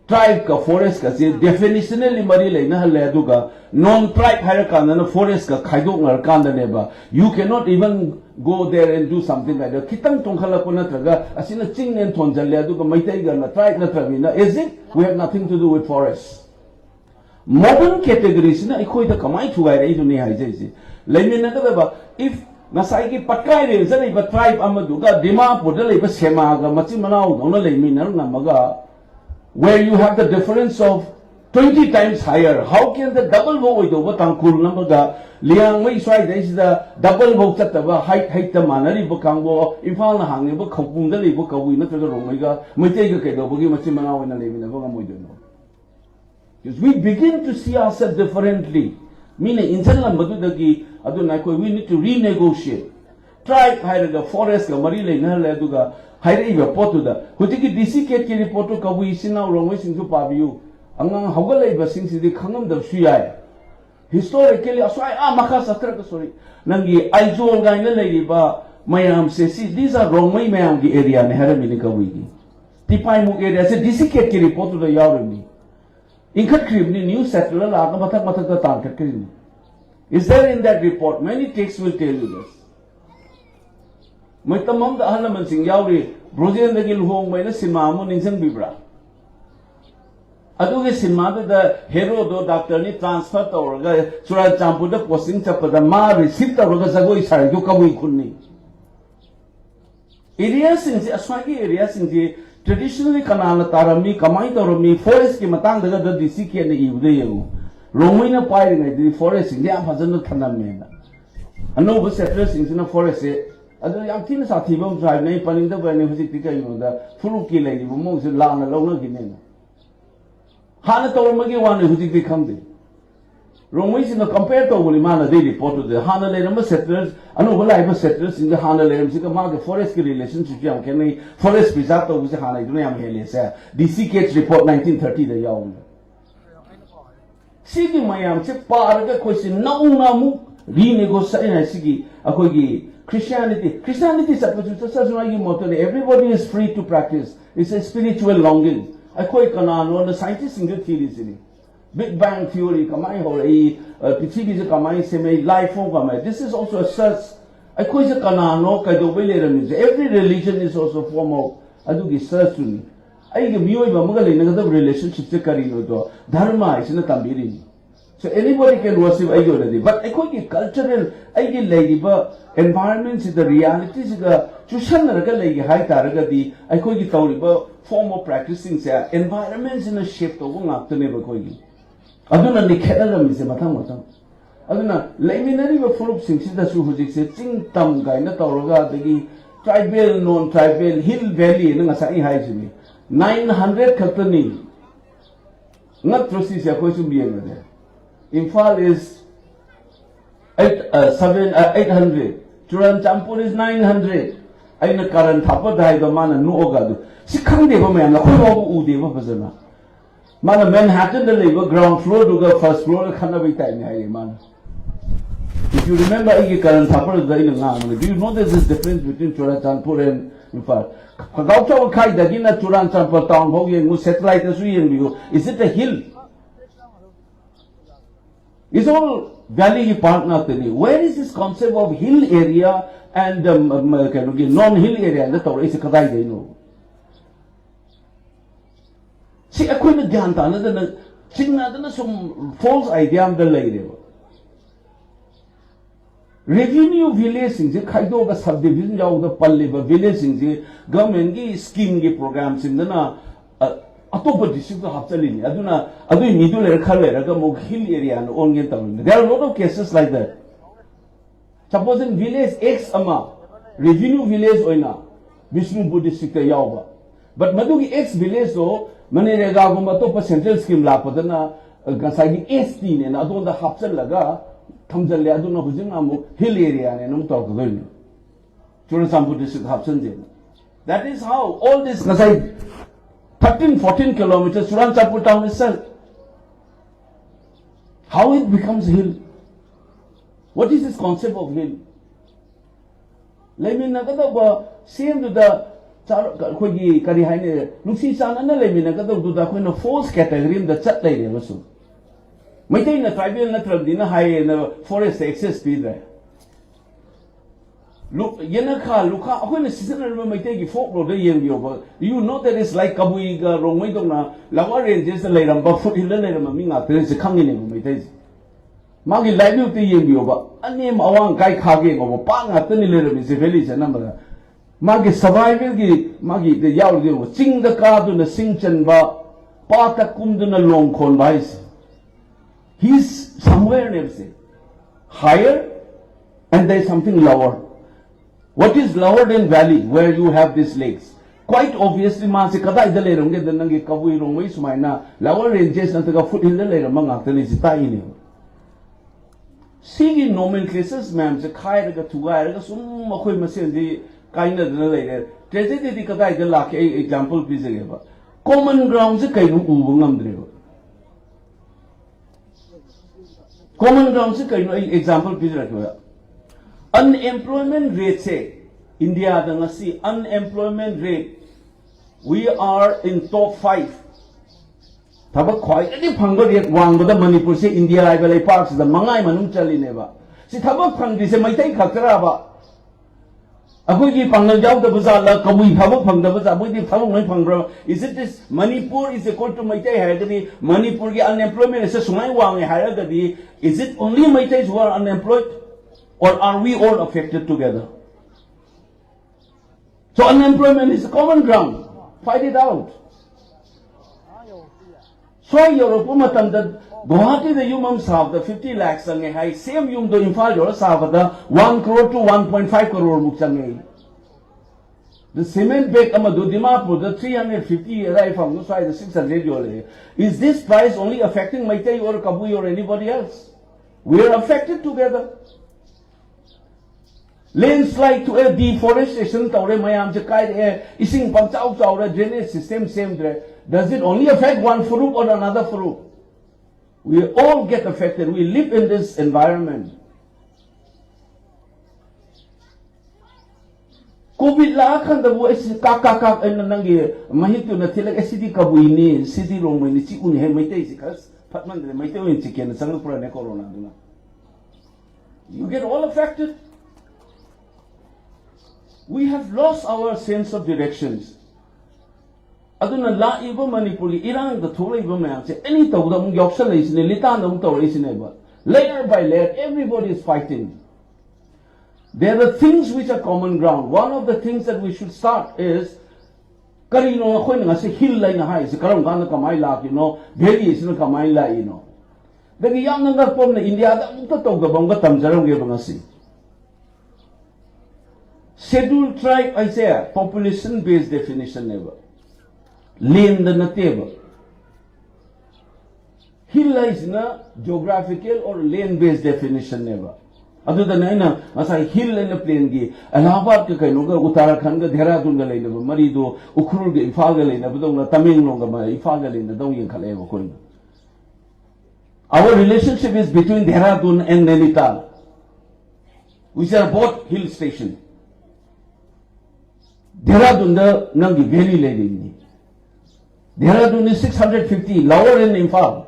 tribe ka forest ka se definitionally mari leina halle aduga non-tribe hierarchy na forest ka khaidok ngar kanda neba. You cannot even go there and do something like that. Kitang tongkhala ko na traga asina ching and tonjalle aduga Meitei ga na tribe na travina. Is it? We have nothing to do with forests. Modern categories na ikoi da kamai thugai rai duni haijai lemin na ba if nasai ki patkai re zani ba tribe amaduga Dimapur da leiba sema ga machi manau dona lemin na namaga where you have the difference of 20 times higher. How can the double vote with over Tankul Namaga, Liang Wei Swai, there is the double vote at the height the manari Bokango, Infal Hangi, Bokapunda, Bokawi, not the Romega, Matega Kedobogi, Machimana, and a living in the because we begin to see ourselves differently. Meaning, in General Madudagi, Adunako, we need to renegotiate. Tribe hired the forest, Marile, Naladuga. Hairiba Potuda, who take a DC report to Kabui Echil-Enaosinggi Nungaiba Pao, Angang Hogalay Basing the Kangam the Suyai. Historically, a swai, Makasa, sorry, Nangi, Aizol Gaina Ladiba, Mayam says, these are wrong way, Mayam, the area, and Haraminika Wiki. Tipai Muk area, said DC report to the Yarumi. In Katribni, new settler, Agamata Matata Tanka. Is there in that report? Many texts will tell you this. My tamam the Halaman Sing Yauri, Brazilian the Gil home by the Simamo in San Bibra. Aduga Simada the hero do doctor ni transfer or Sura Champu the posting chapter the Ma received a Rogazago is Yukawi Kuni. Areas in the Aswagi areas in the traditionally Kanala Tarami, Kamaitoromi, Forest Kimatang the Disiki and the Ivdeo. Romina piring the forest in the Amazon Kanamena. A noble settlers in the forest. Ado yang tin sa thibam drive nei paning da bani husi tika yu da furu ki lei mo se la na lo na ki ne ha na to ma ki wa ne husi ki kham de Rongway in the compare to Ulimana they report to the Hana Lerama settlers, and over settlers in the Hana Leram Sika forest relationship, can forest preserve with the Hana Dunam Helis, DCKH report 1930 the Yawn. Sigi Mayam, Chip Paraga question, no Namu, renegotiate Sigi, Akogi, Christianity. Christianity is everybody is free to practice. It's a spiritual longing. I quite canon on the scientists in the theories in it. Big Bang Theory, Kamai Hori, Pichigi Kamai Seme, life form Kamai. This is also a search. I quite a canano, Kaido. Every religion is also a form of Adugi search to me. I give you a Magali relationship to Karino. Dharma is in the Tambiri. So anybody can worship Ayodadi. But I quite cultural, I get lady, but environments is the realities is the Chushan Raga High Taragadi, I quite get form of practicing environments in a shape of one after never going. Aduna Nikela is a matamata. Aduna, Laminary of Furup Sings the Suhujik, Ting Tam Gaina Toroga, the tribal, non tribal, hill valley in Asai Hajimi. 900 Katani. Not Trustis Yakosu be there. Infal is 800. Churan Champur is 900. I know current Hapa the man and no Ogadu. She can't give a man, a whole Udeva Pazana. Man, Manhattan, the labor ground floor to the first floor, Kanabita, man. If you remember, I current Hapa is the do you know there's this difference between Churan Champur and Infal? Kauta Kai, the Gina Churan Champur town, Hogan, satellite as we and you. Is it a hill? It's all valley partner. Where is this concept of hill area and non-hill area? And the is a Kadai they know. See, I couldn't get another some false idea of the lady. Revenue village in the Kaido subdivision of the Paliba village in the government scheme programs in the Atopa district of Hapsalini, Aduna, Adu Middle Kalera, hill area and Ongan town. There are a lot of cases like that. Supposing village X Ama, revenue village Oina, Vishnu Buddhist district Yauba. But Madugi X village though, Manega Gumatopa central scheme Lapadana, Gasagi 18 and Adon the Hapsalaga, Tamzali Aduna Huzinamu, hill area and Umtok Churasambu district Hapsan. That is how all this Gasai 13-14 kilometers Suran Chapur town itself. How it becomes hill? What is this concept of hill? Leminagada same to the Kogi Karihane, Lucy San and Leminagada to the kind of false category in the chat lady also. Maintain a tribal natural dinner high in the forest access speed there. Look, Yenaka, Luka, when a seasonal may take a folklore, you know that it's like Kabui Echil-Enaosinggi Nungaiba just a later, but for the later, Mamma, there is a coming in Mate. Magi Lidu the Yenyoba, a name Awang Kai Kage or Pang at any little is a village and number. Magi survival, Magi the Yaudi, sing the card on the Singchan Ba, Pata Kundana long convice. He's somewhere near say higher, and there's something lower. What is lower than valley where you have these lakes? Quite obviously, Mansi Kada the later, get the Nangi Kabui Echil-Enaosinggi lower ranges and the foot in the later among Athanis. Seeing nomenclatures, ma'am, the Kairaga to Gairaga, some Mokoimasin, the kind of the later. Tragedy the Kada the Lake example, please. Common grounds, the Kairu Ubungam. Common grounds, the example, please. Unemployment rate say India the see unemployment rate we are in top 5. Tabak quite any pungo yet one with the Manipur say India I will parks the Mangai Manum Chali never. See Tabak Pang is a Maitai Kakaraba. Aguji Pangal Jaw the Bazala, Kabui Habo Pang the Baza, with the Pang Pangra. Is it this Manipur is equal to Maitai Hagadi, Manipur unemployment is a Sumai Wang Hagadi. Is it only Maitais who are unemployed? Or are we all affected together? So unemployment is a common ground. Fight it out. So Europe that Guwahati the Yumam South, the 50 lakhs and a high, same Yum do Infal Yor South, the 1 crore to 1.5 crore Muksangi. The cement bake Amadu Dimapur, the 350 arrive from the side, the 600 Yole. Is this price only affecting Maitai or Kabui or anybody else? We are affected together. Landslide to a deforestation, ising drainage system same. Does it only affect one furup or another furup? We all get affected. We live in this environment. COVID la kan da wo kak en nangi mahitu na tilak city kabui ni city rong ni chi un he mai tai sikas phatman de mai tai un chi ken sang pura ne corona duna. You get all affected. We have lost our sense of directions. Aduna la iba manipuri irang da thola iba mayam se any tawda mung yoksal isine litan mung tawra isine ba. Layer by layer everybody is fighting. There are things which are common ground. One of the things that we should start is karino khoi nga se hill line ha is karam gan kamai la valley is kamai la dagi yang nga pom na India da mung to ga bang ga tamjaram ge bang si scheduled tribe I say population based definition never land na table hill is na geographical or land based definition never. Other than I hill in a plain gay, Allahabad Kainoga, Uttarakhand, Dehradun Galena, Marido, Ukrul, Ifagalina, Tamil Longa, Ifagalin, the Dongi Kaleva Koina. Our relationship is between Dehradun and Nainital, which are both hill stations. Dehradun, the Nangi Valley lady. Dehradun is 650, lower in Imphal.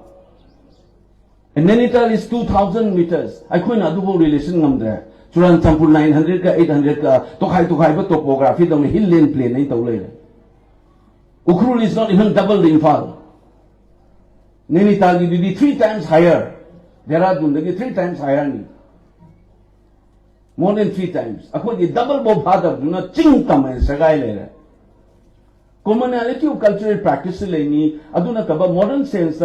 And Nainital is 2,000 meters. I couldn't do relation number. Churan Champur 900 ka 800 ka Tokai ba topography the hill lane plain nahi tawle. Ukhrul is not even double the Imphal. Nainital is 3 times higher. Dehradun is 3 times higher ni. More than 3 times. Ako di double bo bhadab do not ching tamay sagai le. Commonality of cultural practice le ni aduna kaba modern sense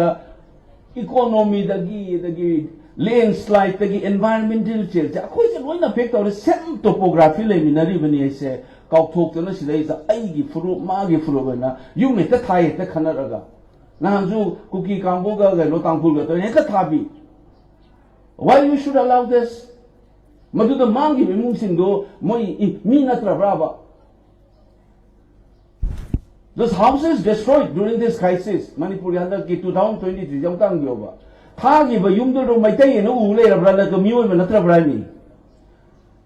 economy dagi landslide dagi environmental change akoi se loina affect or same topography le minari bani ase kauk thok tana sidai sa ai gi furu ma gi furu bana yu me ta thai ta khana raga na ju kuki kambo ga no tangpul ga to ne ka thabi. Why you should allow this? Madu da mangi me mung sindo moi mi natra brava. This house is destroyed during this crisis. Manipur yanda ki 2023 jamtang gyoba. Thagi ba yumdo do maitai no ule rabra to mioi ma natra brani.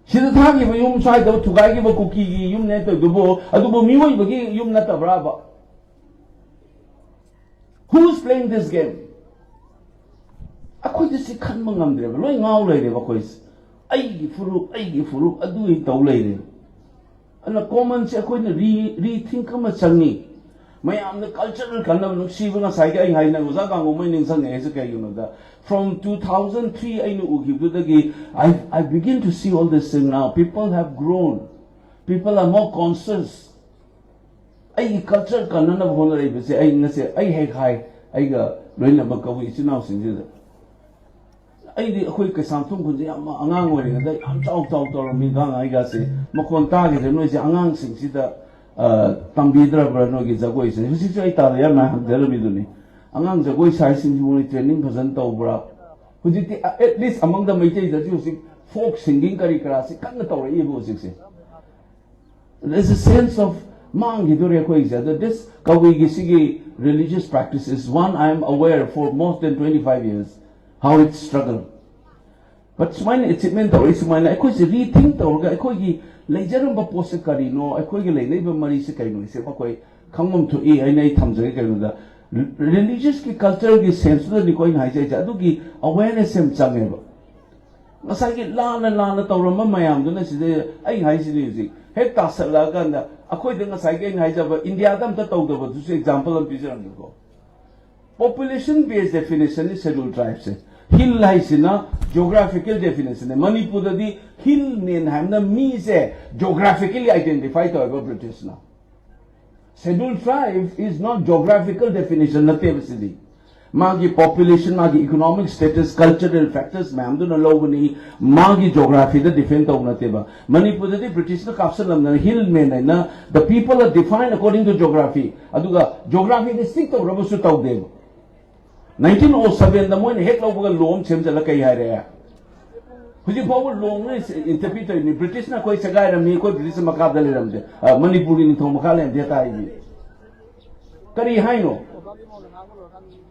Sida thagi ba yum sai do thugai gi ba kuki gi yum ne to dubo adubo mioi ba gi yum natra braba. Who is playing this game? Akoi disi khan mangam dre ba loi ngau lai re ba koi ai gi furu adu I tau lai re. And the common se akoi na rethink ma changi mayam the cultural kana no siwa sai ga ngai na uza ka ngomai ning sang ne se ka da from 2003 I know ugi I begin to see all this thing now. People have grown, people are more conscious. Ai culture kana na bhona rai be se ai na se ai he khai ai ga loina ba Kabui Echil-Enaosinggi da I di akoi ka samthung kun ya ma angang ori da am chau to mi gang ai ga se ma kon ta ge no se angang sing si da tambidra bra no gi jagoi se si ai ta ya ma der mi du ni angang jagoi sai sing ji training bhajan to bra huji at least among the maitai da ju sing folk singing kari kara se kan to ri bu sing se there's a sense of mang gi do re ko is that this Kabui gi religious practice is one I am aware for more than 25 years how it struggled. But smile it's meant or is mine I could rethink the orga I could gi laser ba pose karino I could gi lai ba mari se karino se pa koi kangmum to e ai nai thamjai karino da religious ki culture ki sense da ni koi nai jai adu ki awareness sem change ba masai ki la na tawram mayam du na si ai hai si ni hek ta sala ga na akoi de ngasai ge nai ja ba India dam ta taw da ba du example am pijan ko population based definition is scheduled tribes hill haisina geographical definition Manipur di hill nen hamna mi se geographically identified to British na scheduled tribe is not geographical definition na tebsidi magi population magi economic status cultural factors ma'am do na lobani magi geography the defend to na teba Manipur di British na capsule na hill men na the people are defined according to geography aduga geography the stick to rabusu taw deba 1907 da moi hek lo buga lom chem jala kai hare huji bawu long interpreter ni British na koi sagai ram ni koi British makab dal ram de Manipuri ni thong makha len de ta yi kari hai no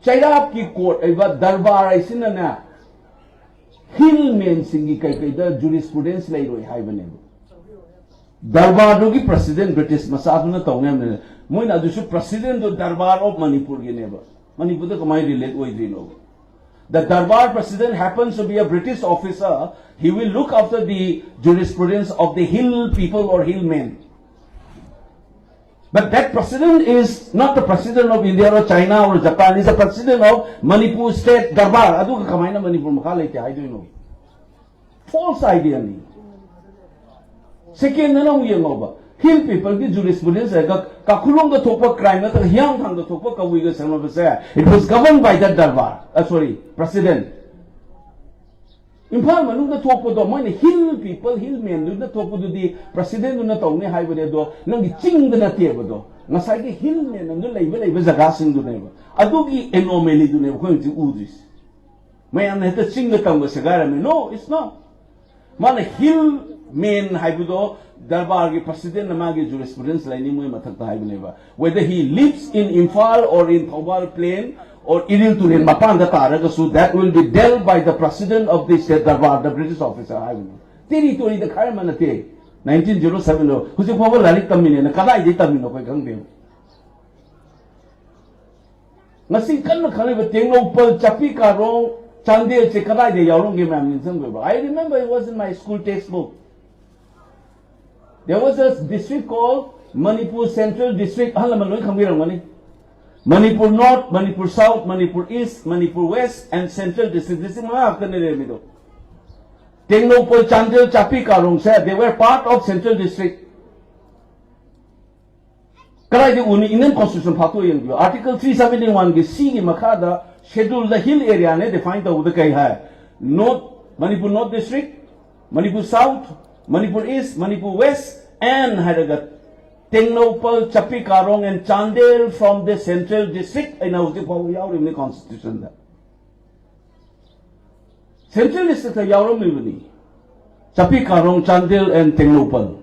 chairap ki court aiba darbar ai sin na hillmen singi kai kai da jurisprudence lai roi hai bane darbar do ki president British masadu na tawne ne moi na du su president do darbar of Manipur ge ne ba Manipur da kamai relate oi dri no. The Darbar president happens to be a British officer. He will look after the jurisprudence of the hill people or hill men. But that president is not the president of India or China or Japan. He is the president of Manipur state Darbar. Adu ka kamai na Manipur makha I don't know. False idea ni. Second na nang yang ba. Hill people ki jurisprudence hai ka khulong da thokpa crime na ta hyang thang da thokpa Kabui ga sama basa. It was governed by that Darbar. Sorry, president. Imphal manung da thokpa do moi hill people, hill men du da thokpa du di president du na tawne hai bade do nang gi ching da na te ba do. Ngasai gi hill men nang du leiba jaga sing du ne ba. Adu gi anomaly du ne ko ji udis. Mai an heta ching da tang ba sagara me. No, it's not. Mana hill men hai bu do Darbar ki president namagi jurisprudence laini moi mathakta hai bane. Whether he lives in Imphal or in Thobal Plain or Iril Tulen Mapan da taraga so that will be dealt by the president of the state Darbar, the British officer hai bane. Territory da khai manate 1907 lo husi phobal lalik tamine na kadai di tamino koi gang de. Ngasi kan na khale ba tenglo pal chapi ka rong chandel che kadai de yaurong ge mam nin sam go. I remember it was in my school textbook. There was a district called Manipur Central District. Manipur North, Manipur South, Manipur East, Manipur West, and Central District. This is Tenglo Pol Chandel Chapi Karong said they were part of Central District. Indian Constitution Article 371 ki C ki Makada schedule the hill area ne defined the Udakai hai. North Manipur North District, Manipur South, Manipur East, Manipur West, and Hadagat, Tengnopal, Chapi Karong, and Chandel from the Central District. In the Constitution. Central District is Chapi Karong, Chandel, and Tengnopal.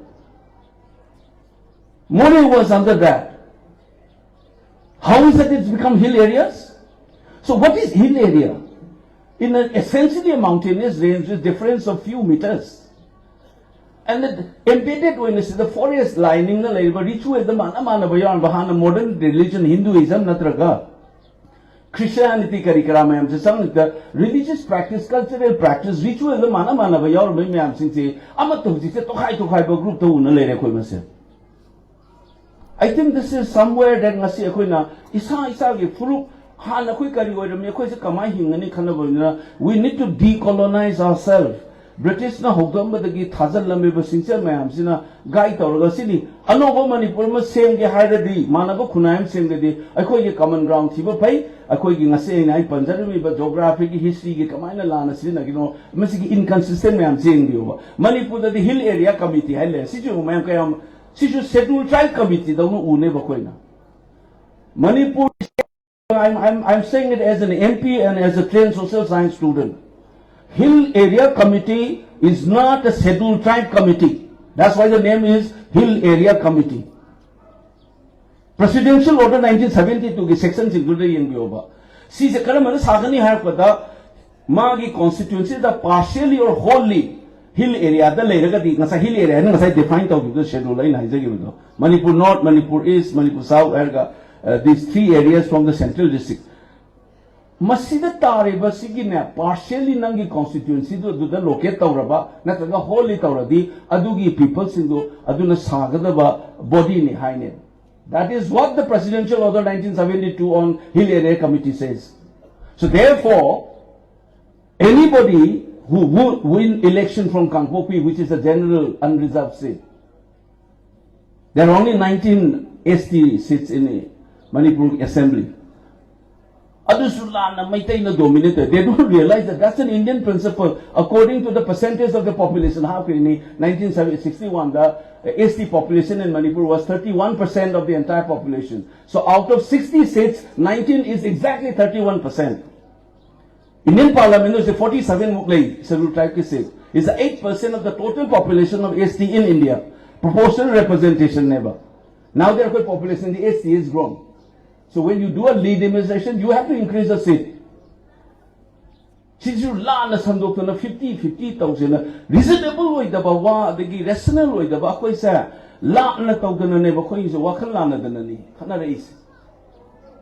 Mori was under that. How is it it's become hill areas? So what is hill area? In essentially a mountainous range with difference of few meters. And the embedded witness is the forest lining the labor ritual the mana bayan bahana modern religion Hinduism natraga Christianity karikaram the religious practice, cultural practice, ritual the mana bayan mayam sing say amatu to khai group to unalere koi. I think this is somewhere that ngasi akoina isa gi furuk hana koi kari oi ram koi se kamai hingani khana boina we need to decolonize ourselves. British na hogdamba dagi thazal lambe ba singcha mayam sina gai tawraga sini anoba Manipur ma semge hairadi manaba khunayam semgedi akoi ge common ground thiba pai akoi gi ngase nai panjarami ba geography gi history gi kamaina lana sina gino masigi inconsistent mayam sengdi ba Manipur da hill area committee haile siju mayam kayam siju scheduled tribe committee da no une ba koina Manipur I'm saying it as an MP and as a trained social science student. Hill Area Committee is not a scheduled tribe committee. That's why the name is Hill Area Committee. Presidential Order 1972 ki section included in Bioba. See, the Karamana Sagani have pada Magi constituency the partially or wholly hill area, the Leragati, Nasa hill area, and as I defined out the schedule line, Manipur North, Manipur East, Manipur South, Erga, these three areas from the Central District. Masida Tariba Sigina, partially Nangi constituency, do the locate Tauraba, Nataga wholly Tauradi, Adugi people Sindu, Aduna Sagadaba, body in Haine. That is what the Presidential Order 1972 on Hill Area Committee says. So therefore, anybody who would win election from Kangpopi, which is a general unreserved seat, there are only 19 ST seats in the Manipur Assembly. Adusulana Maitena dominated. They don't realize that that's an Indian principle. According to the percentage of the population, how in 1961, the ST population in Manipur was 31% of the entire population. So out of 60 seats, 19 is exactly 31%. Indian Parliament is 47 Muklai, several tribe seats. It's 8% of the total population of ST in India. Proportional representation never. Now their population in the ST is grown. So when you do a legitimization, you have to increase the seat. Since you learn a sandok na 50,000, reasonable way the bawa, the rational way the bakoi sa, la na tawdana ne bakoi is a wakan lana danani, kana race.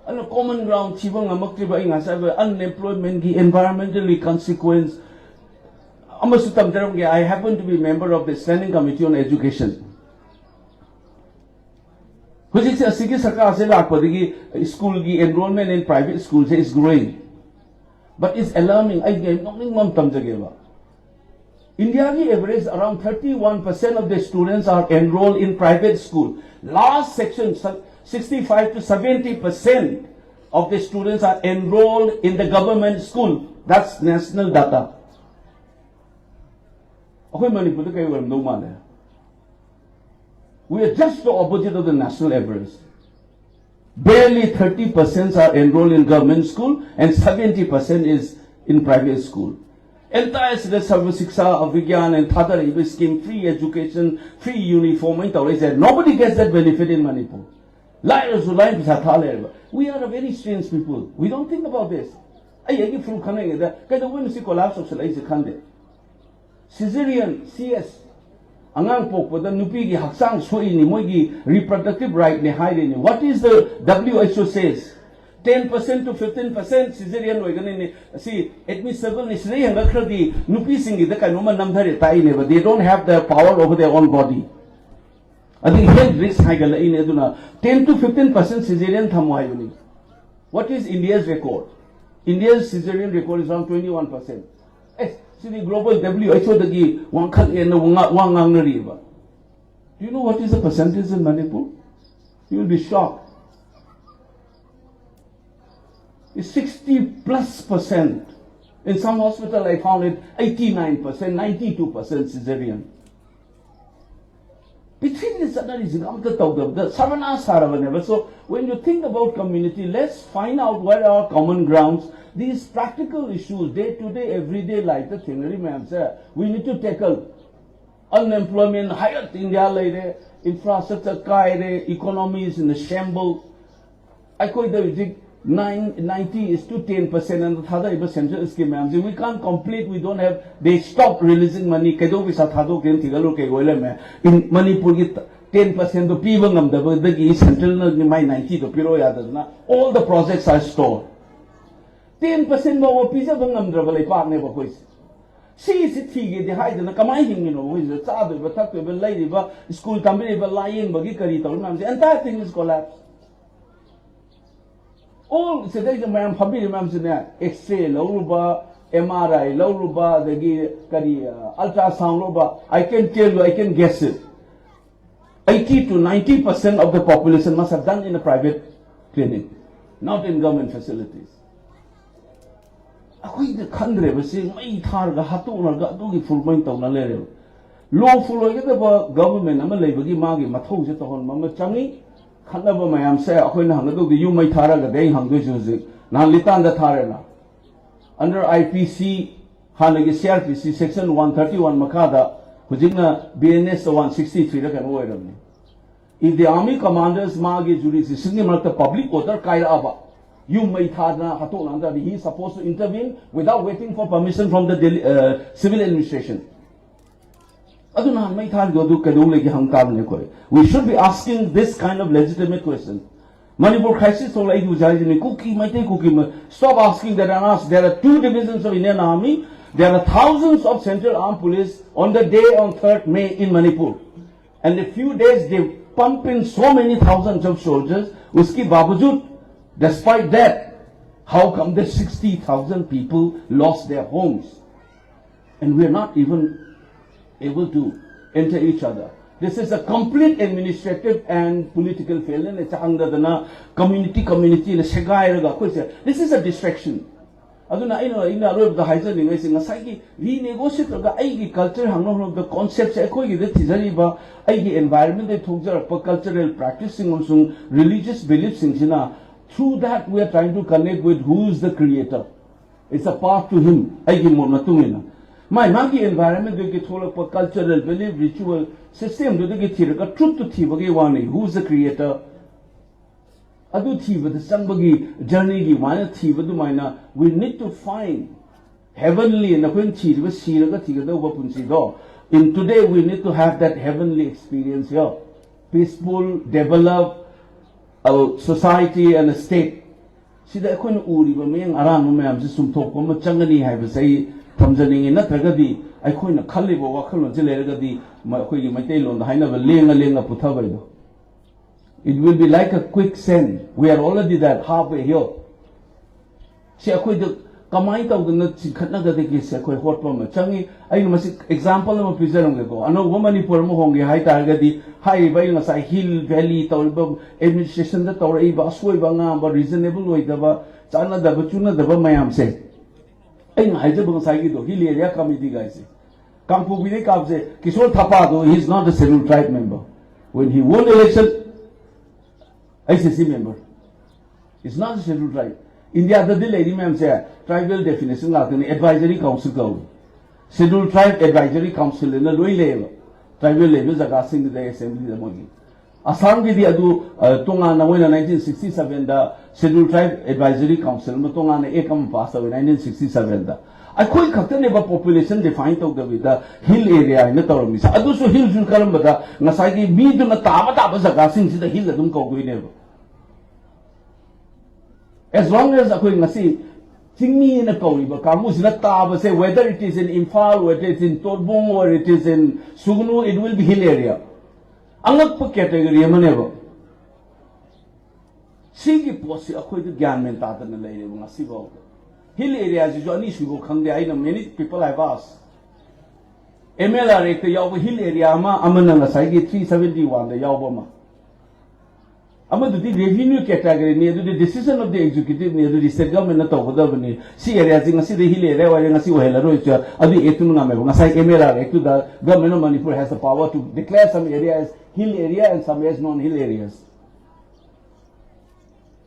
And a common ground, chibang amaktiba inga sabe, unemployment, environmentally consequence. I happen to be a member of the Standing Committee on Education. School enrollment in private schools is growing. But it's alarming. India average around 31% of the students are enrolled in private school. Last section, 65 to 70% of the students are enrolled in the government school. That's national data. We are just the opposite of the national average. Barely 30% are enrolled in government school and 70% is in private school. Entire service Siksha, Avigyan and Thadar scheme, free education, free uniform, nobody gets that benefit in Manipur. We are a very strange people. We don't think about this. Caesarean, CS. Angang pokpo the nupi gi haksang soi ni moigi reproductive right ne haire ni. What is the WHO says? 10% to 15% Caesarean oigani ni. See, admissible ni srei hanga kradi nupi singi the kanuma namdhare tai ne, but they don't have the power over their own body. I think health risk haigala in eduna 10 to 15% Caesarean thamo haibani. What is India's record? India's Caesarean record is around 21%. See the global WHO dagi wangkhat ena wangang nariba. Do you know what is the percentage in Manipur? You will be shocked. It's 60+%. In some hospital I found it 89%, 92% Caesarean. Between this other is the Savana Saravaneva. So when you think about community, let's find out what are our common grounds. These practical issues, day-to-day, everyday life, the theory, ma'am, sir, we need to tackle. Unemployment, higher India, infrastructure, economy is in a shambles. I call it 90 is to 10%, and the other central scheme, ma'am. We can't complete, we don't have, they stopped releasing money. In Manipur, 10% of people, the central, my 90 to Piro, all the projects are stored. 10% more pizza than Namdrava Park never quiz. See, it figure the height and the commanding, you know, with the child, but talk to a lady, but school company, but lying, but the entire thing is collapsed. All today, the man, family members in there, X-ray, Lauruba, MRI, Lauruba, the ultrasound, Lauruba. I can tell you, I can guess it. 80 to 90% of the population must have done in a private clinic, not in government facilities. The country was saying, "My targa hatu na do full point of Nalero." Lawful government, I'm a labor magi, Mato on Mama Changi, Kanaba Mayam say, Akwin you may tara day hungry, Nalitan the Tarana. Under IPC, Hanagi CRPC, section 131 Makada, Hujina BNS 163, if the army commanders Magi Juris is singing like the public order, Kairaba. You may he is supposed to intervene without waiting for permission from the civil administration. We should be asking this kind of legitimate question. Manipur crisis, stop asking that and ask. There are 2 divisions of Indian Army. There are thousands of Central Armed Police on the day on 3rd May in Manipur. And in a few days they pump in so many thousands of soldiers. Uski Babujut. Despite that, how come the 60,000 people lost their homes? And we are not even able to enter each other. This is a complete administrative and political failure. It's a community in a Shagai. This is a distraction. Aduna ina rob the haiser ningai singa saiki renegotiate ga aigi culture hangno the concepts ekoi gi thizari ba aigi environment de thokjar pa cultural practicing also religious beliefs singina through that we are trying to connect with who is the creator. It's a path to him aigi mo natungina my magi environment de gi thola pa cultural belief ritual system de gi thiraga truth to thibagi wani who is the creator. Adu thiba the sangbagi journey gi mana thiba du maina we need to find heavenly and when thiba siraga thiga da punsi do in today we need to have that heavenly experience here peaceful develop a society and a state sida ekon uri ba meng aran mayam se sum thok ma changani hai ba sai thamjani na thagadi aikoi na khalli ba wakhalon je lerga di khoi gi maitai lon da haina ba lenga putha bai do. It will be like a quicksand. We are already there halfway here. See, akoi the kamai tau the khatna ga de ki se akoi hot pam changi ai no mas example ma present ngge ko ano woman ipor mo hongge hai tar ga di hai bai na sai hill valley tau ba administration da tau rai ba soi ba nga ba reasonable oi da ba chana da ba chuna da ba mayam se ai na ai ja ba sai gi do hill area committee guys kampu bi ne kap se Kishore Thapa do he is not a scheduled tribe member. When he won election ICC member. It's not a scheduled tribe. India the lady ma'am say tribal definition like an advisory council go. Scheduled tribe advisory council in the low level. Tribal levels are casting the assembly the Mogi. Assam with the Adu Tonga Nawina 1967 the scheduled tribe advisory council, Matonga Ekam passed away 1967. I quite captain about population defined of the hill area in the Toromis. I do so hills in Kalambata, Nasaki, me to the Tabata was a casting to the hill that don't go never. As long as I couldn't see, Tingmi in a Koriba, Kamus in a Taba, say whether it is in Imphal, whether it is in Torbong, or it is in Sugnu, it will be hill area. I'm not per category, never. Sigi Possi, I quite the Ganman Tatan and the lady when I see about hill areas is only issue come there. I know many people have asked. MLR the Yawa hill area, Amananga Sagi 371, the Yawama. Amadu the revenue category near the decision of the executive near the state government of the see areas in a city hill area, and I see Helarocha, Adi Etunanga, Nasai MLR to the government of Manipur has the power to declare some areas hill area and some areas non-hill areas.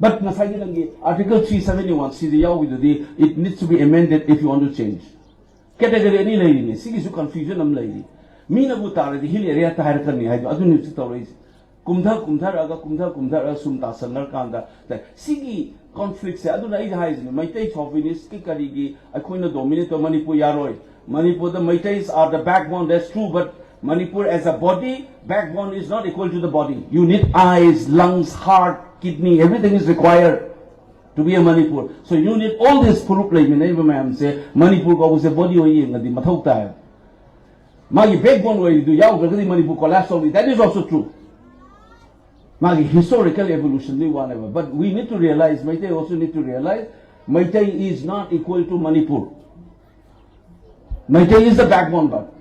But Article 371, see the with the it needs to be amended if you want to change. Category any lady, see is confusion am lady. Mina Butara, the hill area to Harakani, I don't need to tolerate. Kumdha Sumta Sanar Kanda, that Sigi conflicts, I don't know, my taste of Vinis, Kikarigi, Aquina dominate of Manipur Yaroi. Manipur, the Maitais are the backbone, that's true, but Manipur as a body, backbone is not equal to the body. You need eyes, lungs, heart, kidney, everything is required to be a Manipur. So you need all this proof like me say Manipur goes a body or in the Matota. My backbone way do Yao Manipur collapse only. That is also true. My historical evolution, whatever. But we need to realize, Meitei also need to realize, Meitei is not equal to Manipur. Meitei is the backbone but.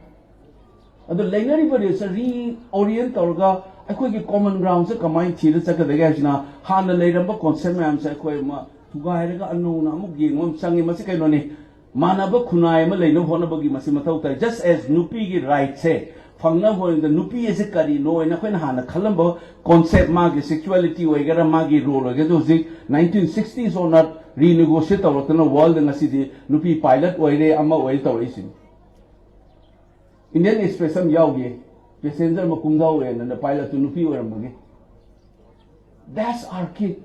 The Lenari but is a reorient orga. I could common grounds, a combined theatre, Sakadagashna, Hana Ladamba, Consemam, Sakoima, Tugaga, Amugi, Sangi Masikanoni, Manaba Kunai, Malay, no Honabagi Masimatota, just as Nupi right say, Fangna in the Nupi is a Karino, and a Hana, Colombo, concept Magi, sexuality, or get a Magi role, again, those 1960s or not renegotiate or no world in a city, Nupi pilot, or a Amma way racing. Indian expression Yaugi. Passenger Makumdao and the pilot to Nupi or Magi. That's our kid.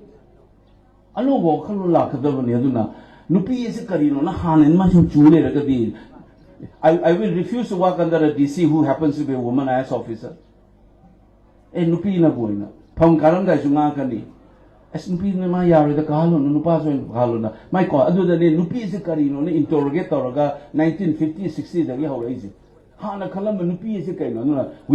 I know what Kalula Kadavana. Nupi is a Karino, Han and Machine Chule. I will refuse to work under a DC who happens to be a woman as officer. And Nupi na Buena. Pamkaranga Junakani. As Nupi Maya, the Kalon, Nupazo and Kalona. My God, other than Nupi is a Karino, interrogate Toraga 1950, 60, the Yahoo easy. We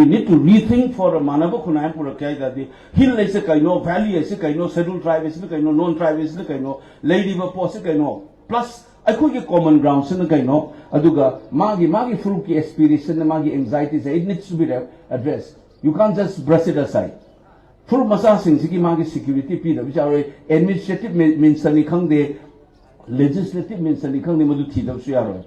need to rethink for a Manaba Kunam for a Kaida, the hill is a Kaino, valley is a Kaino, settled tribe is a Kaino, non tribe is a Kaino, lady Vapos Kaino. Plus, I could get common grounds in the Kaino, Aduga, Magi Fruki aspiration, the Magi anxieties, it needs to be addressed. You can't just brush it aside. Full masa singsi magi security pi da bichare administrative means ni khang de legislative means ni khang de madu thi da su yaro.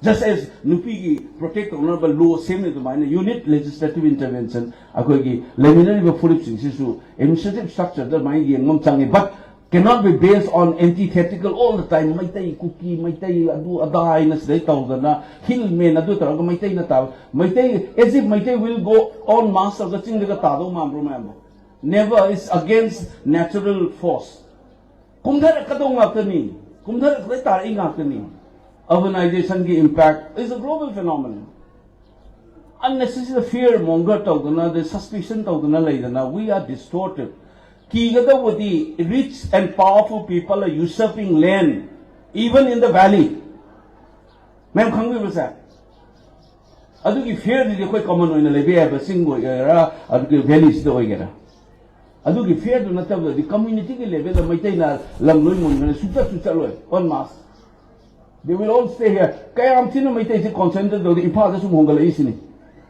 Just as nupi protect honorable law same to mine unit legislative intervention akogi preliminary full singsi administrative structure da mine gi ngom changi but cannot be based on antithetical all the time. Maitai cookie, maitai adu adai na sday tawdana hill men adu taraga maitai na taw maitai as if maitai will go on mass of the thing daga tado mamro mambo. Never is against natural force. Kumdhara kadong ngakani, kumdhara kaitar ingakani. Urbanization ki impact is a global phenomenon. Unnecessary fear monger tawdana, the suspicion tawdana laydana. We are distorted. The rich and powerful people are usurping land, even in the valley. Ma'am, khangi basa. Adu ki fear di koi common hoina lebe ba singo era adu ki valleys do hoigera. Adu ki fear do natab the community ki level la maitai na lamloi mun na sucha loi on mass. They will all stay here. Kaya am tino maitai se concentrate do the ipa da sum hongala isini.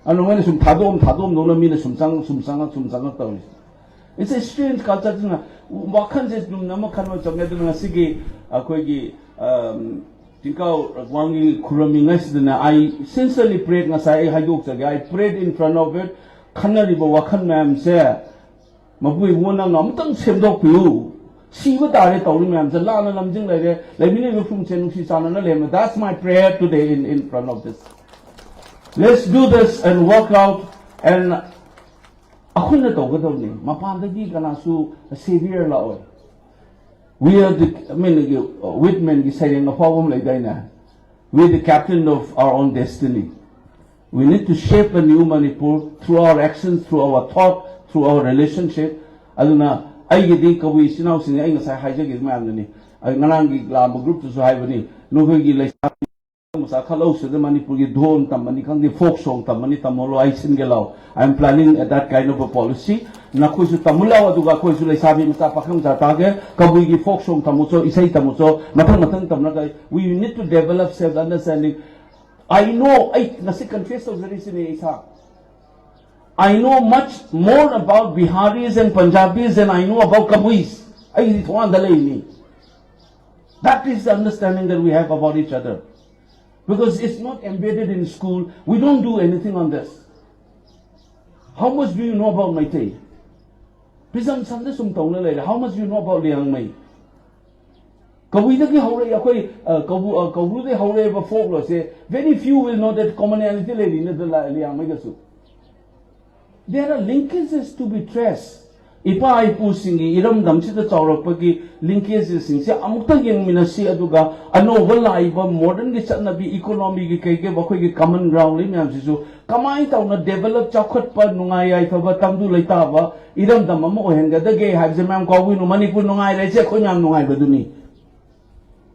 Anu ngene sum thadom do na mina sumsang tawis. It's a strange culture. Wakan says, Namakan Together Sigi, Akogi, Tingkao Ragwang Kalum Kai. I sincerely prayed, I prayed in front of it. Kanaribo Wakan Mam say, Mabui Wona Namtang Semdok you. See what I told him, the Lana Lamjing like me from Chenushi Sana. That's my prayer today in front of this. Let's do this and work out and ako na to gadaw ni mapandagi kana su savior lao. We are the Whitman is saying a problem like that. We are the captain of our own destiny. We need to shape a new Manipur through our actions, through our thought, through our relationship. Aduna ay gidi Kabui Echil-Enaosinggi ay ngasay hijag ismam ni ay nanangi labo group to so haibani no gi like Musa Kalau said the Manipur Don Tamani Kang the folk song Tamani Tamolo I Singelau. I am planning that kind of a policy. Nakusu Tamula Duga Kosu Sabi Mustapakam Zatage, Kabui folk song Tamuso, Isai Tamuso, Matang Tamnaga. We need to develop self understanding. I know I Nasi confess of the reason Isa. I know much more about Biharis and Punjabis than I know about Kabuis. That is the understanding that we have about each other. Because it's not embedded in school. We don't do anything on this. How much do you know about Maitai? How much do you know about Liang Mai? Very few will know that commonality. There are linkages to be traced. Ipa ipu singi iram damchita chawrakpagi linkages singse amukta yengminasi aduga anova laiba modern gi chatnabi economy gi kaige bakhoi gi common ground li myam sisu kamai tawna develop chakhatpa nungai ai thaba tamdu leitaba iram dam ama ohenga dage habje myam kawui no Manipur nungai re che khoi myam nungai baduni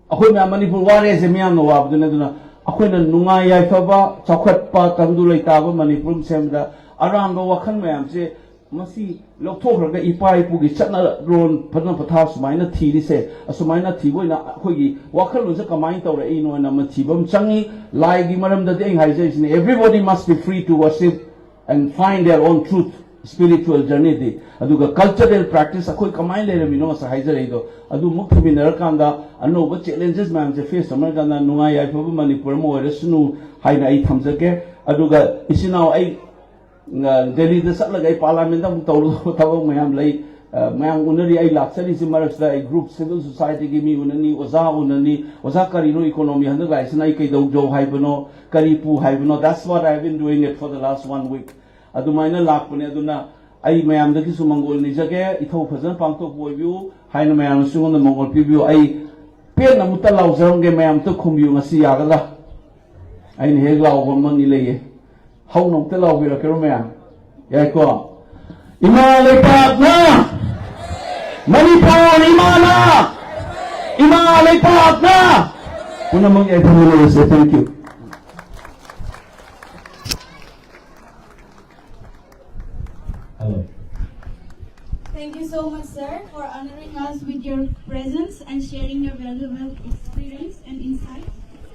akhoi myam Manipur ware se myam no wabduna duna akhoi na nungai ai thaba chakhatpa tamdu leitaba Manipur semda aranga wakhan myam se Masi Loktoga Ipai Pugi Chatna Ron Panapata Sumina T. Say, a Sumina T. Hogi, Wakal was a command or Eno and a Matibum Changi, like Madam the Dengization. Everybody must be free to worship and find their own truth, spiritual journey. Aduga cultural practice, a quick command letter, Minos Hizerido, Adu Mukti Nerakanda, I know what challenges man the face American and Nungai Manipur more, Resnu, Haina 8 times again. Aduga is now a Delhi the Salagai Parliament of Tau Mayam Lay, Mayam Unari, I Laksari Simarasta, a group civil society give me Unani, Ozakarino economy, and the guys, Nike Joe Hibano, Karipu Hibano. That's what I've been doing it for the last 1 week. Adumina Lakpunaduna, I mayam the Kisumangol Nizake, Ito President Panto Boyu, Haina Mayam Sungon the Mongol Pibu, I Pena Mutala Zonge Mayam to Kumbu Masiagala. I inhale our money lay. How long till we are Kermea? Yako Imale Partner Manipur Imana Imale Partner. Thank you. Hello. Thank you so much, sir, for honoring us with your presence and sharing your valuable experience and insights.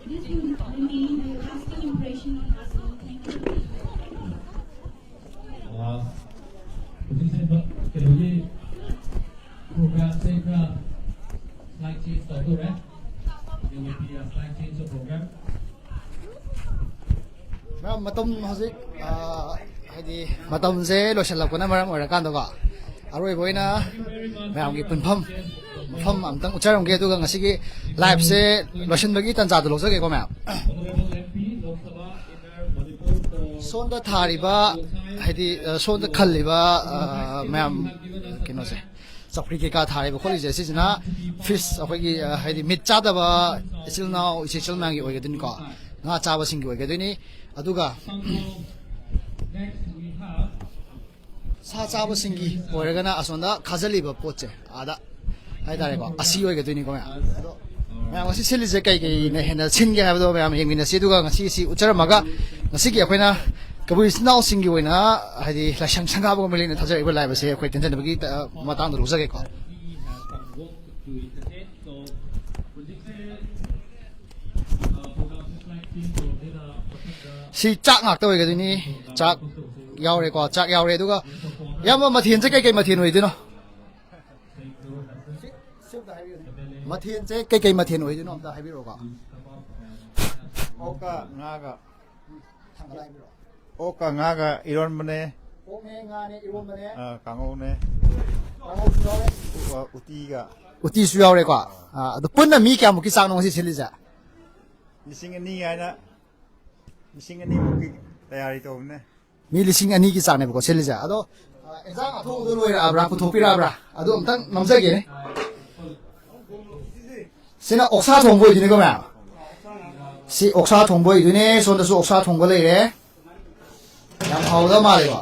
This will remain a lasting impression on us all. Thank you. program slide change there will be a slide change of program. matom hojik haidi matom se loishalakona maram orakan doga aroi boina mayam gi punpham mafam amtang ucharam ge duga ngasi gi live se loishan bagi tan jadu lojage ko mayam sonda thariba haidi sonda khalliba mayam kino se sapri ke ka thariba kholi je sijina fish akhoi haidi mit chadaba Echil-Enaosinggi oigedin ko nga chaba singi oigedini aduga 사 chaba singi oiragana asonda khajaliba poche ada haidare ko asi oigedini ko mayam ngasi selije kai kai ne hena chinge habdo mayam yengmina siduga ngasi si ucharamaga ngasi gi akoina Kabui Echil-Enaosinggi oina haidi laisang sangaba ko melina thajariba laiba se akhoi tenjen bagi matang do rujage ko si chak ngak to oigedini chak yaure ko chak yaure duga yama mathian je kai kai mathian oidino mathian je kai kai mathian oidino amta haibiro ko oka ngaga iron mane oke ngane iron mane kango ne uti su yaure ko adu punna mi kya muki sang nong si silija lising ani ana lising ani muki tayari to ne mi lising ani ki sang ne ko silija ado exam atho do loira abra puthopira abra adu amtang namjage ne sina oksa thongbo idine ko ma si oksa thongbo idine sonda su oksa thongbo leire yam hauda male ko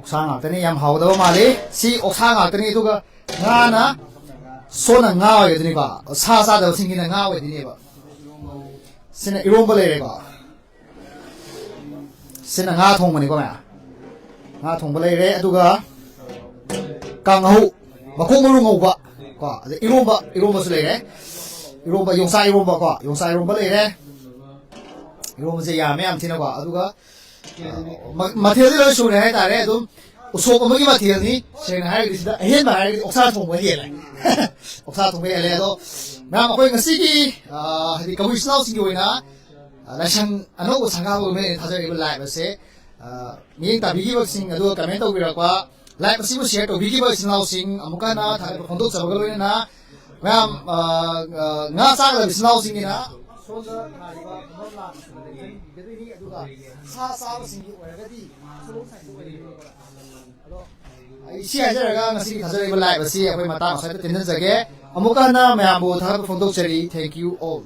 oksa ngakani yam hauda male si oksa ngakani duga ngana sona ngawa idine ko sa sa da singina ngawa idine ba sina irombo leire ko sina nga thongmani ko ma nga thongbo leire aduga kanghu makong maru ngauba ko iromba su leire iromba yongsa iromba ko yongsa iromba leire iromba je yame am thina ko aduga mathel lo su ne hai tare adum usop amagi mathel ni sena hai gi sida ahen ba hai oksa thongbo hele oksa thongbo hele ado mayam akoi ngasi gi hadi Kabui Echil-Enaosinggi oina laisang ano sangabo me thajariba live se miyeng tabigi baksing adu comment tawbirakwa live asibu share tawbigi ba Echil-Enaosinggi amuka na thaiba phondok chabagaloi na mayam nga chang la Echil-Enaosinggi na sonda thariba nomla gedini aduga sa sa singi oiragadi solo sai ado ai si ajaraga ngasi thajariba live se akoi mata sai tenjan jage amuka na mayam bo thaiba phondok chari thank you all